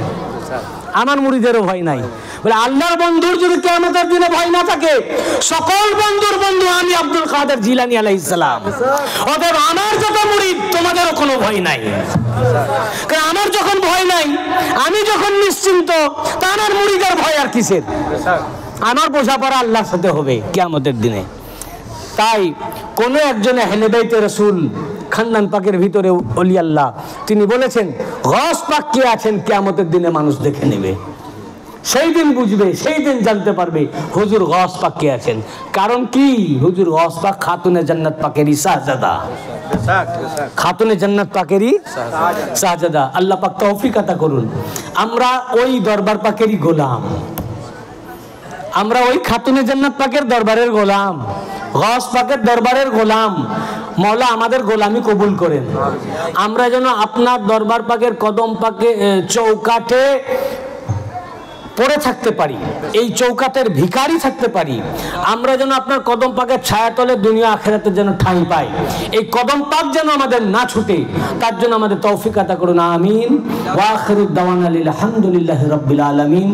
আমার মুরিদেরও ভয় নাই। বলে আল্লাহর বন্ধুর যদি কিয়ামতের দিনে ভয় না থাকে, সকল বন্ধুর বন্ধু আমি আব্দুল কাদের জিলানী আলাইহিস সালাম। অতএব আমার যত মুরিদ, তোমাদেরও কোনো ভয় নাই। কারণ আমার যখন ভয় নাই, আমি যখন নিশ্চিন্ত, তা আমার মুরিদের ভয় আর কিসের? আমার বোঝাপড়া আল্লাহর সাথে হবে কিয়ামতের দিনে। তাই কোন একজন আহলে বাইতে রাসূল খানদান পাকের ভিতরে ওলি আল্লাহ, তিনি বলেছেন গওস পাক কে আছেন কিয়ামতের দিনে মানুষ দেখে নেবে। সেই দিন বুঝবে, সেই দিন জানতে পারবে হুজুর গৌস পাক কে আছেন। কারণ কি, হুজুর গৌস পাক খাতুনে জান্নাত পাকেরই শাহজাদা, খাতুনে জান্নাত পাকেরই শাহজাদা। আল্লাহ পাক তৌফিক আতা করুন। আমরা ওই দরবার পাকেরই গোলাম, আমরা ওই খাতুনে জান্নাত পাকের দরবারের গোলাম, গৌস পাকের দরবারের গোলাম। মওলা আমাদের গোলামি কবুল করেন। আমরা যেন আপনার দরবার পাকের কদম পাকে চৌকাঠে পড়ে থাকতে পারি, এই চৌকাতের ভিখারি থাকতে পারি। আমরা যেন আপনার কদম পাকের ছায়াতলে দুনিয়া আখিরাতে যেন ঠাঁই পাই। এই কদম পাক যেন আমাদের না ছুটে, তার জন্য আমাদের তৌফিক আতা করুন। আমিন। ওয়া আখিরু দাওয়ানা আলহামদুলিল্লাহি রাব্বিল আলামিন।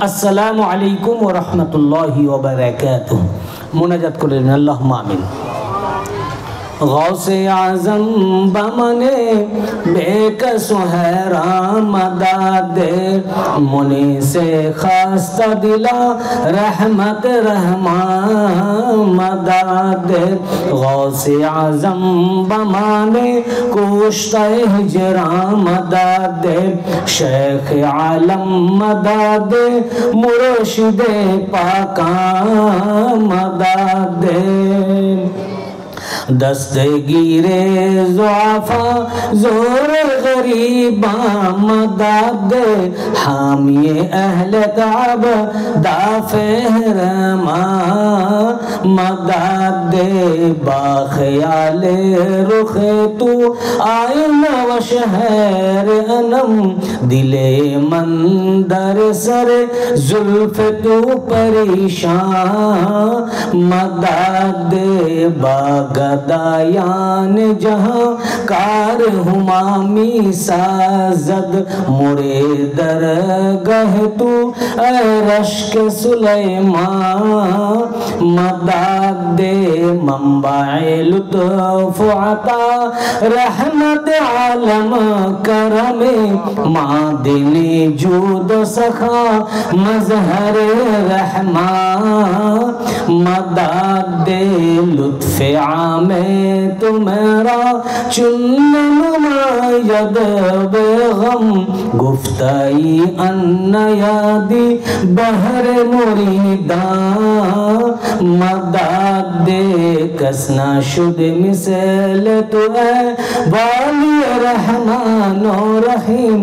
আসসালামু আলাইকুম ওয়া রাহমাতুল্লাহি ওয়া বারাকাতুহু। মুনাজাত করেন আল্লাহুম্মা আমিন। गौसे आज़म बमने बेकस हैरान मदद मुनि से खास्ता दिला रहमत रहमान मदद गौसे आज़म बमने कुश्ता हिजरा मदद शेख आलम मदद मुर्शिद पाका मदद दस्तगीरे ज़ुआफ़ा ज़ोर ग़रीबा मदद हामिए अहले काब दाफ़ेरमा मदद बाख़याले रुख़े तू आईना व शहर अनम दिले मंदर सर जुल्फ़ तू परेशान मदद बागदायान जहाँ कार हुमामी साजद मुरे दरगह तू रश्क सुलेमान मदद मंबाए लुत्फ़ अता रहमत आलम करमे मादिनी जूद सखा मज़हर रहमान मदद लुत्फ़ आमे तुम्हारा चुन्न नुमायद बेगम गुफ्ताई अन्ना यादी बहर मुरीदा मदद कसना शुद मिसल तो है वाली रहमान रहीम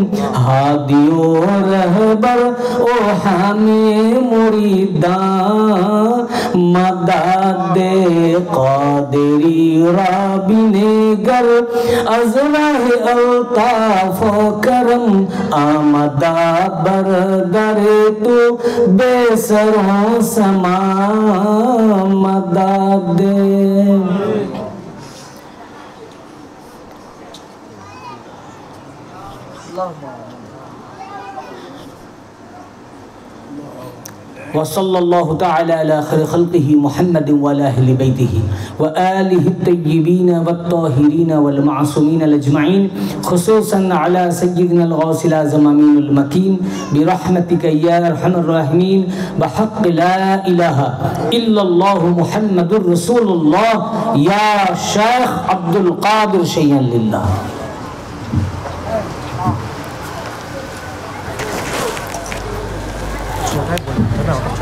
हादियो रहबर ओ हामी मुरीदा मदद कादिरी राबिने गर अज़राह अल्ताफ करम आमदा बरदर तू बेसरों समा मदद वसल्लल्लाहु तआला अला खैर खल्क़िही मुहम्मद व अला अहलि बैतिही व आलिहि त्तय्यिबीन वत्ताहिरीन वल मासूमीन अजमईन खुसूसन अला सय्यिदिना अल-गौसिल आज़म अमीनुल मकीन बिरहमतिका या अरहमर राहिमीन बहक़्क़ ला इलाहा इल्लल्लाहु मुहम्मदुर रसूलुल्लाह या शेख अब्दुल कादिर शैय्यन लिल्लाह।